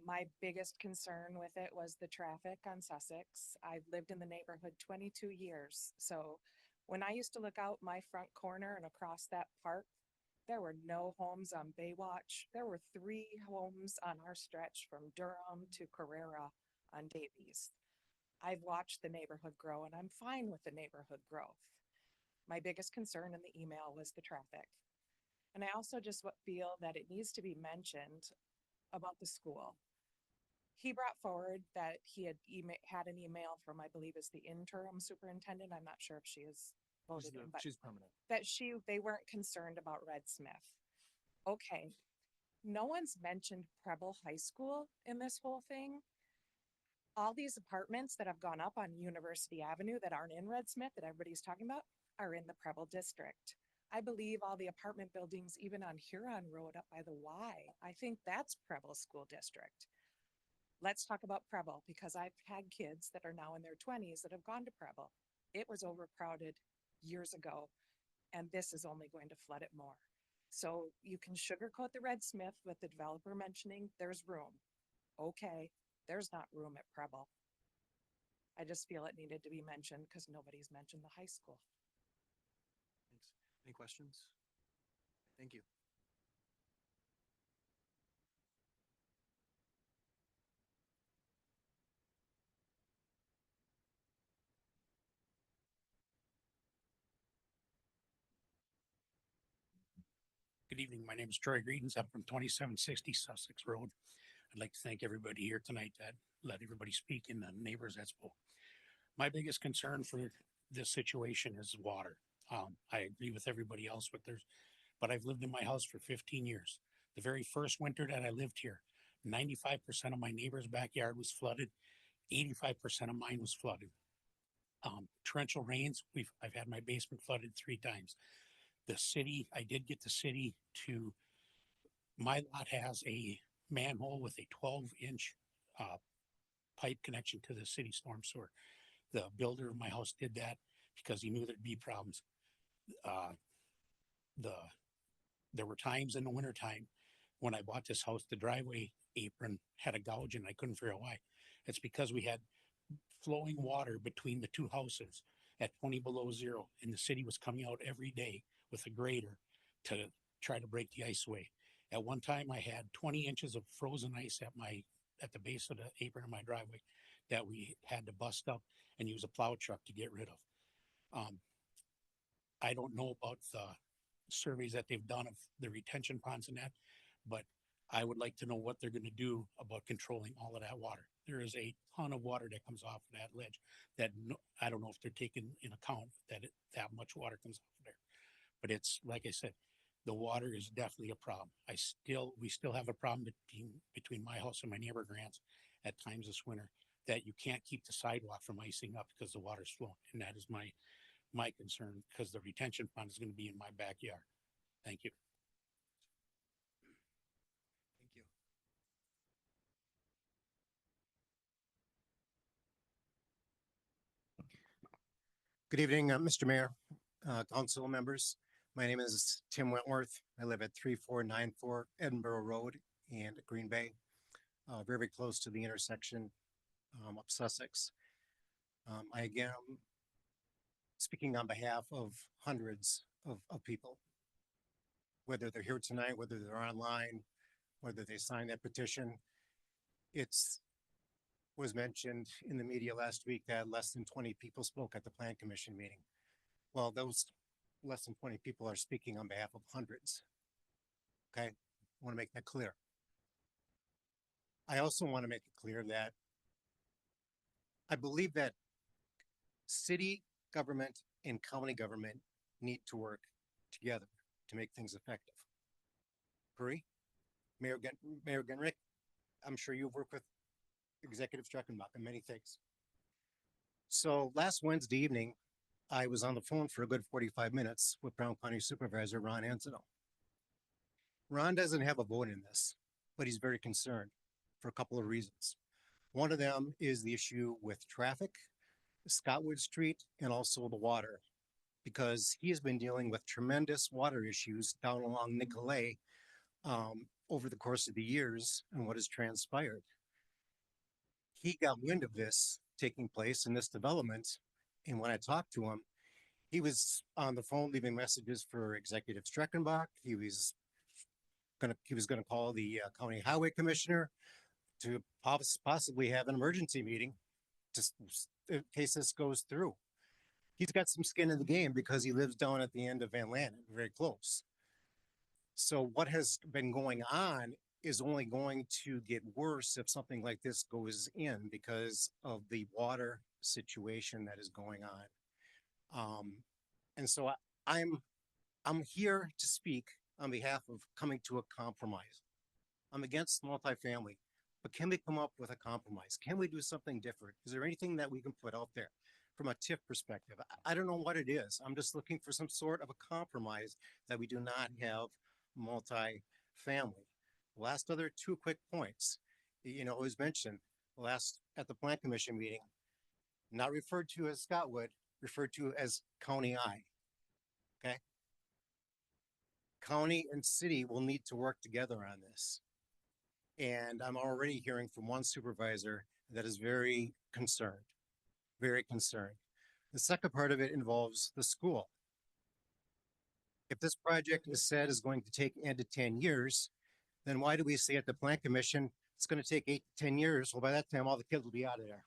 My biggest concern with it was the traffic on Sussex. I've lived in the neighborhood 22 years. So when I used to look out my front corner and across that park, there were no homes on Baywatch. There were 3 homes on our stretch from Durham to Carrera on Davies. I've watched the neighborhood grow and I'm fine with the neighborhood growth. My biggest concern in the email was the traffic. And I also just feel that it needs to be mentioned about the school. He brought forward that he had had an email from, I believe is the interim superintendent. I'm not sure if she is voted in, but She's permanent. that they weren't concerned about Red Smith. Okay. No one's mentioned Preble High School in this whole thing. All these apartments that have gone up on University Avenue that aren't in Red Smith that everybody's talking about are in the Preble district. I believe all the apartment buildings, even on Huron Road up by the Y, I think that's Preble School District. Let's talk about Preble because I've had kids that are now in their 20s that have gone to Preble. It was overcrowded years ago, and this is only going to flood it more. So you can sugarcoat the Red Smith with the developer mentioning there's room. Okay, there's not room at Preble. I just feel it needed to be mentioned because nobody's mentioned the high school. Thanks. Any questions? Thank you. Good evening. My name is Troy Greetings. I'm from 2760 Sussex Road. I'd like to thank everybody here tonight that let everybody speak and the neighbors that spoke. My biggest concern for this situation is water. I agree with everybody else, but I've lived in my house for 15 years. The very first winter that I lived here, 95% of my neighbor's backyard was flooded. 85% of mine was flooded. Torrential rains, I've had my basement flooded 3 times. The city, I did get the city to, my lot has a manhole with a 12-inch pipe connection to the city storm sewer. The builder of my house did that because he knew there'd be problems. There were times in the wintertime when I bought this house, the driveway apron had a gouge and I couldn't figure out why. It's because we had flowing water between the 2 houses at 20 below zero, and the city was coming out every day with a grader to try to break the ice away. At one time, I had 20 inches of frozen ice at the base of the apron of my driveway that we had to bust up and use a plow truck to get rid of. I don't know about the surveys that they've done of the retention ponds and that, but I would like to know what they're going to do about controlling all of that water. There is a ton of water that comes off of that ledge that I don't know if they're taking in account that that much water comes off of there. But it's, like I said, the water is definitely a problem. We still have a problem between my house and my neighbor Grant's at times this winter, that you can't keep the sidewalk from icing up because the water's flowing. And that is my concern, because the retention pond is going to be in my backyard. Thank you. Thank you. Good evening, Mr. Mayor, council members. My name is Tim Wentworth. I live at 3494 Edinburgh Road in Green Bay, very close to the intersection of Sussex. I again am speaking on behalf of hundreds of people, whether they're here tonight, whether they're online, whether they signed that petition. It's was mentioned in the media last week that less than 20 people spoke at the Plan Commission meeting. Well, those less than 20 people are speaking on behalf of hundreds. Okay, I want to make that clear. I also want to make it clear that I believe that city government and county government need to work together to make things effective. Agree? Mayor Genrick, I'm sure you've worked with Executive Streckenbach and many things. So last Wednesday evening, I was on the phone for a good 45 minutes with Brown County Supervisor Ron Anzano. Ron doesn't have a vote in this, but he's very concerned for a couple of reasons. One of them is the issue with traffic, Scottwood Street, and also the water, because he has been dealing with tremendous water issues down along Nicolay over the course of the years and what has transpired. He got wind of this taking place in this development, and when I talked to him, he was on the phone leaving messages for Executive Streckenbach. He was gonna call the county highway commissioner to possibly have an emergency meeting just in case this goes through. He's got some skin in the game because he lives down at the end of Van Landen, very close. So what has been going on is only going to get worse if something like this goes in because of the water situation that is going on. And so I'm here to speak on behalf of coming to a compromise. I'm against multifamily, but can we come up with a compromise? Can we do something different? Is there anything that we can put out there from a TIF perspective? I don't know what it is. I'm just looking for some sort of a compromise that we do not have multifamily. Last other 2 quick points. You know, it was mentioned last at the Plan Commission meeting, not referred to as Scottwood, referred to as County I. Okay. County and city will need to work together on this. And I'm already hearing from one supervisor that is very concerned, very concerned. The second part of it involves the school. If this project is said is going to take 8 to 10 years, then why do we say at the Plan Commission, it's going to take 8 to 10 years? Well, by that time, all the kids will be out of there.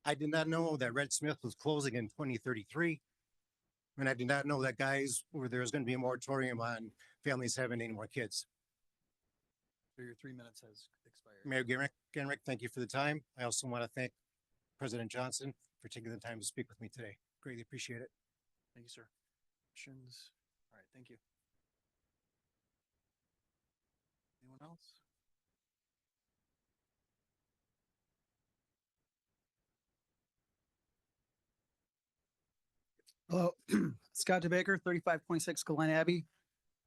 I did not know that Red Smith was closing in 2033. And I did not know that there's going to be a moratorium on families having any more kids. So your 3 minutes has expired. Mayor Genrick, thank you for the time. I also want to thank President Johnson for taking the time to speak with me today. Greatly appreciate it. Thank you, sir. Questions? All right, thank you. Anyone else? Hello, Scott DeBaker, 35.6 Glen Abbey.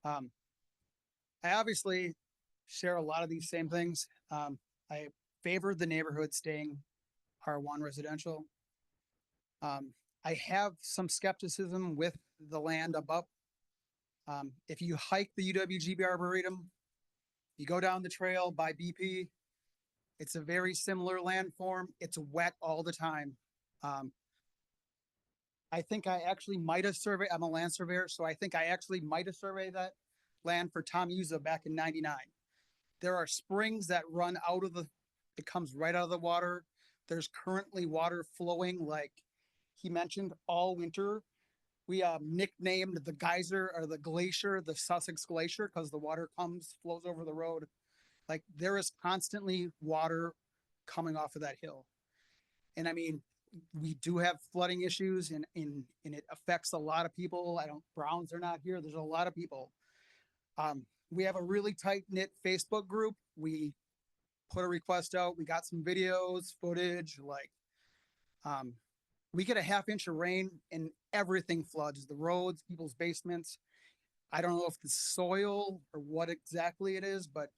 I obviously share a lot of these same things. I favored the neighborhood staying R1 residential. I have some skepticism with the land above. If you hike the UWGB Arboretum, you go down the trail by BP, it's a very similar landform. It's wet all the time. I think I actually might have surveyed, I'm a land surveyor, so I think I actually might have surveyed that land for Tom Yuza back in 99. There are springs that run out of it comes right out of the water. There's currently water flowing, like he mentioned, all winter. We nicknamed the geyser or the glacier, the Sussex Glacier, because the water flows over the road. Like there is constantly water coming off of that hill. And I mean, we do have flooding issues and it affects a lot of people. Browns are not here. There's a lot of people. We have a really tight knit Facebook group. We put a request out. We got some videos, footage, we get a half-inch of rain and everything floods, the roads, people's basements. I don't know if the soil or what exactly it is, but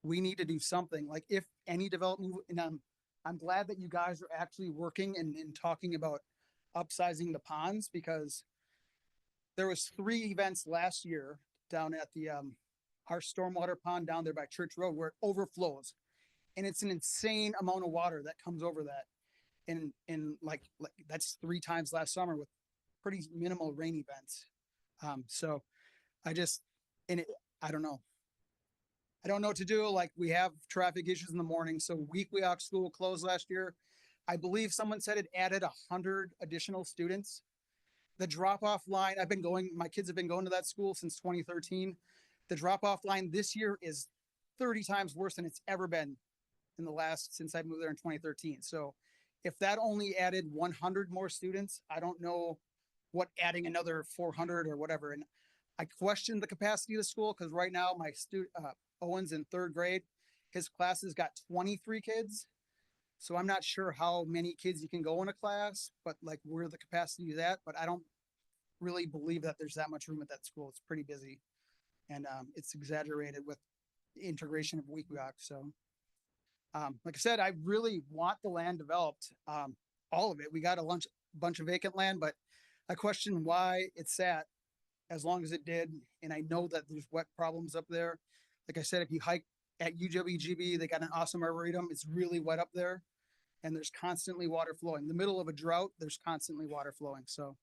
we need to do something. Like if any development, and I'm glad that you guys are actually working and talking about upsizing the ponds, because there was 3 events last year down at the our stormwater pond down there by Church Road where it overflows. And it's an insane amount of water that comes over that. And like that's 3 times last summer with pretty minimal rain events. So I don't know. I don't know what to do. Like we have traffic issues in the morning. So Weequahic School closed last year. I believe someone said it added 100 additional students. The drop-off line, my kids have been going to that school since 2013. The drop-off line this year is 30 times worse than it's ever been since I moved there in 2013. So if that only added 100 more students, I don't know what adding another 400 or whatever. And I question the capacity of the school because right now my Owen's in 3rd grade. His class has got 23 kids. So I'm not sure how many kids you can go in a class, but like where the capacity is at, but I don't really believe that there's that much room at that school. It's pretty busy. And it's exaggerated with the integration of Weequahic. So like I said, I really want the land developed, all of it. We got a bunch of vacant land, but I question why it sat as long as it did. And I know that there's wet problems up there. Like I said, if you hike at UWGB, they got an awesome arboretum. It's really wet up there and there's constantly water flowing. In the middle of a drought, there's constantly water flowing. So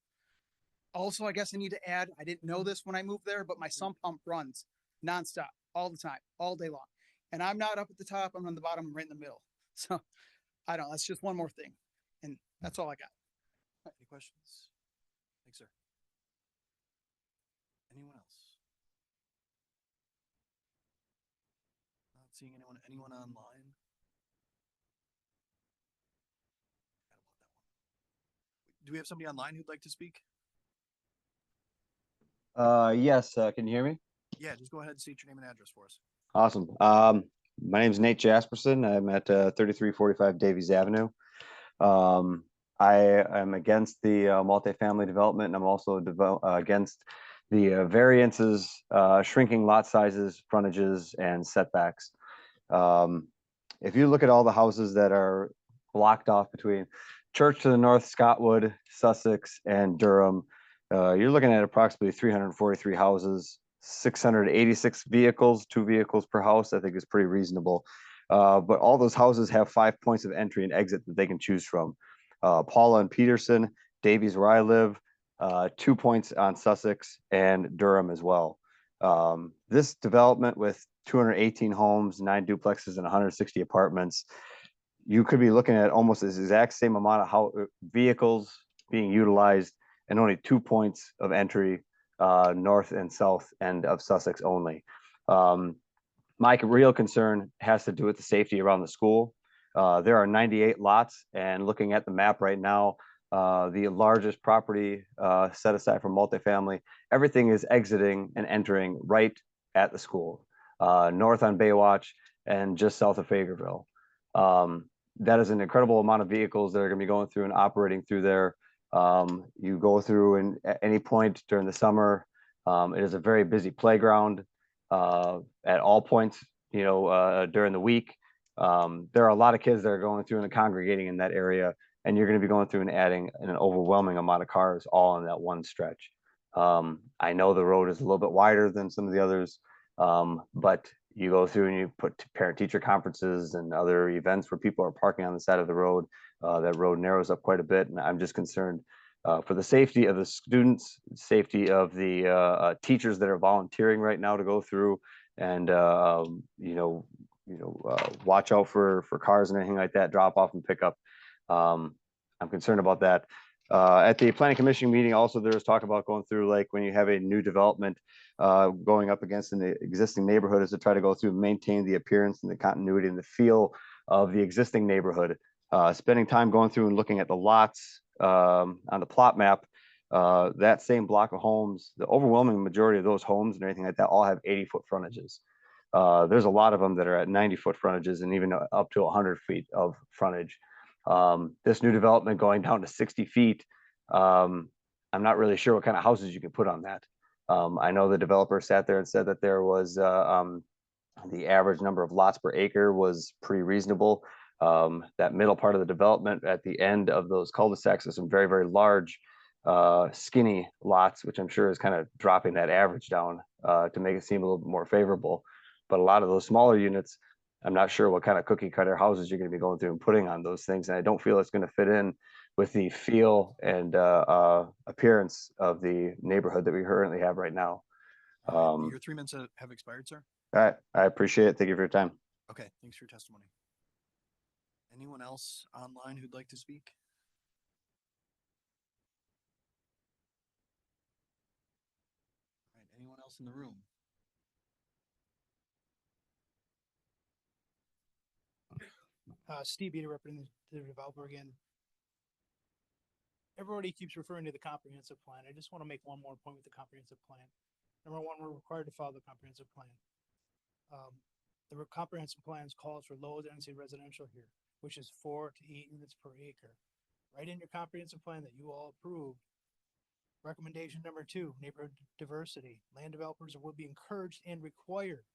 also, I guess I need to add, I didn't know this when I moved there, but my sump pump runs nonstop all the time, all day long. And I'm not up at the top, I'm on the bottom, right in the middle. So I don't know, that's just one more thing. And that's all I got. Any questions? Thanks, sir. Anyone else? Not seeing anyone online? Do we have somebody online who'd like to speak? Yes, can you hear me? Yeah, just go ahead and state your name and address for us. Awesome. My name is Nate Jasperson. I'm at 3345 Davies Avenue. I am against the multifamily development, and I'm also against the variances, shrinking lot sizes, frontages, and setbacks. If you look at all the houses that are blocked off between Church to the north, Scottwood, Sussex, and Durham, you're looking at approximately 343 houses, 686 vehicles, 2 vehicles per house. I think is pretty reasonable. But all those houses have 5 points of entry and exit that they can choose from. Paula and Peterson, Davies where I live, 2 points on Sussex, and Durham as well. This development with 218 homes, 9 duplexes, and 160 apartments, you could be looking at almost this exact same amount of vehicles being utilized and only 2 points of entry, north and south end of Sussex only. My real concern has to do with the safety around the school. There are 98 lots, and looking at the map right now, the largest property set aside for multifamily, everything is exiting and entering right at the school, north on Baywatch and just south of Fagerville. That is an incredible amount of vehicles that are going to be going through and operating through there. You go through and at any point during the summer, it is a very busy playground at all points, during the week. There are a lot of kids that are going through and congregating in that area, and you're going to be going through and adding an overwhelming amount of cars all in that one stretch. I know the road is a little bit wider than some of the others, but you go through and you put parent-teacher conferences and other events where people are parking on the side of the road. That road narrows up quite a bit, and I'm just concerned for the safety of the students, safety of the teachers that are volunteering right now to go through and watch out for cars and anything like that, drop off and pick up. I'm concerned about that. At the planning commission meeting, also there was talk about going through, like when you have a new development going up against an existing neighborhood, is to try to go through and maintain the appearance and the continuity and the feel of the existing neighborhood. Spending time going through and looking at the lots on the plot map, that same block of homes, the overwhelming majority of those homes and everything like that all have 80-foot frontages. There's a lot of them that are at 90-foot frontages and even up to 100 feet of frontage. This new development going down to 60 feet, I'm not really sure what kind of houses you can put on that. I know the developer sat there and said that there was the average number of lots per acre was pretty reasonable. That middle part of the development at the end of those cul-de-sacs are some very, very large, skinny lots, which I'm sure is kind of dropping that average down to make it seem a little bit more favorable. But a lot of those smaller units, I'm not sure what kind of cookie cutter houses you're going to be going through and putting on those things. And I don't feel it's going to fit in with the feel and appearance of the neighborhood that we currently have right now. Your 3 minutes have expired, sir. I appreciate it. Thank you for your time. Okay, thanks for your testimony. Anyone else online who'd like to speak? All right, anyone else in the room? Steve Beater, representing the developer again. Everybody keeps referring to the comprehensive plan. I just want to make one more point with the comprehensive plan. Number one, we're required to follow the comprehensive plan. The comprehensive plans calls for low density residential here, which is 4 to 8 units per acre. Right in your comprehensive plan that you all approved. Recommendation number 2, neighborhood diversity. Land developers will be encouraged and required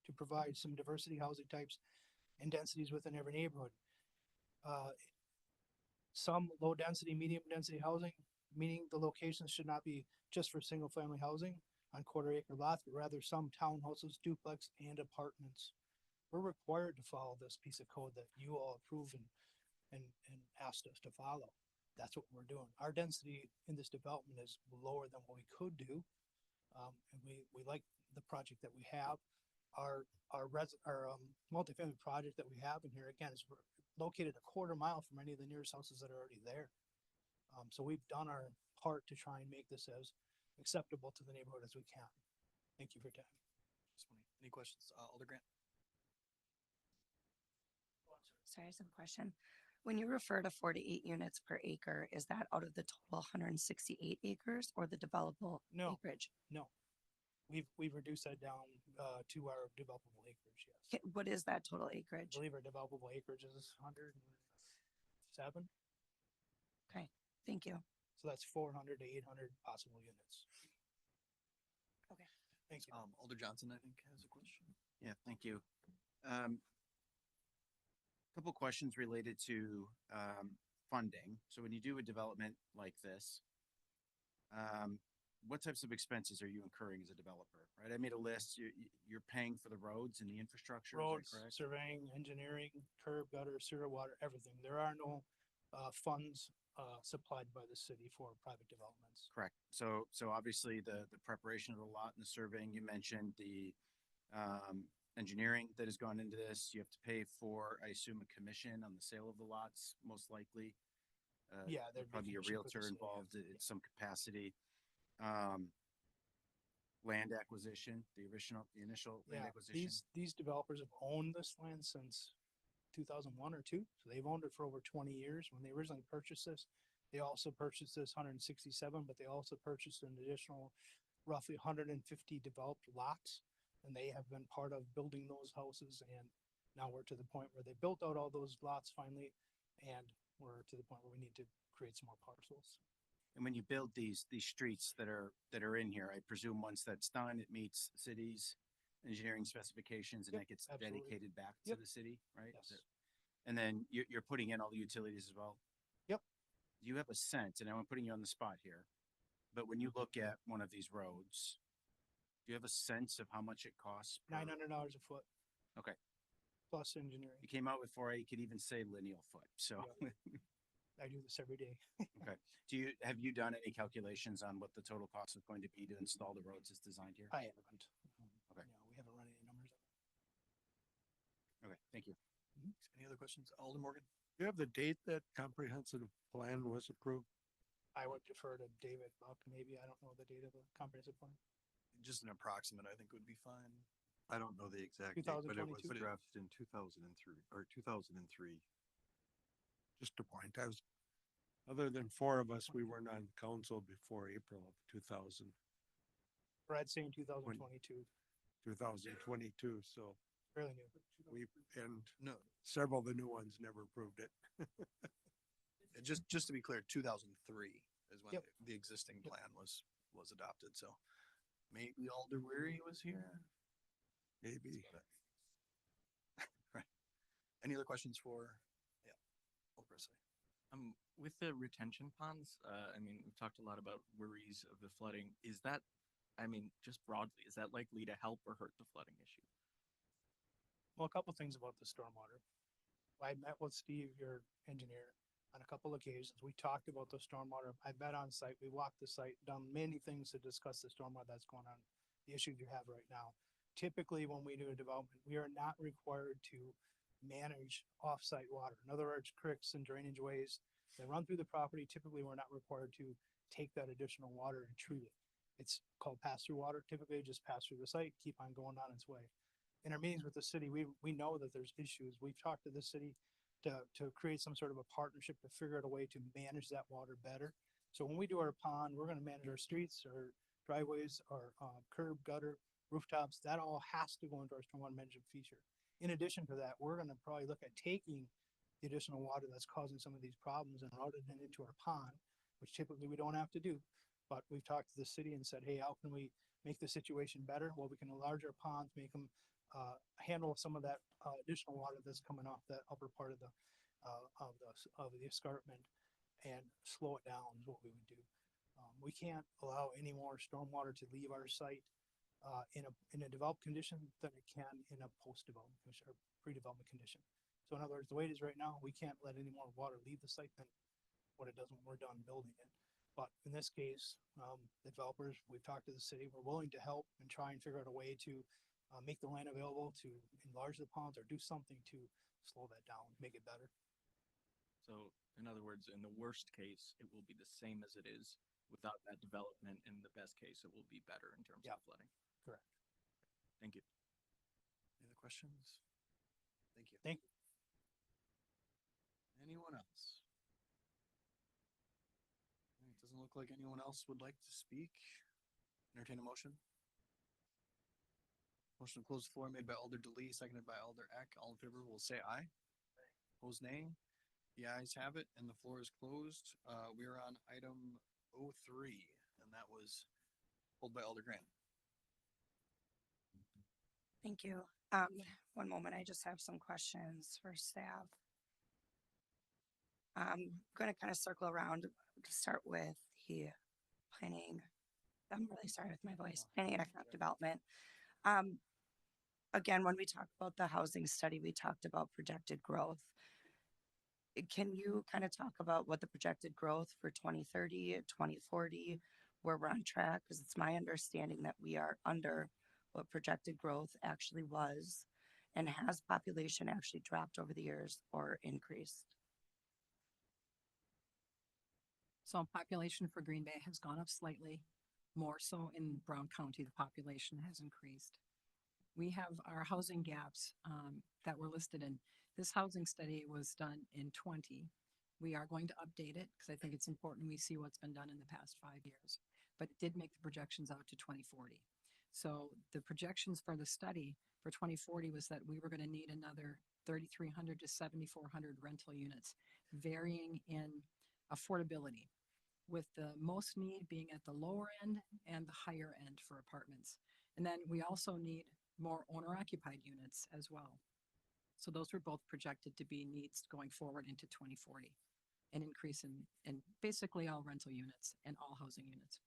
to provide some diversity housing types and densities within every neighborhood. Some low density, medium density housing, meaning the locations should not be just for single family housing on quarter acre lots, but rather some townhouses, duplex, and apartments. We're required to follow this piece of code that you all approved and asked us to follow. That's what we're doing. Our density in this development is lower than what we could do. And we like the project that we have. Our multifamily project that we have in here, again, is located a quarter mile from any of the nearest houses that are already there. So we've done our part to try and make this as acceptable to the neighborhood as we can. Thank you for your time. Any questions? Alder Grant? Sorry, I have a question. When you refer to 4 to 8 units per acre, is that out of the total 168 acres or the developable acreage? No. We've reduced that down to our developable acreage, yes. Okay, what is that total I acreage? believe our developable acreage is 107. Okay, thank you. So that's 400 to 800 possible units. Okay. Thank you. Alder Johnson, I think, has a question. Yeah, thank you. Couple questions related to funding. So when you do a development like this, what types of expenses are you incurring as a developer? Right, I made a list. You're paying for the roads and the infrastructure. Roads, is that correct? surveying, engineering, curb, gutter, sewer, water, everything. There are no funds supplied by the city for private developments. Correct. So obviously the preparation of the lot and the surveying, you mentioned the engineering that has gone into this. You have to pay for, I assume, a commission on the sale of the lots, most likely. Yeah, there'd be probably a commission for the realtor sale, involved in some capacity. Land acquisition, the initial land acquisition. These developers have owned this land since 2001 or 2. So they've owned it for over 20 years. When they originally purchased this, they also purchased this 167, but they also purchased an additional roughly 150 developed lots. And they have been part of building those houses. And now we're to the point where they built out all those lots finally. And we're to the point where we need to create some more parcels. And when you build these streets that are in here, I presume once that's done, it meets the city's engineering specifications and Yep, that gets absolutely. dedicated back to Yep. the city, right? Yes. And then you're putting in all the utilities as well? Yep. Do you have a sense, and I'm putting you on the spot here, but when you look at one of these roads, do you have a sense of how much it costs? per- $900 a foot Okay. plus engineering. You came out with 4A, you could even say lineal foot, so. I do this every day. Okay. Have you done any calculations on what the total cost is going to be to install the roads as designed here? I haven't. Okay. No, we haven't run any numbers. Okay, thank you. Any other questions? Alder Morgan? Do you have the date that comprehensive plan was approved? I would defer to David Buck, maybe. I don't know the date of the comprehensive plan. Just an approximate, I think would be fine. I don't know the exact date, but it was 2022? drafted in 2003 or 2003. Just a point, other than four of us, we weren't on council before April of Brad's saying 2022, 2022, so fairly new. and No, several of the new ones never approved it. just to be clear, 2003 is when Yep. the existing plan was adopted, so maybe Alder Weary was here. Maybe. Right. Any other questions for, yeah, Alder Presley? With the retention ponds, I mean, we've talked a lot about worries of the flooding. Is that, I mean, just broadly, is that likely to help or hurt the flooding issue? Well, a couple things about the stormwater. I met with Steve, your engineer, on a couple occasions. We talked about the stormwater. I've been on site. We walked the site, done many things to discuss the stormwater that's going on, the issues you have right now. Typically, when we do a development, we are not required to manage off-site water. In other words, creeks and drainage ways that run through the property, typically we're not required to take that additional water and treat it. It's called pass-through water. Typically, it just pass through the site, keep on going on its way. In our meetings with the city, we know that there's issues. We've talked to the city to create some sort of a partnership to figure out a way to manage that water better. So when we do our pond, we're gonna manage our streets, our driveways, our curb, gutter, rooftops. That all has to go into our stormwater management feature. In addition to that, we're gonna probably look at taking the additional water that's causing some of these problems and routing it into our pond, which typically we don't have to do. But we've talked to the city and said, hey, how can we make the situation better? Well, we can enlarge our ponds, make them handle some of that additional water that's coming off that upper part of the escarpment and slow it down is what we would do. We can't allow any more stormwater to leave our site in a developed condition than it can in a post-development condition or pre-development condition. So in other words, the way it is right now, we can't let any more water leave the site than what it does when we're done building it. But in this case, the developers, we've talked to the city, we're willing to help and try and figure out a way to make the land available to enlarge the ponds or do something to slow that down, make it better. So in other words, in the worst case, it will be the same as it is without that development. In the best case, it will be better in terms of flooding. Correct. Thank you. Any other questions? Thank you. Thank you. Anyone else? It doesn't look like anyone else would like to speak. Entertain a motion. Motion to close the floor made by Alder DeLee, seconded by Alder Eck. All in favor will say aye. Opposed, nay. The ayes have it, and the floor is closed. We are on item 03, and that was pulled by Alder Graham. Thank you. One moment, I just have some questions for staff. I'm gonna kind of circle around to start with the planning. I'm really sorry with my voice, planning and economic development. Again, when we talked about the housing study, we talked about projected growth. Can you kind of talk about what the projected growth for 2030, 2040, where we're on track? Because it's my understanding that we are under what projected growth actually was, and has population actually dropped over the years or increased? So population for Green Bay has gone up slightly, more so in Brown County, the population has increased. We have our housing gaps that were listed in, this housing study was done in 20. We are going to update it because I think it's important we see what's been done in the past 5 years, but it did make the projections out to 2040. So the projections for the study for 2040 was that we were going to need another 3,300 to 7,400 rental units, varying in affordability, with the most need being at the lower end and the higher end for apartments. And then we also need more owner occupied units as well. So those were both projected to be needs going forward into 2040. An increase in basically all rental units and all housing units.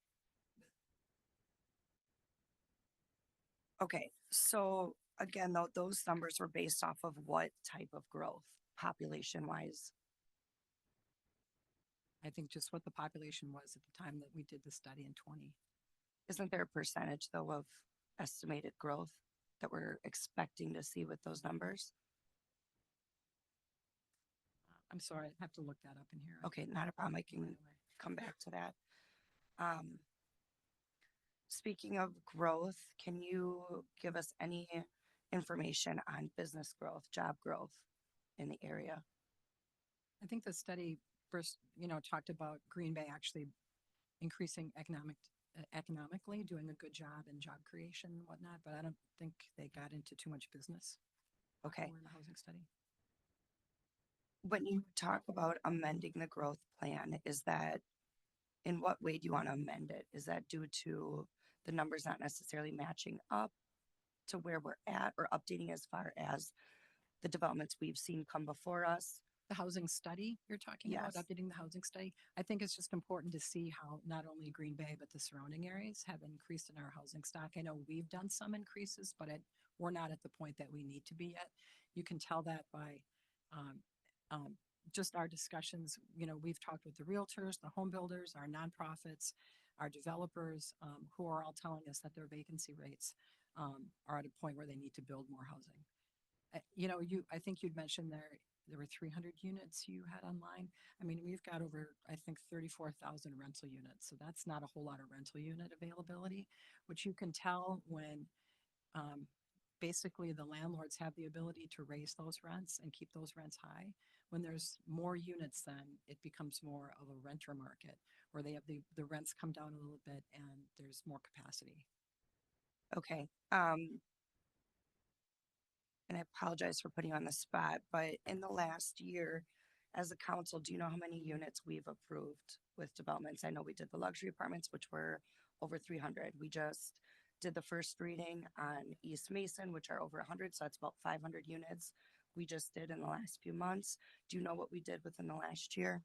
Okay, so again, though, those numbers were based off of what type of growth, population wise? I think just what the population was at the time that we did the study in 20. Isn't there a percentage though of estimated growth that we're expecting to see with those numbers? I'm sorry, I have to look that up in here. Okay, not a problem. I can come back to that. Speaking of growth, can you give us any information on business growth, job growth in the area? I think the study first, talked about Green Bay actually increasing economically, doing a good job in job creation and whatnot, but I don't think they got into too much business. Okay. In the housing study. When you talk about amending the growth plan, is that, in what way do you want to amend it? Is that due to the numbers not necessarily matching up to where we're at, or updating as far as the developments we've seen come before us? The housing study you're talking about, Yes. updating the housing study. I think it's just important to see how not only Green Bay, but the surrounding areas have increased in our housing stock. I know we've done some increases, but we're not at the point that we need to be yet. You can tell that by just our discussions. We've talked with the realtors, the home builders, our nonprofits, our developers, who are all telling us that their vacancy rates are at a point where they need to build more housing. I think you'd mentioned there were 300 units you had online. I mean, we've got over, I think, 34,000 rental units. So that's not a whole lot of rental unit availability, which you can tell when basically the landlords have the ability to raise those rents and keep those rents high. When there's more units, then it becomes more of a renter market where they have the rents come down a little bit and there's more capacity. Okay. And I apologize for putting you on the spot, but in the last year, as a council, do you know how many units we've approved with developments? I know we did the luxury apartments, which were over 300. We just did the first reading on East Mason, which are over 100, so that's about 500 units we just did in the last few months. Do you know what we did within the last year?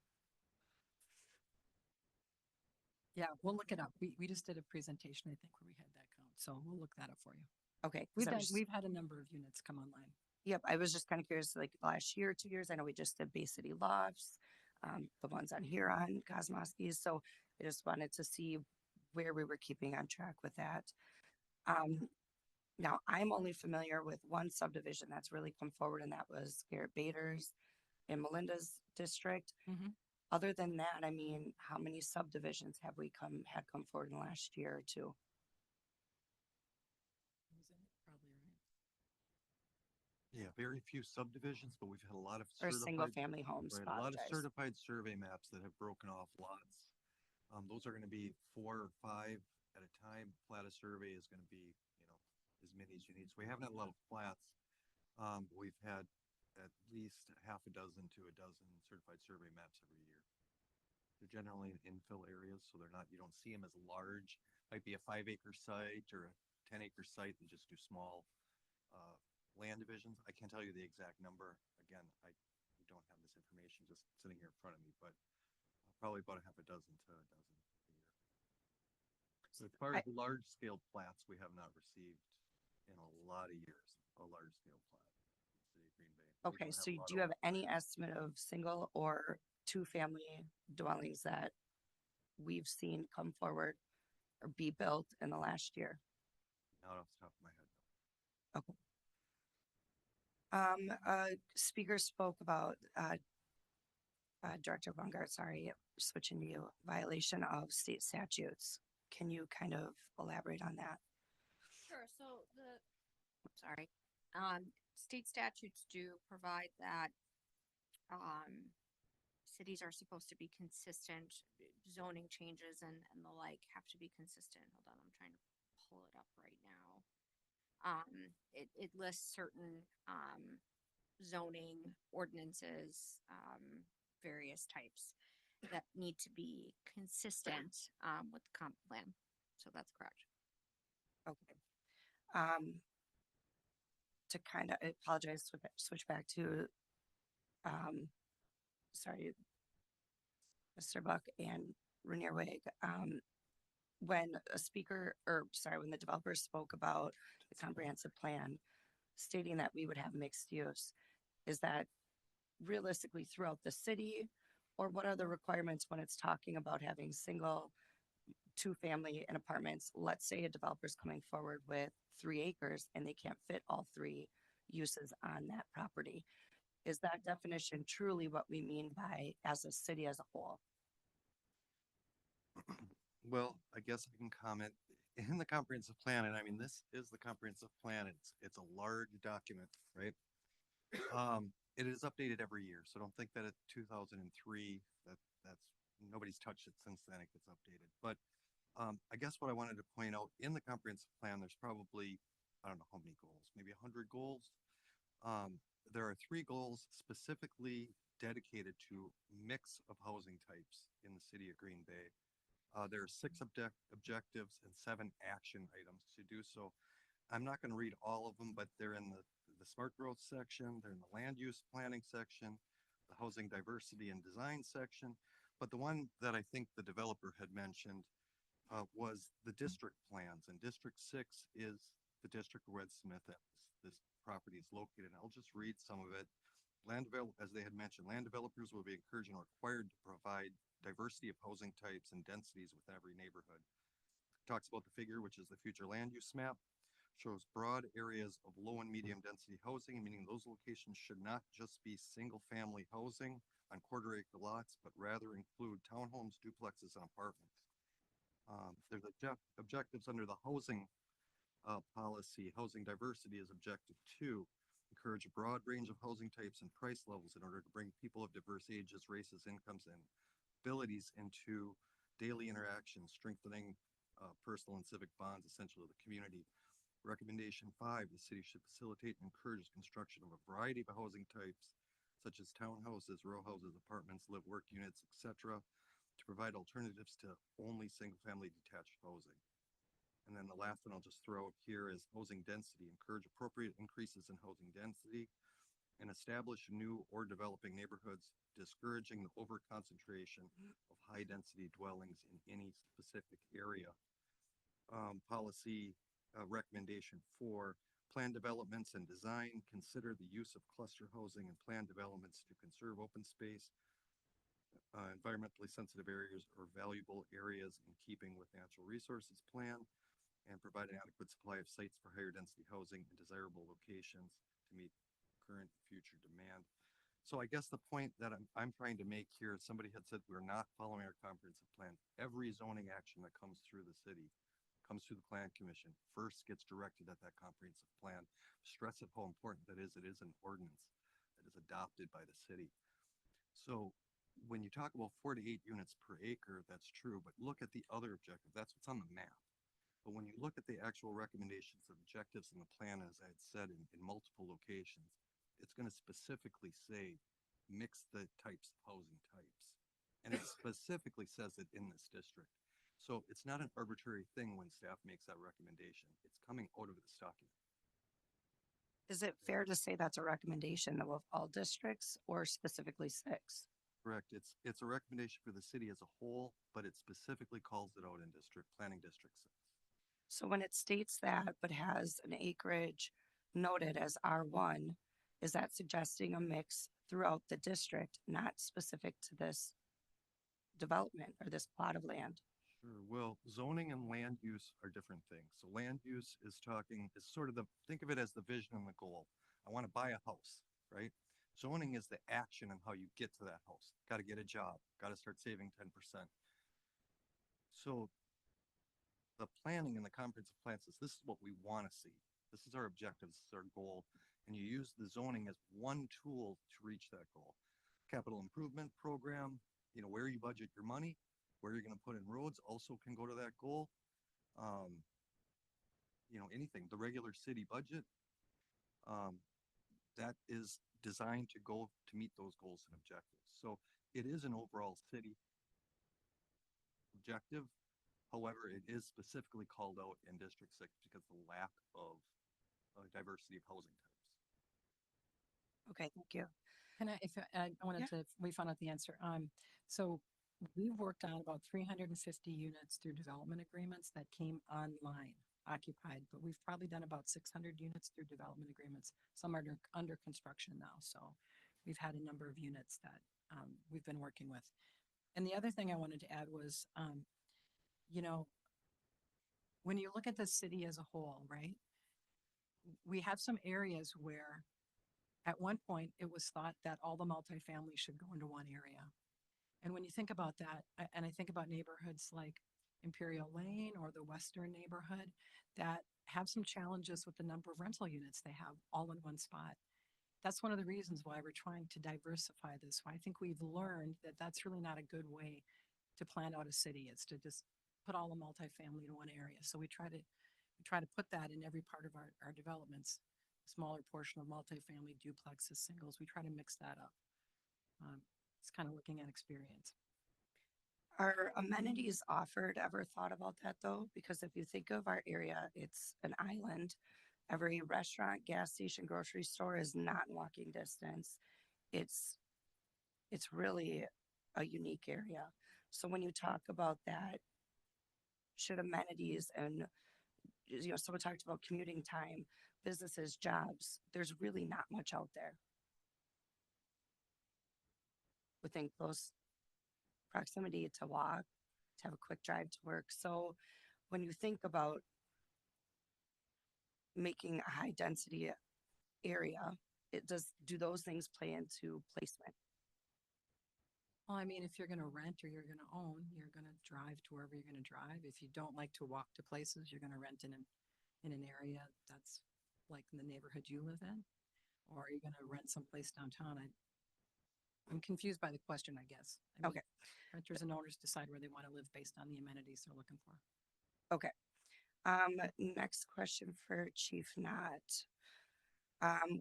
Yeah, we'll look it up. We just did a presentation, I think, where we had that count. So we'll look that up for you. Okay. 'Cause I was- We've had a number of units come online. Yep, I was just kind of curious, like last year, 2 years. I know we just did Bay City Lofts, the ones on here on Kosmowski's. So I just wanted to see where we were keeping on track with that. Now I'm only familiar with one subdivision that's really come forward, and that was Garrett Bader's in Melinda's district. Other than that, I mean, how many subdivisions have we had come forward in the last year or two? Yeah, very few subdivisions, but we've had a lot of Or certified. single-family homes, Right, a lot of apologize. certified survey maps that have broken off lots. Those are gonna be 4 or 5 at a time. Plat of survey is gonna be, as many as you need. So we haven't had a lot of plats. But we've had at least half a dozen to a dozen certified survey maps every year. They're generally in infill areas, so you don't see them as large. Might be a 5-acre site or a 10-acre site and just do small land divisions. I can't tell you the exact number. Again, I don't have this information just sitting here in front of me, but probably about a half a dozen to a dozen a year. So as far as large scale plats, we have not received in a lot of years, a large scale plat in the city of Green Bay. We Okay, don't so have a lot do you of have any estimate of single or two-family dwellings that we've seen come forward or be built in the last year? Not off the top of my head. Okay. Speaker spoke about, Director Bungart, sorry, switching to you, violation of state statutes. Can you kind of elaborate on that? Sure. So state statutes do provide that cities are supposed to be consistent. Zoning changes and the like have to be consistent. Hold on, I'm trying to pull it up right now. It lists certain zoning ordinances, various types. that need to be consistent, with the comp plan. So that's correct. Okay. Um, to kind of, I apologize, switch back to, um, sorry, Mr. Buck and Rainier Wig. When a speaker, or sorry, when the developers spoke about the comprehensive plan, stating that we would have mixed use, is that realistically throughout the city? Or what are the requirements when it's talking about having single, two-family and apartments? Let's say a developer's coming forward with 3 acres and they can't fit all 3 uses on that property. Is that definition truly what we mean by as a city as a whole? Well, I guess I can comment in the comprehensive plan, and I mean, this is the comprehensive plan. It's a large document, right? It is updated every year, so don't think that at 2003, that's nobody's touched it since then. It gets updated. But I guess what I wanted to point out in the comprehensive plan, there's probably, I don't know how many goals, maybe 100 goals. There are 3 goals specifically dedicated to mix of housing types in the city of Green Bay. There are 6 objectives and 7 action items to do so. I'm not going to read all of them, but they're in the smart growth section, they're in the land use planning section, the housing diversity and design section. But the one that I think the developer had mentioned was the district plans, and District 6 is the district where Red Smith this property is located. And I'll just read some of it. As they had mentioned, land developers will be encouraged and required to provide diversity of housing types and densities within every neighborhood. Talks about the figure, which is the future land use map, shows broad areas of low and medium density housing, meaning those locations should not just be single family housing on quarter-acre lots, but rather include townhomes, duplexes, and apartments. There's objectives under the housing policy. Housing diversity is objective 2. Encourage a broad range of housing types and price levels in order to bring people of diverse ages, races, incomes, and abilities into daily interactions, strengthening personal and civic bonds essential to the community. Recommendation 5, the city should facilitate and encourage construction of a variety of housing types, such as townhouses, row houses, apartments, live-work units, etc., to provide alternatives to only single-family detached housing. And then the last one I'll just throw up here is housing density. Encourage appropriate increases in housing density and establish new or developing neighborhoods, discouraging the over-concentration of high-density dwellings in any specific area. Policy recommendation 4, plan developments and design. Consider the use of cluster housing and plan developments to conserve open space, environmentally sensitive areas or valuable areas in keeping with natural resources plan, and provide an adequate supply of sites for higher density housing in desirable locations to meet current and future demand. So I guess the point that I'm trying to make here, somebody had said we're not following our comprehensive plan. Every zoning action that comes through the city comes through the plan commission, first gets directed at that comprehensive plan. Stress at how important that is. It is an ordinance that is adopted by the city. So when you talk about 4 to 8 units per acre, that's true, but look at the other objective. That's what's on the map. But when you look at the actual recommendations and objectives in the plan, as I had said, in multiple locations, it's going to specifically say mix the types of housing types. And it specifically says it in this district. So it's not an arbitrary thing when staff makes that recommendation. It's coming out of this document. Is it fair to say that's a recommendation of all districts or specifically 6? Correct. It's a recommendation for the city as a whole, but it specifically calls it out in planning district 6. So when it states that, but has an acreage noted as R1, is that suggesting a mix throughout the district, not specific to this development or this plot of land? Sure. Well, zoning and land use are different things. So land use is sort of think of it as the vision and the goal. I want to buy a house, right? Zoning is the action and how you get to that house. Got to get a job, got to start saving 10%. So the planning and the comprehensive plan says this is what we want to see. This is our objective, this is our goal. And you use the zoning as one tool to reach that goal. Capital improvement program, where you budget your money, where you're going to put in roads also can go to that goal. Anything, the regular city budget, that is designed to go to meet those goals and objectives. So it is an overall city objective. However, it is specifically called out in District 6 because of the lack of diversity of housing types. Okay, thank you. Can I, if I wanted to, we found out the answer. So we've worked on about 350 units through development agreements that came online, occupied, but we've probably done about 600 units through development agreements. Some are under construction now, so we've had a number of units that we've been working with. And the other thing I wanted to add was, you know, when you look at the city as a whole, right? We have some areas where at one point it was thought that all the multifamily should go into one area. And when you think about that, and I think about neighborhoods like Imperial Lane or the Western neighborhood that have some challenges with the number of rental units they have all in one spot. That's one of the reasons why we're trying to diversify this. I think we've learned that that's really not a good way to plan out a city. It's to just put all the multifamily in one area. So we try to put that in every part of our developments. Smaller portion of multifamily, duplexes, singles. We try to mix that up. It's kind of looking at experience. Are amenities offered ever thought about that though? Because if you think of our area, it's an island. Every restaurant, gas station, grocery store is not in walking distance. It's really a unique area. So when you talk about that, should amenities and, you know, someone talked about commuting time, businesses, jobs, there's really not much out there within close proximity to walk, to have a quick drive to work. So when you think about making a high density area, do those things play into placement? Well, I mean, if you're going to rent or you're going to own, you're going to drive to wherever you're going to drive. If you don't like to walk to places, you're going to rent in an area that's like in the neighborhood you live in, or are you going to rent someplace downtown? I'm confused by the question, I guess. I mean, Okay. Renters and owners decide where they want to live based on the amenities they're looking for. Okay. Next question for Chief Knott.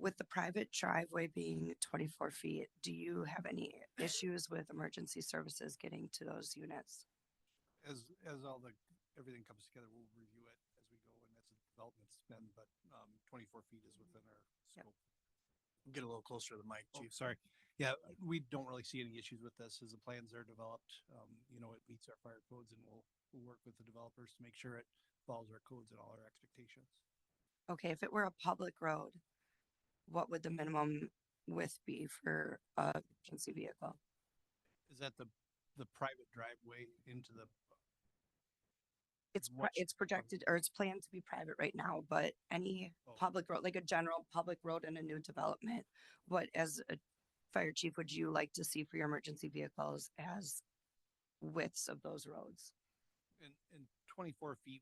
With the private driveway being 24 feet, do you have any issues with emergency services getting to those units? As everything comes together, we'll review it as we go and as the development's been, but 24 feet is within our scope. Get a little closer to the mic, Chief. Sorry. Yeah, we don't really see any issues with this as the plans are developed. You know, it meets our fire codes and we'll work with the developers to make sure it follows our codes and all our expectations. Okay, if it were a public road, what would the minimum width be for a emergency vehicle? Is that the private driveway into the? It's projected or it's planned to be private right now, but any public road, like a general public road in a new development, what as a fire chief would you like to see for your emergency vehicles as widths of those roads? And 24 feet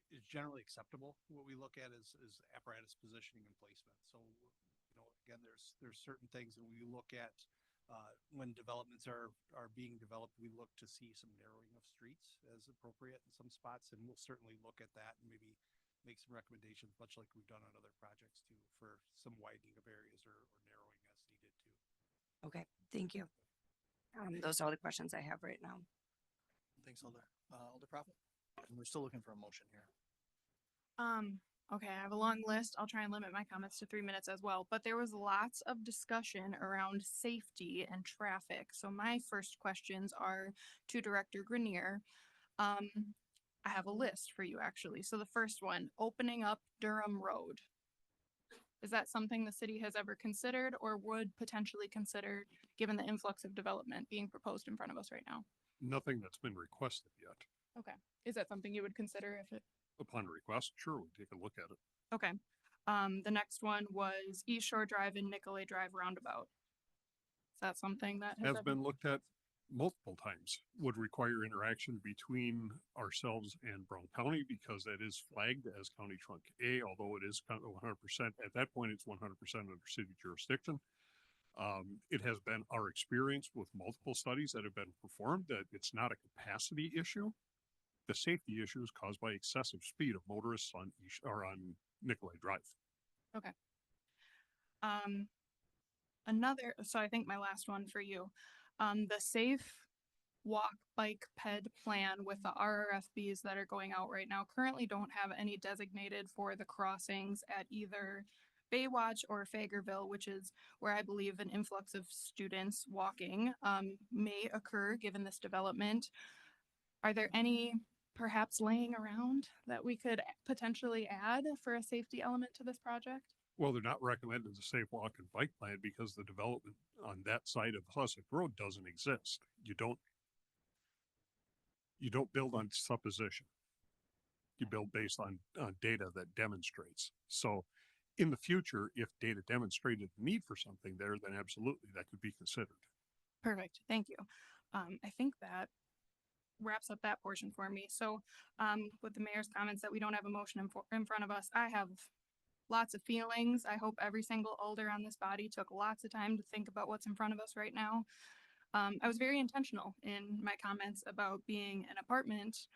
is generally acceptable. What we look at is apparatus positioning and placement. So, you know, again, there's certain things that we look at when developments are being developed. We look to see some narrowing of streets as appropriate in some spots, and we'll certainly look at that and maybe make some recommendations, much like we've done on other projects too, for some widening of areas or narrowing as needed too. Okay, thank you. Those are all the questions I have right now. Thanks, Alder. Alder Prophet. And we're still looking for a motion here. Okay, I have a long list. I'll try and limit my comments to 3 minutes as well, but there was lots of discussion around safety and traffic. So my first questions are to Director Grenier. I have a list for you actually. So the first one, opening up Durham Road. Is that something the city has ever considered or would potentially consider given the influx of development being proposed in front of us right now? Nothing that's been requested yet. Okay. Is that something you would consider if it? Upon request, sure, we'll take a look at it. Okay. The next one was East Shore Drive and Nicolay Drive roundabout. Is that something that Has been looked at multiple times, would require interaction between ourselves and Brown County because that is flagged as County Trunk A, although it is 100%, at that point, it's 100% under city jurisdiction. It has been our experience with multiple studies that have been performed that it's not a capacity issue. The safety issue is caused by excessive speed of motorists on Nicolay Drive. Okay. So I think my last one for you, the safe walk, bike, ped plan with the RRFBs that are going out right now currently don't have any designated for the crossings at either Baywatch or Fagerville, which is where I believe an influx of students walking may occur given this development. Are there any perhaps laying around that we could potentially add for a safety element to this project? Well, they're not recommended the safe walk and bike plan because the development on that side of Sussex Road doesn't exist. You don't build on supposition. You build based on data that demonstrates. So in the future, if data demonstrated the need for something there, then absolutely that could be considered. Perfect. Thank you. I think that wraps up that portion for me. So with the mayor's comments that we don't have a motion in front of us, I have lots of feelings. I hope every single alder on this body took lots of time to think about what's in front of us right now. I was very intentional in my comments about being an apartment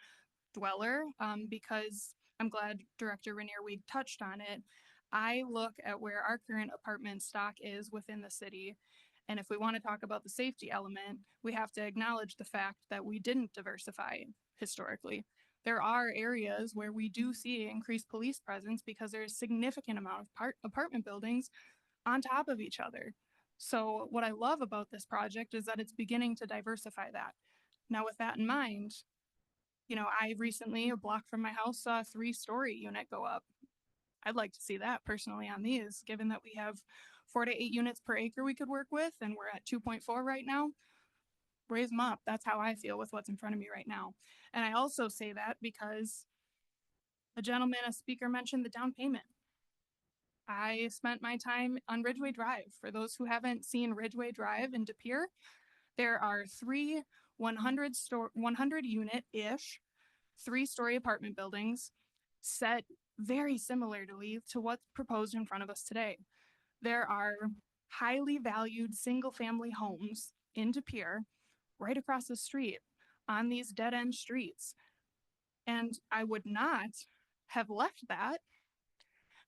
dweller because I'm glad Director Rainier Weed touched on it. I look at where our current apartment stock is within the city. And if we want to talk about the safety element, we have to acknowledge the fact that we didn't diversify historically. There are areas where we do see increased police presence because there's a significant amount of apartment buildings on top of each other. So what I love about this project is that it's beginning to diversify that. Now, with that in mind, you know, I recently, a block from my house, saw a 3-story unit go up. I'd like to see that personally on these, given that we have 4 to 8 units per acre we could work with, and we're at 2.4 right now. Raise them up. That's how I feel with what's in front of me right now. And I also say that because a speaker mentioned the down payment. I spent my time on Ridgeway Drive. For those who haven't seen Ridgeway Drive in De Pere, there are 3 100 unit-ish 3-story apartment buildings set very similarly to what's proposed in front of us today. There are highly valued single-family homes in De Pere right across the street on these dead-end streets. And I would not have left that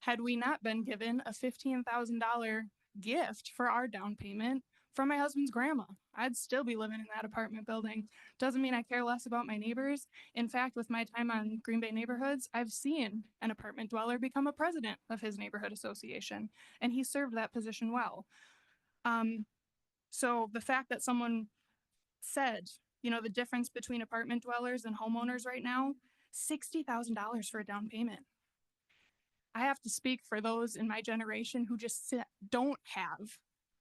had we not been given a $15,000 gift for our down payment from my husband's grandma. I'd still be living in that apartment building. Doesn't mean I care less about my neighbors. In fact, with my time on Green Bay neighborhoods, I've seen an apartment dweller become a president of his neighborhood association, and he served that position well. So the fact that someone said, you know, the difference between apartment dwellers and homeowners right now, $60,000 for a down payment. I have to speak for those in my generation who just don't have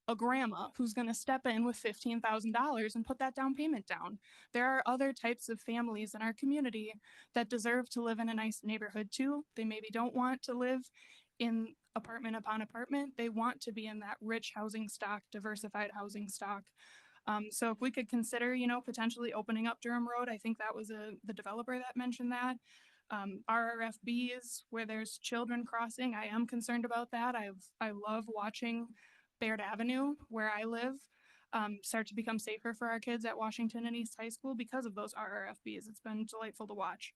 a grandma who's going to step in with $15,000 and put that down payment down. There are other types of families in our community that deserve to live in a nice neighborhood too. They maybe don't want to live in apartment upon apartment. They want to be in that rich housing stock, diversified housing stock. So if we could consider, you know, potentially opening up Durham Road, I think that was the developer that mentioned that. RRFBs where there's children crossing, I am concerned about that. I love watching Baird Avenue, where I live, start to become safer for our kids at Washington and East High School because of those RRFBs. It's been delightful to watch.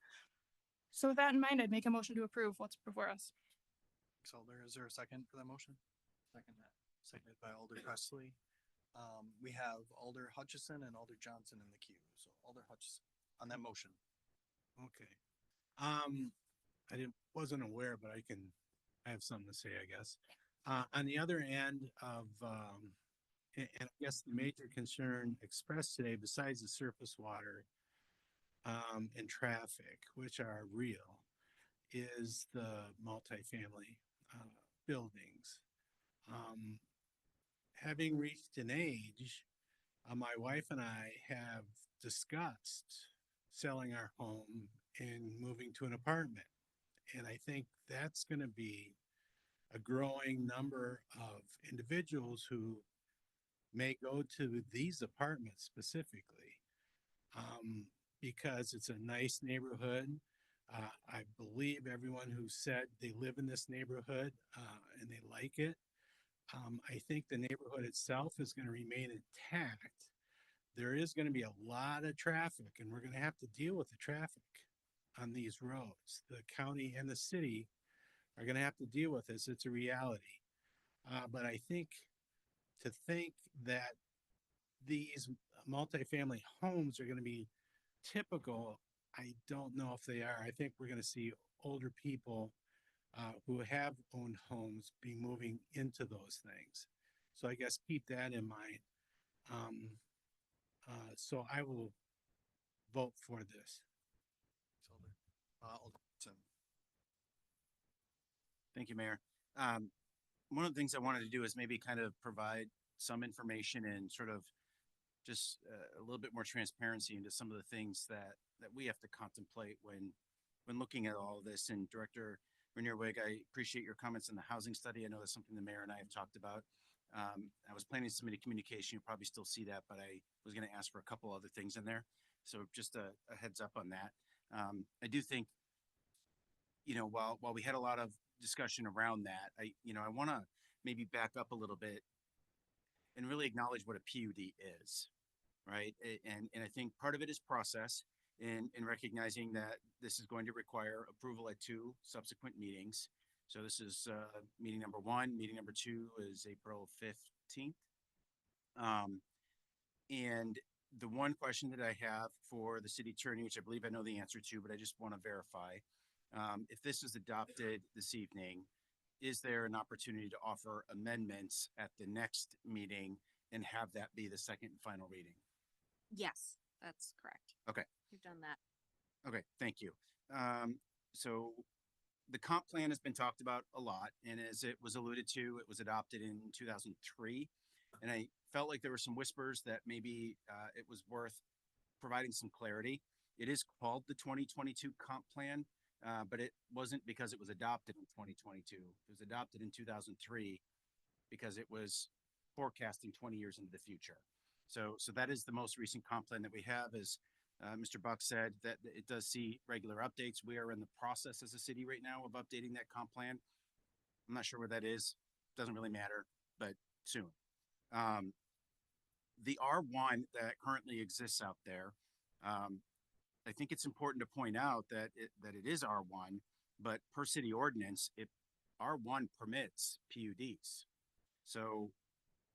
So with that in mind, I'd make a motion to approve what's before us. Thanks, Alder. Is there a second for that motion? Second that. Seconded by Alder Presley. We have Alder Hutchison and Alder Johnson in the queue. So Alder Hutchison on that motion. Okay. Wasn't aware, but I have something to say, I guess. On the other end of, and I guess the major concern expressed today, besides the surface water, and traffic, which are real, is the multifamily, buildings. Having reached an age, my wife and I have discussed selling our home and moving to an apartment. And I think that's going to be a growing number of individuals who may go to these apartments specifically, because it's a nice neighborhood. I believe everyone who said they live in this neighborhood and they like it. I think the neighborhood itself is going to remain intact. There is going to be a lot of traffic, and we're going to have to deal with the traffic on these roads. The county and the city are going to have to deal with this. It's a reality. But I think that these multifamily homes are gonna be typical. I don't know if they are. I think we're gonna see older people who have owned homes be moving into those things. So I guess keep that in mind. So I will vote for this. Alderson. Thank you, Mayor. One of the things I wanted to do is maybe kind of provide some information and sort of just a little bit more transparency into some of the things that we have to contemplate when looking at all of this. And Director Rainier Wig, I appreciate your comments on the housing study. I know that's something the mayor and I have talked about. I was planning to submit a communication. You probably still see that, but I was going to ask for a couple other things in there. So just a heads up on that. I do think, while we had a lot of discussion around that, I want to maybe back up a little bit and really acknowledge what a PUD is, right? And I think part of it is process in recognizing that this is going to require approval at 2 subsequent meetings. So this is meeting number 1. Meeting number 2 is April 15th. And the one question that I have for the city attorney, which I believe I know the answer to, but I just want to verify, if this is adopted this evening, is there an opportunity to offer amendments at the next meeting and have that be the second and final reading? Yes, that's correct. Okay. We've done that. Okay, thank you. So the comp plan has been talked about a lot, and as it was alluded to, it was adopted in 2003. And I felt like there were some whispers that maybe it was worth providing some clarity. It is called the 2022 comp plan, but it wasn't because it was adopted in 2022. It was adopted in 2003 because it was forecasting 20 years into the future. So that is the most recent comp plan that we have. As Mr. Buck said, that it does see regular updates. We are in the process as a city right now of updating that comp plan. I'm not sure where that is. Doesn't really matter, but soon. The R1 that currently exists out there, I think it's important to point out that it is R1, but per city ordinance, R1 permits PUDs. So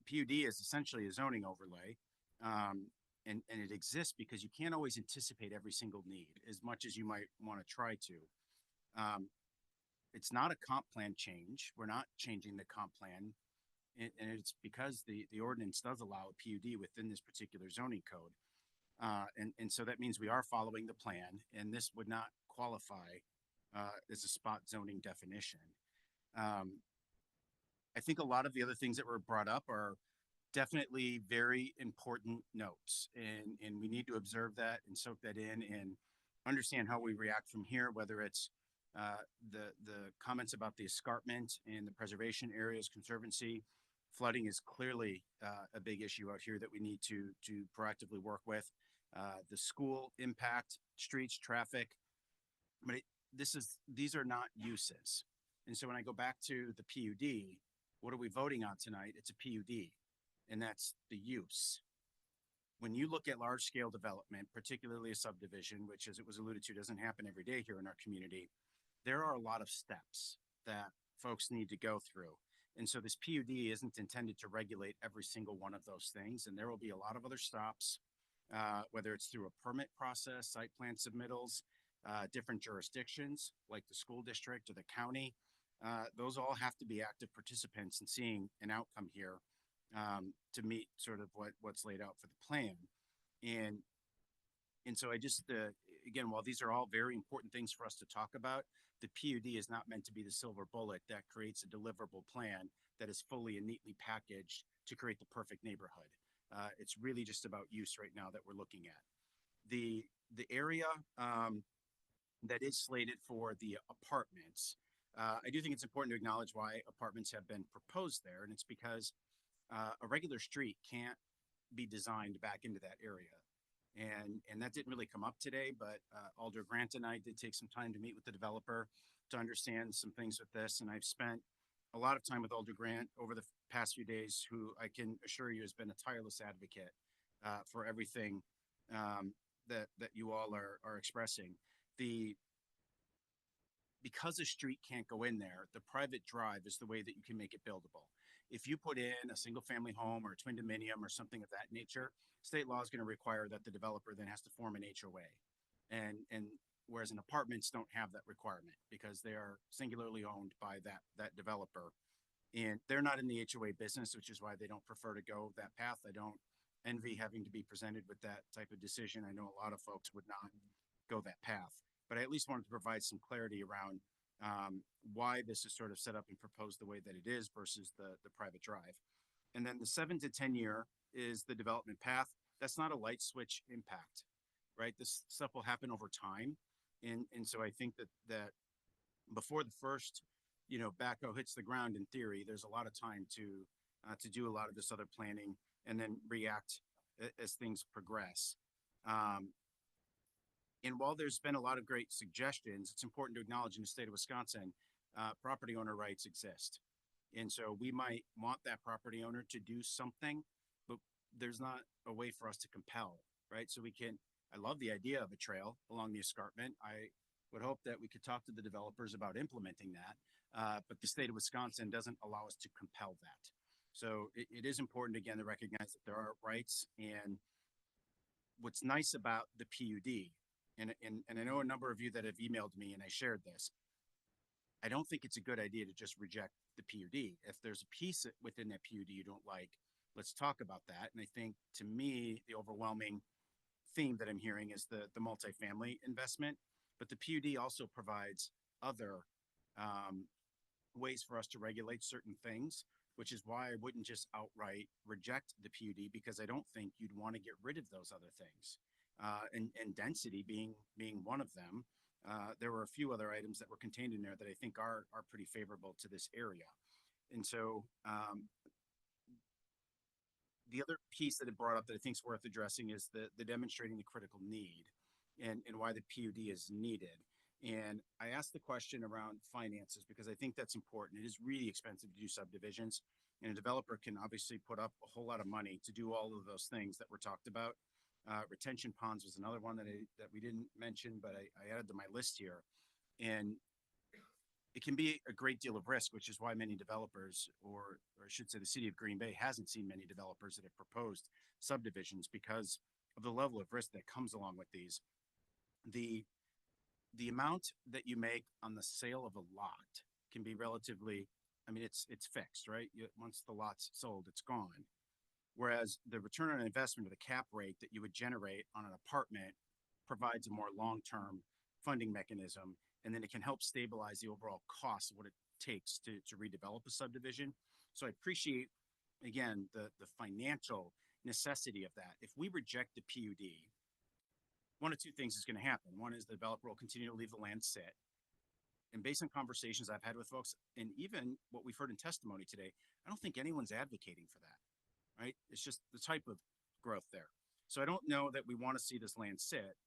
PUD is essentially a zoning overlay, and it exists because you can't always anticipate every single need as much as you might want to try to. It's not a comp plan change. We're not changing the comp plan. And it's because the ordinance does allow a PUD within this particular zoning code. And so that means we are following the plan, and this would not qualify as a spot zoning definition. I think a lot of the other things that were brought up are definitely very important notes, and we need to observe that and soak that in and understand how we react from here, whether it's the comments about the escarpment and the preservation areas conservancy. Flooding is clearly a big issue out here that we need to proactively work with. The school impact, streets, traffic, but these are not uses. And so when I go back to the PUD, what are we voting on tonight? It's a PUD, and that's the use. When you look at large scale development, particularly a subdivision, which as it was alluded to, doesn't happen every day here in our community, there are a lot of steps that folks need to go through. And so this PUD isn't intended to regulate every single one of those things. And there will be a lot of other stops, whether it's through a permit process, site plan submittals, different jurisdictions like the school district or the county. Those all have to be active participants in seeing an outcome here to meet sort of what's laid out for the plan. And so I just, again, while these are all very important things for us to talk about, the PUD is not meant to be the silver bullet that creates a deliverable plan that is fully and neatly packaged to create the perfect neighborhood. It's really just about use right now that we're looking at. The area that is slated for the apartments, I do think it's important to acknowledge why apartments have been proposed there, and it's because a regular street can't be designed back into that area. And that didn't really come up today, but Alder Grant and I did take some time to meet with the developer to understand some things with this. And I've spent a lot of time with Alder Grant over the past few days, who I can assure you has been a tireless advocate for everything that you all are expressing. Because a street can't go in there, the private drive is the way that you can make it buildable. if you put in a single family home or a twin dominium or something of that nature, state law is going to require that the developer then has to form an HOA. And whereas in apartments don't have that requirement because they are singularly owned by that developer. And they're not in the HOA business, which is why they don't prefer to go that path. I don't envy having to be presented with that type of decision. I know a lot of folks would not go that path, but I at least wanted to provide some clarity around why this is sort of set up and proposed the way that it is versus the private drive. And then the 7 to 10 year is the development path. That's not a light switch impact, right? This stuff will happen over time. And so I think that before the first, backhoe hits the ground, in theory, there's a lot of time to do a lot of this other planning and then react as things progress. And while there's been a lot of great suggestions, it's important to acknowledge in the state of Wisconsin, property owner rights exist. And so we might want that property owner to do something, but there's not a way for us to compel, right? So I love the idea of a trail along the escarpment. I would hope that we could talk to the developers about implementing that. But the state of Wisconsin doesn't allow us to compel that. So it is important, again, to recognize that there are rights. And what's nice about the PUD, and I know a number of you that have emailed me and I shared this, I don't think it's a good idea to just reject the PUD. If there's a piece within that PUD you don't like, let's talk about that. And I think, to me, the overwhelming theme that I'm hearing is the multifamily investment, but the PUD also provides other ways for us to regulate certain things, which is why I wouldn't just outright reject the PUD, because I don't think you'd want to get rid of those other things. And density being one of them. There were a few other items that were contained in there that I think are pretty favorable to this area. And so the other piece that it brought up that I think is worth addressing is the demonstrating the critical need and why the PUD is needed. And I asked the question around finances because I think that's important. It is really expensive to do subdivisions, and a developer can obviously put up a whole lot of money to do all of those things that were talked about. Retention ponds was another one that we didn't mention, but I added to my list here. And it can be a great deal of risk, which is why many developers, or I should say the city of Green Bay hasn't seen many developers that have proposed subdivisions because of the level of risk that comes along with these. The amount that you make on the sale of a lot can be relatively, it's fixed, right? Once the lot's sold, it's gone. Whereas the return on investment, or the cap rate that you would generate on an apartment, provides a more long-term funding mechanism, and then it can help stabilize the overall cost of what it takes to redevelop a subdivision. So I appreciate, again, the financial necessity of that. If we reject the PUD, one of two things is going to happen. One is the developer will continue to leave the land sit. And based on conversations I've had with folks, and even what we've heard in testimony today, I don't think anyone's advocating for that, right? It's just the type of growth there. So I don't know that we want to see this land sit.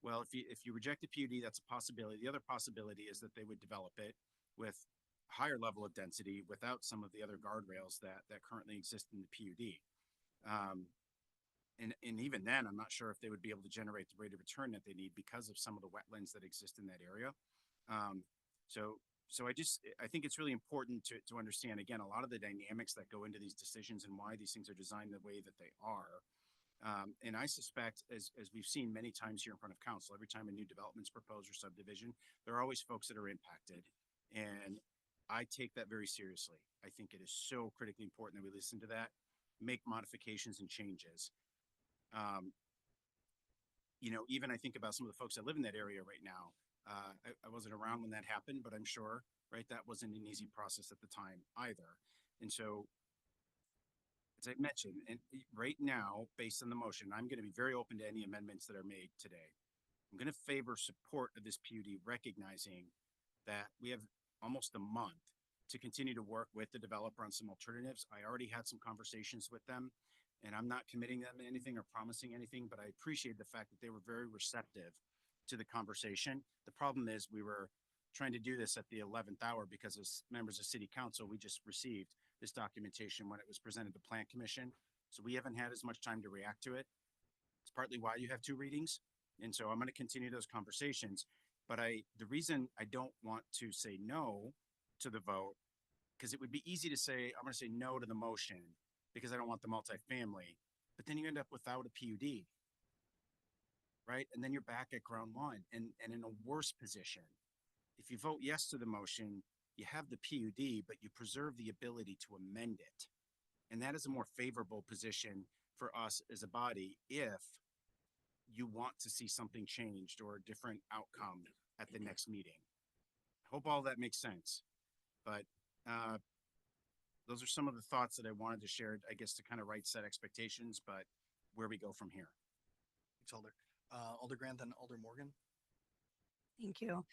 Well, if you reject the PUD, that's a possibility. The other possibility is that they would develop it with a higher level of density without some of the other guardrails that currently exist in the PUD. And even then, I'm not sure if they would be able to generate the rate of return that they need because of some of the wetlands that exist in that area. So I think it's really important to understand, again, a lot of the dynamics that go into these decisions and why these things are designed the way that they are. And I suspect, as we've seen many times here in front of council, every time a new development's proposed or subdivision, there are always folks that are impacted. And I take that very seriously. I think it is so critically important that we listen to that, make modifications and changes. Even I think about some of the folks that live in that area right now. I wasn't around when that happened, but I'm sure, right, that wasn't an easy process at the time either. And so, as I mentioned, and right now, based on the motion, I'm going to be very open to any amendments that are made today. I'm going to favor support of this PUD, recognizing that we have almost a month to continue to work with the developer on some alternatives. I already had some conversations with them, and I'm not committing them to anything or promising anything, but I appreciate the fact that they were very receptive to the conversation. The problem is we were trying to do this at the 11th hour because as members of city council, we just received this documentation when it was presented to Plan Commission. So we haven't had as much time to react to it. It's partly why you have two readings. And so I'm going to continue those conversations. But the reason I don't want to say no to the vote Because it would be easy to say, I'm gonna say no to the motion because I don't want the multifamily, but then you end up without a PUD. Right? And then you're back at ground one and in a worse position. If you vote yes to the motion, you have the PUD, but you preserve the ability to amend it. And that is a more favorable position for us as a body if you want to see something changed or a different outcome at the next meeting. I hope all that makes sense. But those are some of the thoughts that I wanted to share, I guess, to kind of right set expectations, but where we go from here. Thanks, Alder. Alder Grant and Alder Morgan. Thank you.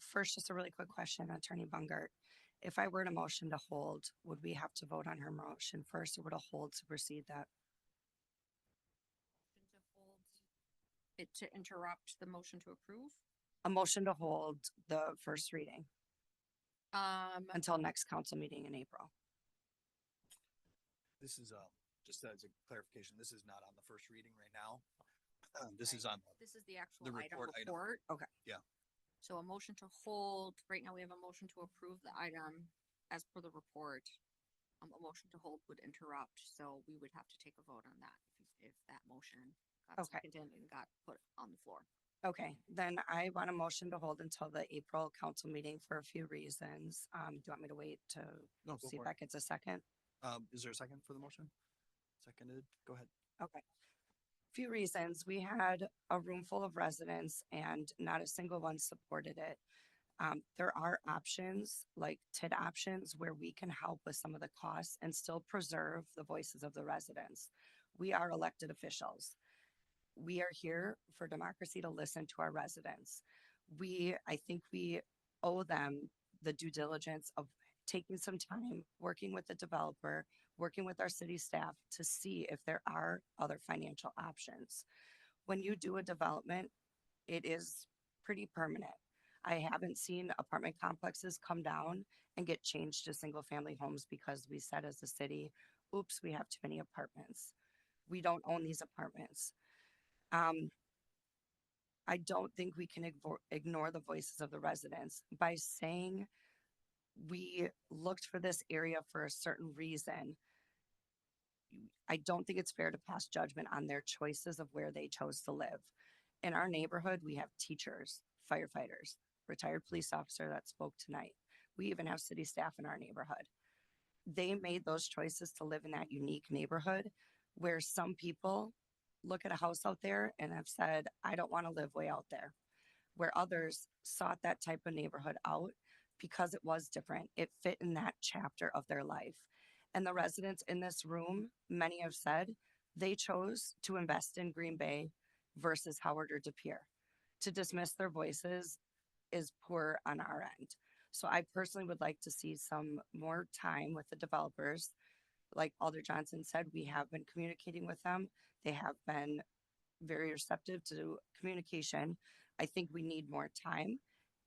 First, just a really quick question, Attorney Bungert. If I were to motion to hold, would we have to vote on her motion first, or would a hold supersede that? To hold it to interrupt the motion to approve. A motion to hold the first reading until next council meeting in April. This is, just as a clarification, this is not on the first reading right now. This is on. This is the actual The item report item. report. Okay. Yeah. So a motion to hold, right now we have a motion to approve the item as per the report. A motion to hold would interrupt, so we would have to take a vote on that if that motion got Okay. seconded and got put on the floor. Okay, then I want a motion to hold until the April council meeting for a few reasons. Do you want me to wait to No, go see if for that it. gets a second? Is there a second for the motion? Seconded, go ahead. Okay. Few reasons. We had a room full of residents and not a single one supported it. There are options like TID options where we can help with some of the costs and still preserve the voices of the residents. We are elected officials. We are here for democracy to listen to our residents. I think we owe them the due diligence of taking some time, working with the developer, working with our city staff to see if there are other financial options. When you do a development, it is pretty permanent. I haven't seen apartment complexes come down and get changed to single family homes because we said as a city, oops, we have too many apartments. We don't own these apartments. I don't think we can ignore the voices of the residents by saying we looked for this area for a certain reason. I don't think it's fair to pass judgment on their choices of where they chose to live. In our neighborhood, we have teachers, firefighters, retired police officer that spoke tonight. We even have city staff in our neighborhood. They made those choices to live in that unique neighborhood where some people look at a house out there and have said, I don't want to live way out there. Where others sought that type of neighborhood out because it was different. It fit in that chapter of their life. And the residents in this room, many have said they chose to invest in Green Bay versus Howard or De Pere. To dismiss their voices is poor on our end. So I personally would like to see some more time with the developers. Like Alder Johnson said, we have been communicating with them. They have been very receptive to communication. I think we need more time.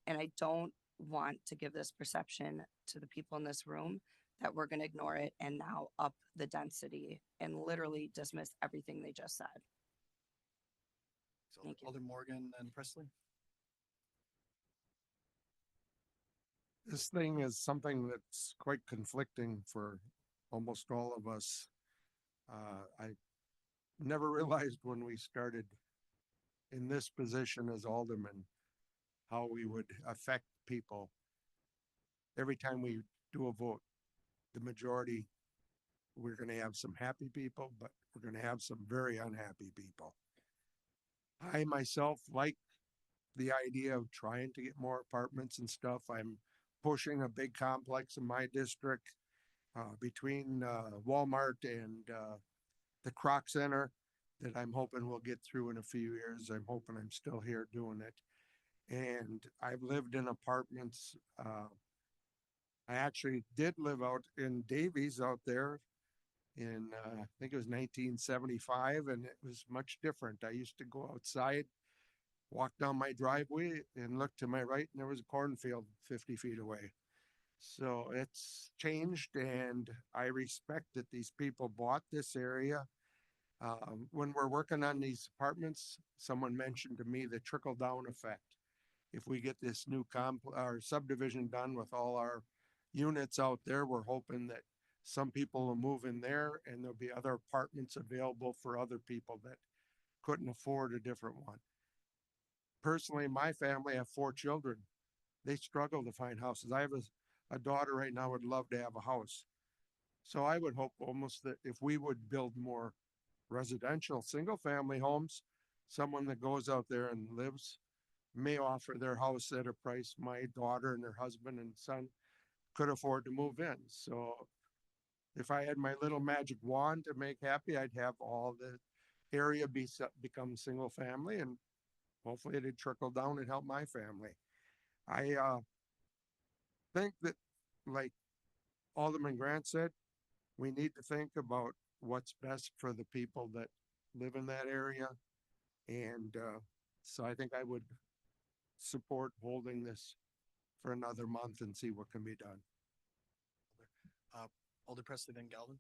And I don't want to give this perception to the people in this room that we're going to ignore it and now up the density and literally dismiss everything they just said. So Thank you. Alder Morgan and Presley. This thing is something that's quite conflicting for almost all of us. I never realized when we started in this position as alderman, how we would affect people. Every time we do a vote, the majority, we're going to have some happy people, but we're going to have some very unhappy people. I myself like the idea of trying to get more apartments and stuff. I'm pushing a big complex in my district between Walmart and the Croc Center that I'm hoping we'll get through in a few years. I'm hoping I'm still here doing it. And I've lived in apartments. I actually did live out in Davies out there in, I think it was 1975, and it was much different. I used to go outside, walk down my driveway and look to my right, and there was a cornfield 50 feet away. So it's changed, and I respect that these people bought this area. When we're working on these apartments, someone mentioned to me the trickle-down effect. If we get this new subdivision done with all our units out there. We're hoping that some people will move in there and there'll be other apartments available for other people that couldn't afford a different one. Personally, my family have 4 children. They struggle to find houses. I have a daughter right now would love to have a house. So I would hope almost that if we would build more residential, single family homes, someone that goes out there and lives may offer their house at a price my daughter and her husband and son could afford to move in. So if I had my little magic wand to make happy, I'd have all the area become single family, and hopefully it'd trickle down and help my family. I think that, like Alderman Grant said, we need to think about what's best for the people that live in that area. And so I think I would support holding this for another month and see what can be done. Alder Presley, then Galvin.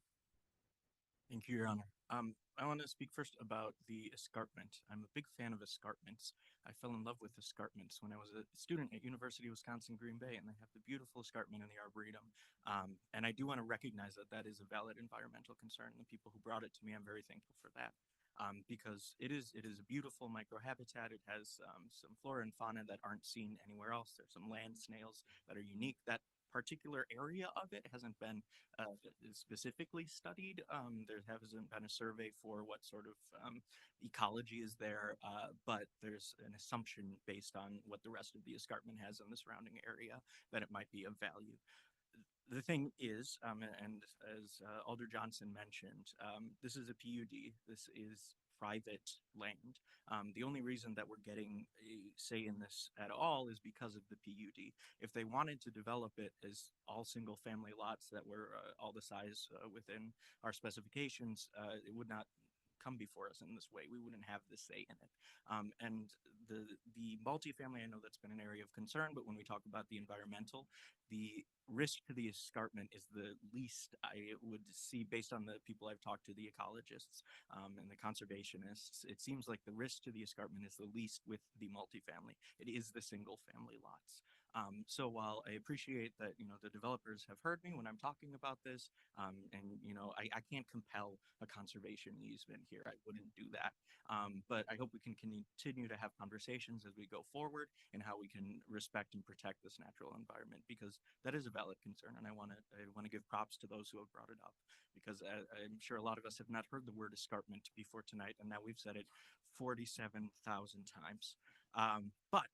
Thank you, Your Honor. I want to speak first about the escarpment. I'm a big fan of escarpments. I fell in love with escarpments when I was a student at University of Wisconsin Green Bay, and they have the beautiful escarpment in the Arboretum. And I do want to recognize that that is a valid environmental concern. The people who brought it to me, I'm very thankful for that. Because it is a beautiful microhabitat. It has some flora and fauna that aren't seen anywhere else. There's some land snails that are unique. That particular area of it hasn't been specifically studied. There hasn't been a survey for what sort of ecology is there, but there's an assumption based on what the rest of the escarpment has in the surrounding area that it might be of value. The thing is, and as Alder Johnson mentioned, this is a PUD. This is private land. The only reason that we're getting a say in this at all is because of the PUD. If they wanted to develop it as all single family lots that were all the size within our specifications, it would not come before us in this way. We wouldn't have the say in it. And the multifamily, I know that's been an area of concern, but when we talk about the environmental, the risk to the escarpment is the least I would see based on the people I've talked to, the ecologists and the conservationists. It seems like the risk to the escarpment is the least with the multifamily. It is the single family lots. So while I appreciate that, the developers have heard me when I'm talking about this, and, I can't compel a conservation easement here. I wouldn't do that. But I hope we can continue to have conversations as we go forward and how we can respect and protect this natural environment, because that is a valid concern. And I want to give props to those who have brought it up, because I'm sure a lot of us have not heard the word escarpment before tonight. And now we've said it 47,000 times. But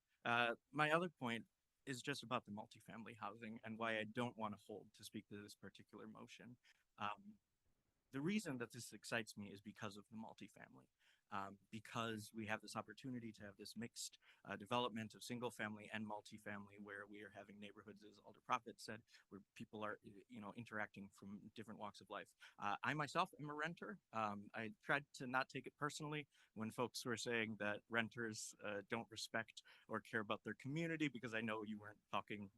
my other point is just about the multifamily housing and why I don't want to hold to speak to this particular motion. The reason that this excites me is because of the multifamily. Because we have this opportunity to have this mixed development of single family and multifamily, where we are having neighborhoods, as Alder Prophet said, where people are, interacting from different walks of life. I myself am a renter. I tried to not take it personally when folks were saying that renters don't respect or care about their community, because I know you weren't talking,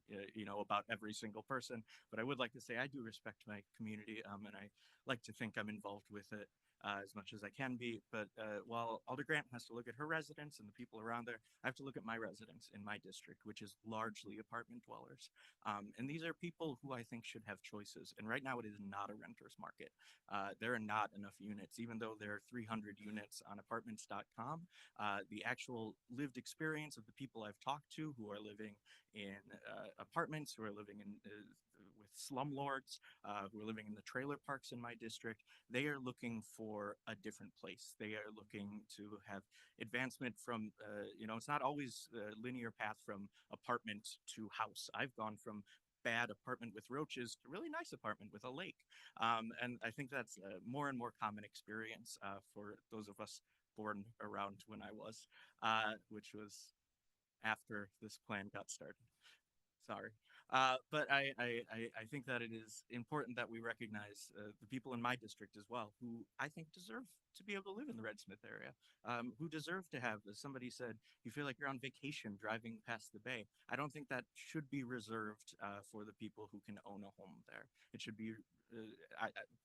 about every single person, but I would like to say I do respect my community, and I like to think I'm involved with it as much as I can be. But while Alder Grant has to look at her residents and the people around there, I have to look at my residents in my district, which is largely apartment dwellers. And these are people who I think should have choices. And right now it is not a renter's market. There are not enough units, even though there are 300 units on apartments.com. The actual lived experience of the people I've talked to who are living in apartments, who are living in with slumlords, who are living in the trailer parks in my district, they are looking for a different place. They are looking to have advancement from, it's not always a linear path from apartment to house. I've gone from bad apartment with roaches to really nice apartment with a lake. And I think that's a more and more common experience for those of us born around when I was, which was after this plan got started. Sorry. But I think that it is important that we recognize the people in my district as well, who I think deserve to be able to live in the Red Smith area, who deserve to have, as somebody said, you feel like you're on vacation driving past the bay. I don't think that should be reserved for the people who can own a home there. It should be,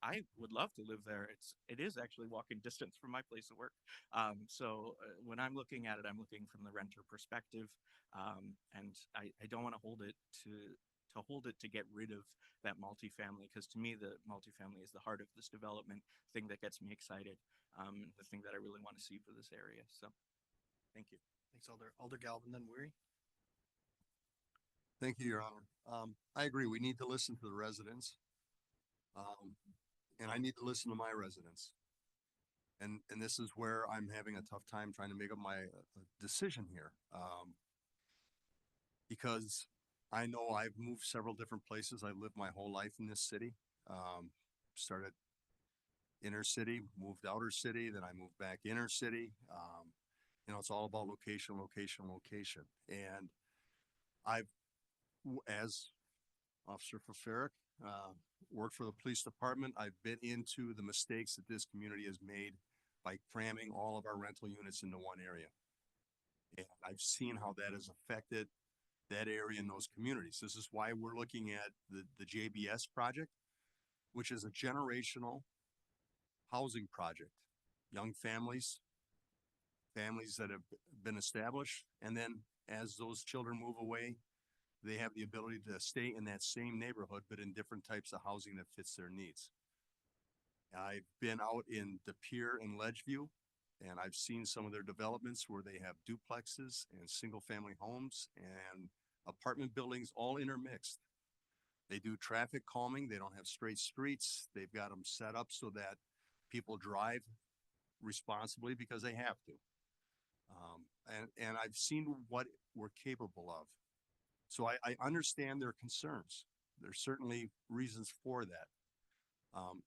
I would love to live there. It is actually walking distance from my place of work. So when I'm looking at it, I'm looking from the renter perspective. And I don't want to hold it to to hold it, to get rid of that multifamily, because to me, the multifamily is the heart of this development, thing that gets me excited, the thing that I really want to see for this area. So, thank you. Thanks, Alder Galvin, then Weary. Thank you, Your Honor. I agree. We need to listen to the residents. And I need to listen to my residents. And this is where I'm having a tough time trying to make up my decision here. Because I know I've moved several different places. I lived my whole life in this city. Started inner city, moved outer city, then I moved back inner city. You know, it's all about location, location, location. And as Officer Fafaric, worked for the police department. I've been into the mistakes that this community has made by cramming all of our rental units into one area. And I've seen how that has affected that area and those communities. This is why we're looking at the JBS project, which is a generational housing project. Young families that have been established, and then as those children move away, they have the ability to stay in that same neighborhood, but in different types of housing that fits their needs. I've been out in De Pere and Ledgeview, and I've seen some of their developments where they have duplexes and single family homes and apartment buildings all intermixed. They do traffic calming. They don't have straight streets. They've got them set up so that people drive responsibly because they have to. And I've seen what we're capable of. So I understand their concerns. There's certainly reasons for that.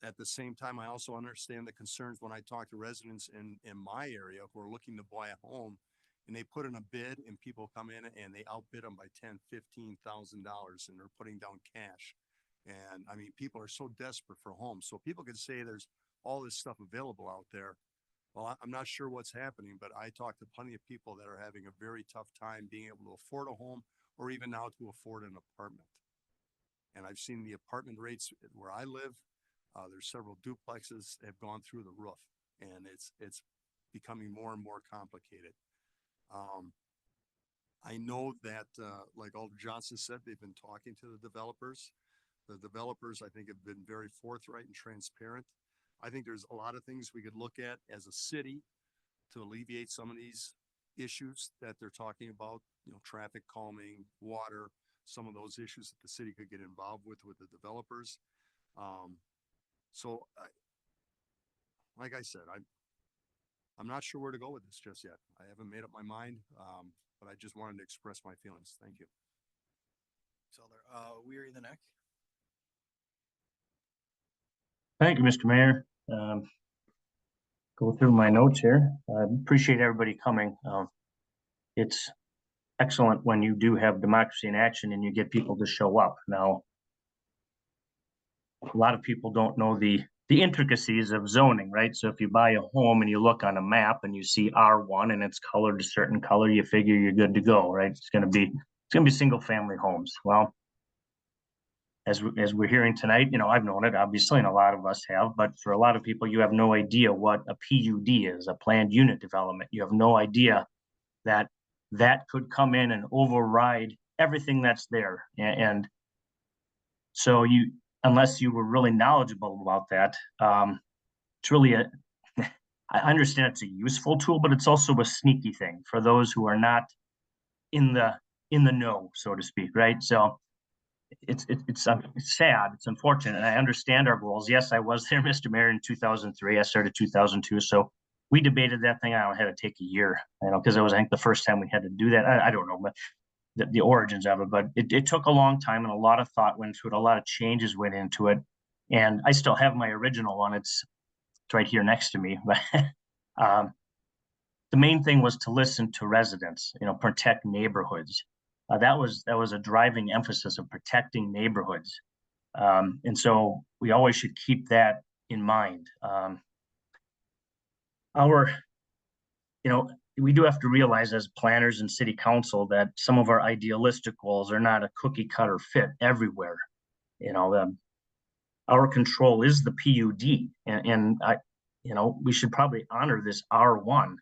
At the same time, I also understand the concerns when I talk to residents in my area who are looking to buy a home, and they put in a bid and people come in and they outbid them by $10,000, $15,000, and they're putting down cash. And I mean, people are so desperate for homes. So people can say there's all this stuff available out there. Well, I'm not sure what's happening, but I talk to plenty of people that are having a very tough time being able to afford a home, or even now to afford an apartment. And I've seen the apartment rates where I live. There's several duplexes that have gone through the roof, and it's becoming more and more complicated. I know that, like Alder Johnson said, they've been talking to the developers. The developers, I think, have been very forthright and transparent. I think there's a lot of things we could look at as a city to alleviate some of these issues that they're talking about, you know, traffic calming, water, some of those issues that the city could get involved with the developers. Like I said, I'm not sure where to go with this just yet. I haven't made up my mind, but I just wanted to express my feelings. Thank you. Weary the neck. Thank you, Mr. Mayor. Go through my notes here. I appreciate everybody coming. It's excellent when you do have democracy in action and you get people to show up. Now, a lot of people don't know the intricacies of zoning, right? So if you buy a home and you look on a map and you see R1 and it's colored a certain color, you figure you're good to go, right? It's gonna be single family homes. Well, as we're hearing tonight, you know, I've known it obviously, and a lot of us have, but for a lot of people, you have no idea what a PUD is, a planned unit development. You have no idea that could come in and override everything that's there. And so unless you were really knowledgeable about that, it's really I understand it's a useful tool, but it's also a sneaky thing for those who are not in the know, so to speak, right? So it's sad, it's unfortunate, and I understand our goals. Yes, I was there, Mr. Mayor, in 2003. I started 2002, so we debated that thing. I don't know, had to take a year, you know, because it was, I think, the first time we had to do that. I don't know, but the origins of it, but it took a long time and a lot of thought went into it. A lot of changes went into it, and I still have my original one. It's right here next to me. But the main thing was to listen to residents, you know, protect neighborhoods. That was a driving emphasis of protecting neighborhoods, and so we always should keep that in mind. We do have to realize as planners and city council that some of our idealistic goals are not a cookie cutter fit everywhere. You know, our control is the PUD, and we should probably honor this R1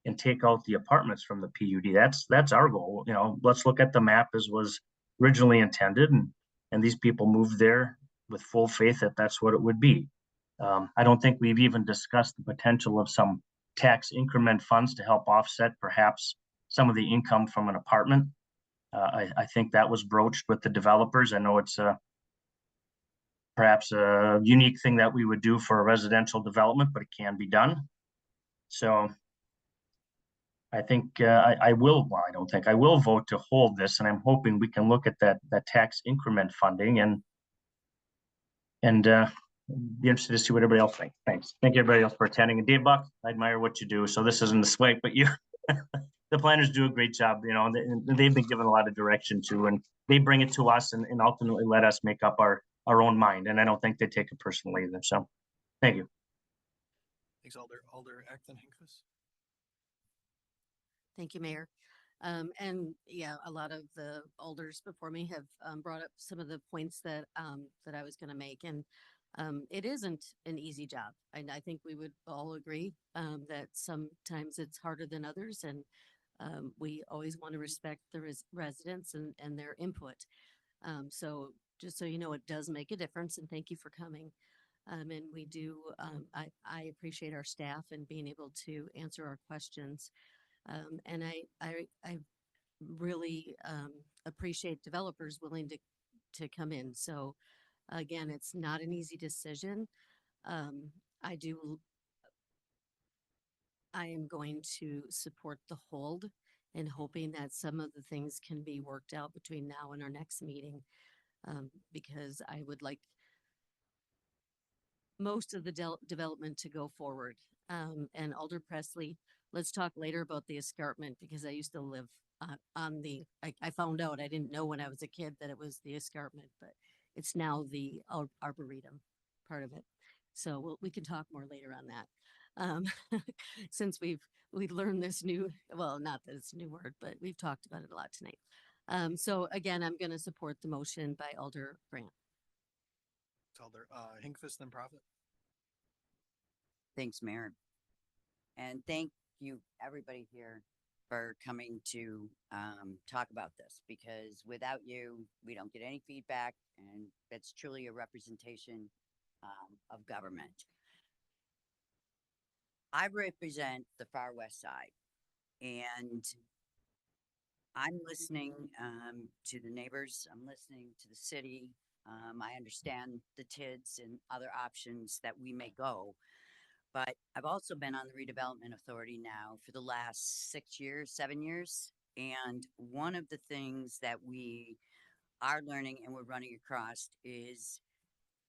and take out the apartments from the PUD. That's our goal. You know, let's look at the map as was originally intended, and And these people moved there with full faith that that's what it would be. I don't think we've even discussed the potential of some tax increment funds to help offset perhaps some of the income from an apartment. I think that was broached with the developers. I know it's perhaps a unique thing that we would do for a residential development, but it can be done. So I think I will, well, I don't think, I will vote to hold this, and I'm hoping we can look at that tax increment funding and be interested to see what everybody else thinks. Thanks. Thank you everybody else for attending. And Dave Buck, I admire what you do. So this isn't a swag, but you, the planners do a great job, you know, and they've been given a lot of direction to, and they bring it to us and ultimately let us make up our own mind. And I don't think they take it personally either. So thank you. Thanks, Alder Acton Hinkvis. Thank you, Mayor. And yeah, a lot of the alders before me have brought up some of the points that that I was going to make, and it isn't an easy job. And I think we would all agree that sometimes it's harder than others, and we always want to respect the residents and their input. So just so you know, it does make a difference, and thank you for coming. And we do, I appreciate our staff and being able to answer our questions. And I really appreciate developers willing to come in. So again, it's not an easy decision. I am going to support the hold and hoping that some of the things can be worked out between now and our next meeting, because I would like most of the development to go forward. And Alder Presley, let's talk later about the escarpment, because I used to live on the, I found out, I didn't know when I was a kid that it was the escarpment, but it's now the arboretum part of it. So we can talk more later on that. Since we've learned this new, well, not that it's a new word, but we've talked about it a lot tonight. So again, I'm going to support the motion by Alder Grant. Alder Hinkvis, then Prophet. Thanks, Mayor. And thank you, everybody here, for coming to talk about this, because without you, we don't get any feedback, and that's truly a representation of government. I represent the far west side, and I'm listening to the neighbors. I'm listening to the city. I understand the TIDs and other options that we may go. But I've also been on the redevelopment authority now for the last 6 years, 7 years. And one of the things that we are learning and we're running across is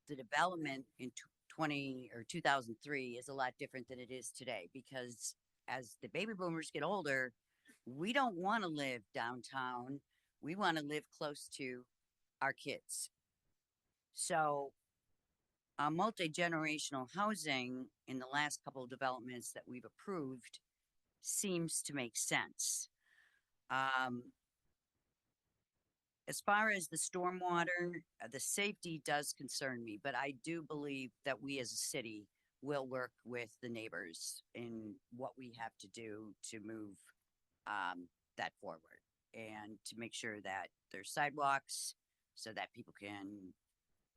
the development in 2003 is a lot different than it is today, because as the baby boomers get older, we don't want to live downtown. We want to live close to our kids. So multi-generational housing in the last couple of developments that we've approved seems to make sense. As far as the stormwater, the safety does concern me, but I do believe that we as a city will work with the neighbors in what we have to do to move that forward, and to make sure that there's sidewalks so that people can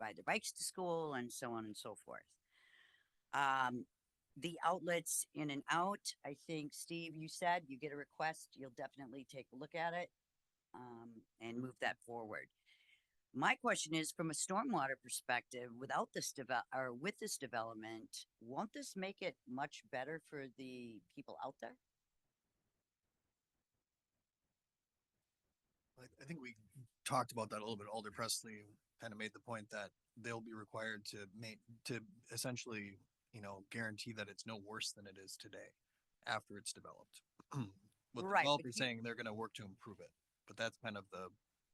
ride their bikes to school and so on and so forth. The outlets in and out, I think, Steve, you said you get a request, you'll definitely take a look at it and move that forward. My question is, from a stormwater perspective, without this with this development, won't this make it much better for the people out there? I think we talked about that a little bit. Alder Presley kind of made the point that they'll be required to essentially, guarantee that it's no worse than it is today after it's developed. With the developer saying they're going to work to improve it, but that's kind of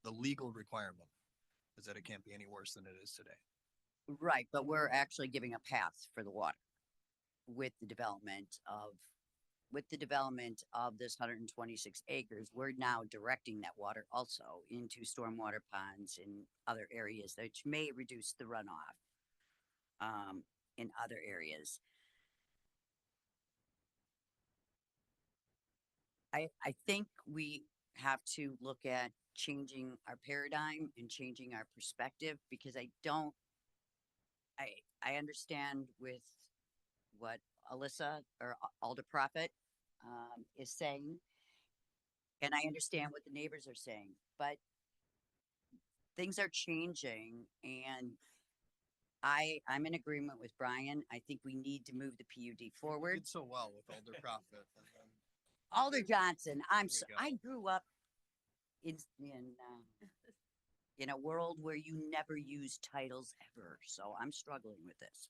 the legal requirement, is that it can't be any worse than it is today. Right, but we're actually giving a path for the water with the development of this 126 acres. We're now directing that water also into stormwater ponds and other areas that may reduce the runoff in other areas. I think we have to look at changing our paradigm and changing our perspective, because I understand with what Alyssa or Alder Prophet is saying, and I understand what the neighbors are saying, but things are changing, and I'm in agreement with Brian. I think we need to move the PUD You forward. did so well with Alder Prophet. And then Alder Johnson, There you go. I grew up in a world where you never use titles ever, so I'm struggling with this.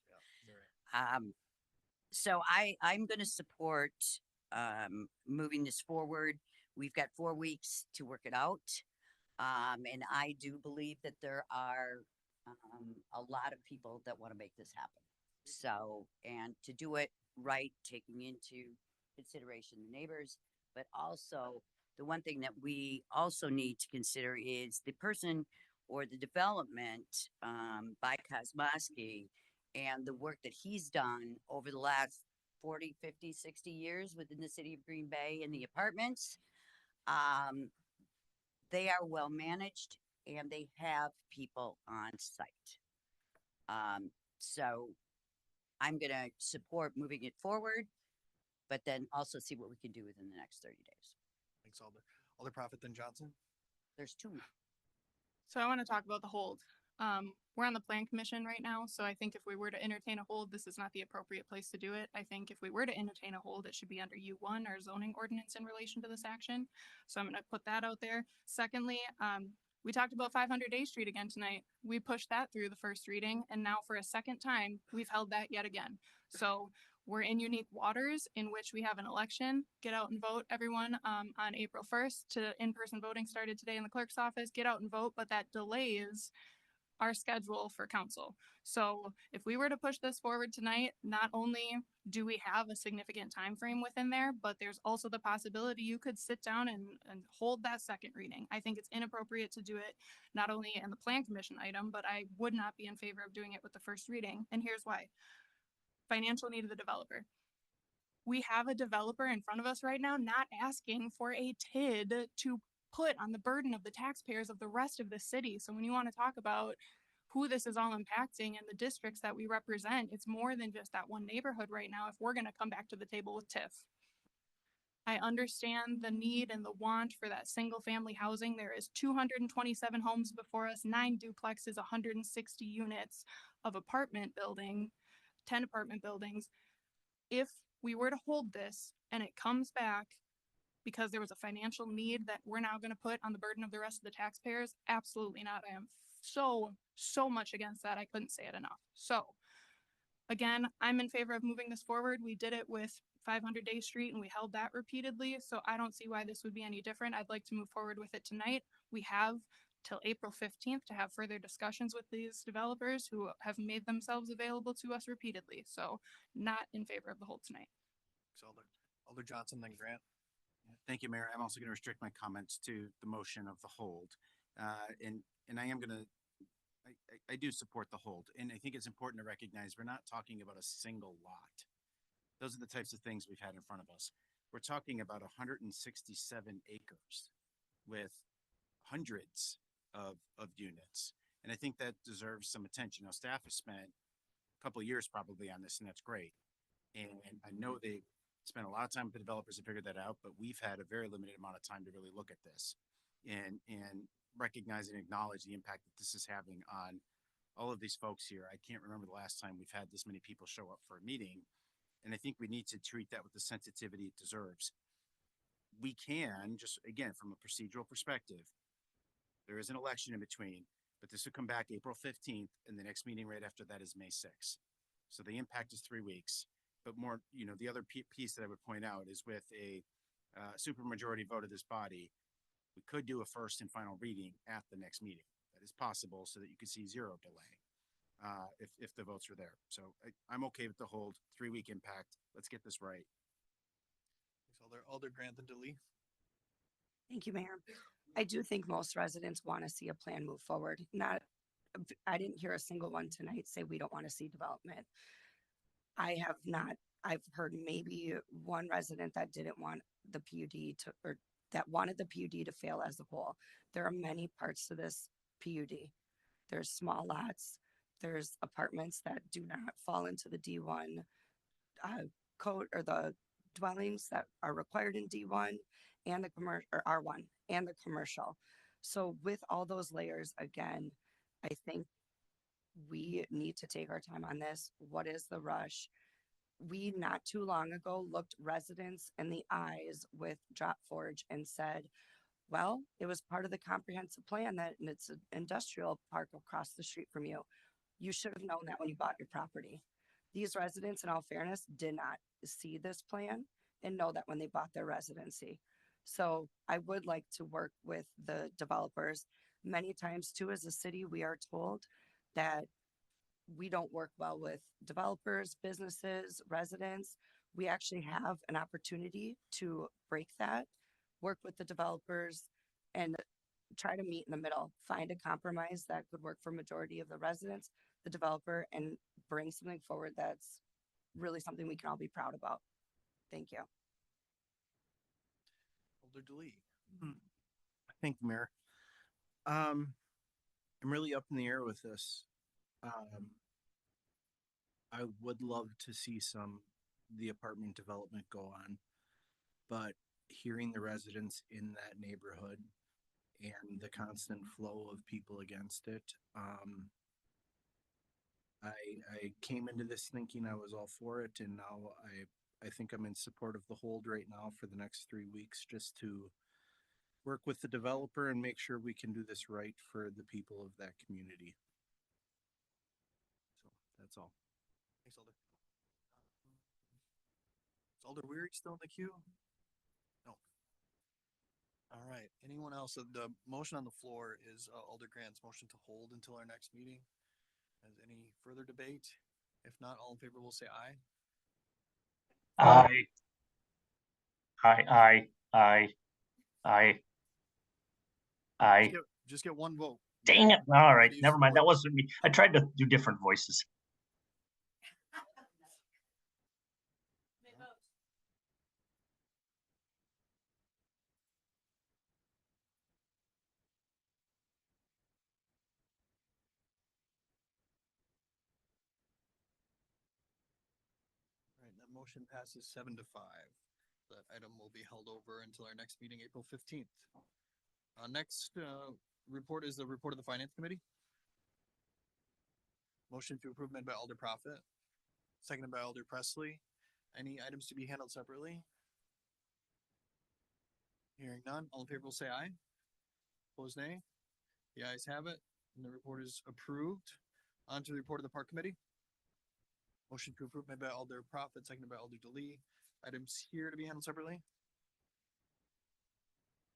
So I'm going to support moving this forward. We've got 4 weeks to work it out. And I do believe that there are a lot of people that want to make this happen. So, and to do it right, taking into consideration the neighbors, but also the one thing that we also need to consider is the person or the development by Kosmosky and the work that he's done over the last 40, 50, 60 years within the city of Green Bay in the apartments. They are well managed and they have people on site. So I'm going to support moving it forward, but then also see what we can do within the next 30 days. Thanks, Alder. Alder Prophet, then Johnson. There's 2 more. So I want to talk about the hold. We're on the plan commission right now, so I think if we were to entertain a hold, this is not the appropriate place to do it. I think if we were to entertain a hold, it should be under U1, our zoning ordinance in relation to this action. So I'm going to put that out there. Secondly, we talked about 500 Day Street again tonight. We pushed that through the first reading, and now for a second time, we've held that yet again. So we're in unique waters in which we have an election. Get out and vote, everyone, on April 1st. In-person voting started today in the clerk's office. Get out and vote, but that delays our schedule for council. So if we were to push this forward tonight, not only do we have a significant time frame within there, but there's also the possibility you could sit down and hold that second reading. I think it's inappropriate to do it not only in the plan commission item, but I would not be in favor of doing it with the first reading. And here's why. Financial need of the developer. We have a developer in front of us right now not asking for a TID to put on the burden of the taxpayers of the rest of the city. So when you want to talk about who this is all impacting and the districts that we represent, it's more than just that one neighborhood right now if we're going to come back to the table with TIF. I understand the need and the want for that single family housing. There is 227 homes before us, 9 duplexes, 160 units of apartment building, 10 apartment buildings. If we were to hold this and it comes back because there was a financial need that we're now going to put on the burden of the rest of the taxpayers, absolutely not. I am so much against that. I couldn't say it enough. So again, I'm in favor of moving this forward. We did it with 500 Day Street and we held that repeatedly. So I don't see why this would be any different. I'd like to move forward with it tonight. We have till April 15th to have further discussions with these developers who have made themselves available to us repeatedly. So not in favor of the hold tonight. Thanks, Alder. Alder Johnson, then Grant. Thank you, Mayor. I'm also going to restrict my comments to the motion of the hold. And I am going to, I do support the hold. And I think it's important to recognize we're not talking about a single lot. Those are the types of things we've had in front of us. We're talking about 167 acres with hundreds of units. And I think that deserves some attention. Now, staff has spent a couple of years probably on this, and that's great. And I know they spent a lot of time with the developers to figure that out, but we've had a very limited amount of time to really look at this and recognize and acknowledge the impact that this is having on all of these folks here. I can't remember the last time we've had this many people show up for a meeting. And I think we need to treat that with the sensitivity it deserves. We can just, again, from a procedural perspective, there is an election in between, but this will come back April 15th and the next meeting right after that is May 6th. So the impact is 3 weeks. But more, the other piece that I would point out is with a supermajority vote of this body, we could do a first and final reading at the next meeting. That is possible so that you can see 0 delay if the votes are there. So I'm okay with the hold, 3-week impact. Let's get this right. Thanks, Alder Grant, then DeLee. Thank you, Mayor. I do think most residents want to see a plan move forward. I didn't hear a single one tonight say we don't want to see development. I've heard maybe one resident that didn't want the PUD to, or that wanted the PUD to fail as a whole. There are many parts to this PUD. There's small lots, there's apartments that do not fall into the D1 code, or the dwellings that are required in D1 and the commercial, or R1 and the commercial. So with all those layers, again, I think we need to take our time on this. What is the rush? We not too long ago looked residents in the eyes with Drop Forge and said, well, it was part of the comprehensive plan that, and it's an industrial park across the street from you. You should have known that when you bought your property. These residents, in all fairness, did not see this plan and know that when they bought their residency. So I would like to work with the developers. Many times too, as a city, we are told that we don't work well with developers, businesses, residents. We actually have an opportunity to break that, work with the developers, and try to meet in the middle, find a compromise that could work for majority of the residents, the developer, and bring something forward that's really something we can all be proud about. Thank you. Alder DeLee. Thank you, Mayor. I'm really up in the air with this. I would love to see the apartment development go on, but hearing the residents in that neighborhood and the constant flow of people against it, I came into this thinking I was all for it, and now I think I'm in support of the hold right now for the next 3 weeks, just to work with the developer and make sure we can do this right for the people of that community. So that's all. Thanks, Alder. Is Alder Weary still in the queue? No. All right. Anyone else? The motion on the floor is Alder Grant's motion to hold until our next meeting. Has any further debate? If not, all in favor will say aye. Aye. Aye, aye, aye, aye. Just get one vote. Dang it. All right, use never the mind. That board. wasn't me. I tried to do different voices. All right, that motion passes 7-5. That item will be held over until our next meeting, April 15th. Next report is the report of the Finance Committee. Motion to approve made by Alder Prophet, seconded by Alder Presley. Any items to be handled separately? Hearing none, all in favor will say aye. Opposed, nay. The ayes have it, and the report is approved. On to the report of the Park Committee. Motion to approve made by Alder Prophet, seconded by Alder DeLee. Items here to be handled separately?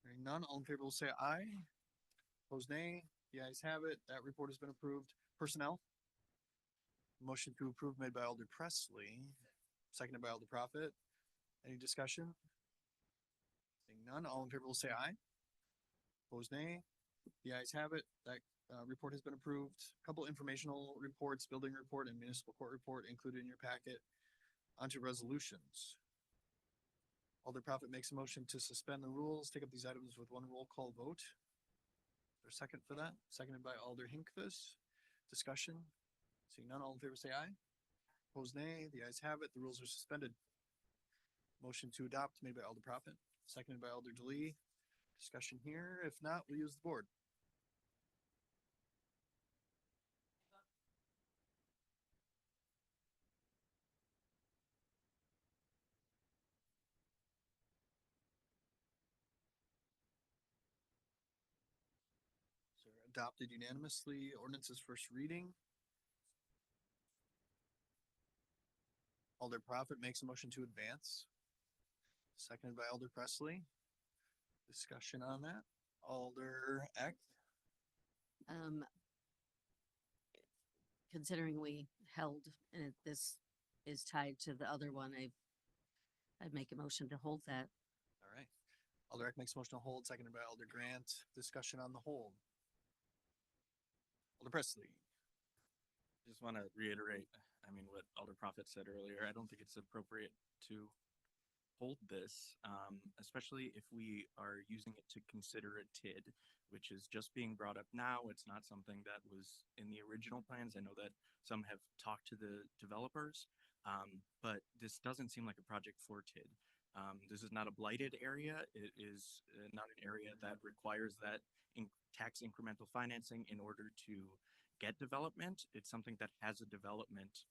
Hearing none, all in favor will say aye. Opposed, nay. The ayes have it. That report has been approved. Personnel. Motion to approve made by Alder Presley, seconded by Alder Prophet. Any discussion? Seeing none, all in favor will say aye. Opposed, nay. The ayes have it. That report has been approved. Couple informational reports, building report and municipal court report included in your packet. Onto resolutions. Alder Prophet makes a motion to suspend the rules, take up these items with one roll call vote. Is there a second for that? Seconded by Alder Hinkvis. Discussion. Seeing none, all in favor say aye. Opposed, nay. The ayes have it. The rules are suspended. Motion to adopt made by Alder Prophet, seconded by Alder DeLee. Discussion here. If not, we'll use the board. So adopted unanimously. Ordinance's first reading. Alder Prophet makes a motion to advance, seconded by Alder Presley. Discussion on that. Alder Eck. Considering we held and this is tied to the other one, I'd make a motion to hold that. All right. Alder Eck makes a motion to hold, seconded by Alder Grant. Discussion on the hold. Alder Presley. Just want to reiterate, what Alder Prophet said earlier. I don't think it's appropriate to hold this, especially if we are using it to consider a TID, which is just being brought up now. It's not something that was in the original plans. I know that some have talked to the developers, but this doesn't seem like a project for TID. This is not a blighted area. It is not an area that requires that tax incremental financing in order to get development. It's something that has a development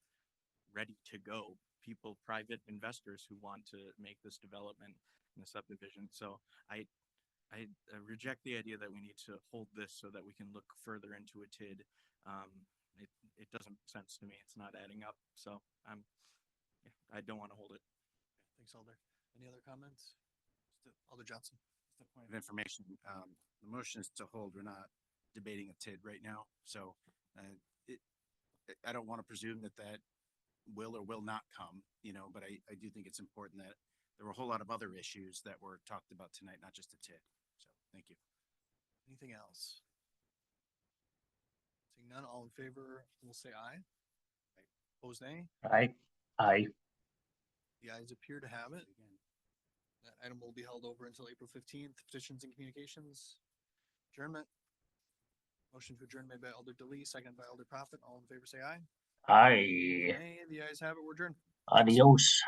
ready to go. People, private investors who want to make this development in the subdivision. So I reject the idea that we need to hold this so that we can look further into a TID. It doesn't make sense to me. It's not adding up. So I don't want to hold it. Thanks, Alder. Any other comments? Alder Johnson. Just a point of information, the motion is to hold. We're not debating a TID right now. So I don't want to presume that will or will not come, but I do think it's important that there were a whole lot of other issues that were talked about tonight, not just a TID. So thank you. Anything else? Seeing none, all in favor, will say aye. Opposed, nay. Aye. The ayes appear to have it. That item will be held over until April 15th. Petitions and communications. Adjournment. Motion to adjourn made by Alder Delise, second by Alder Prophet. All in favor, say aye. Aye. Nay, the ayes have it. We're adjourned. Adios.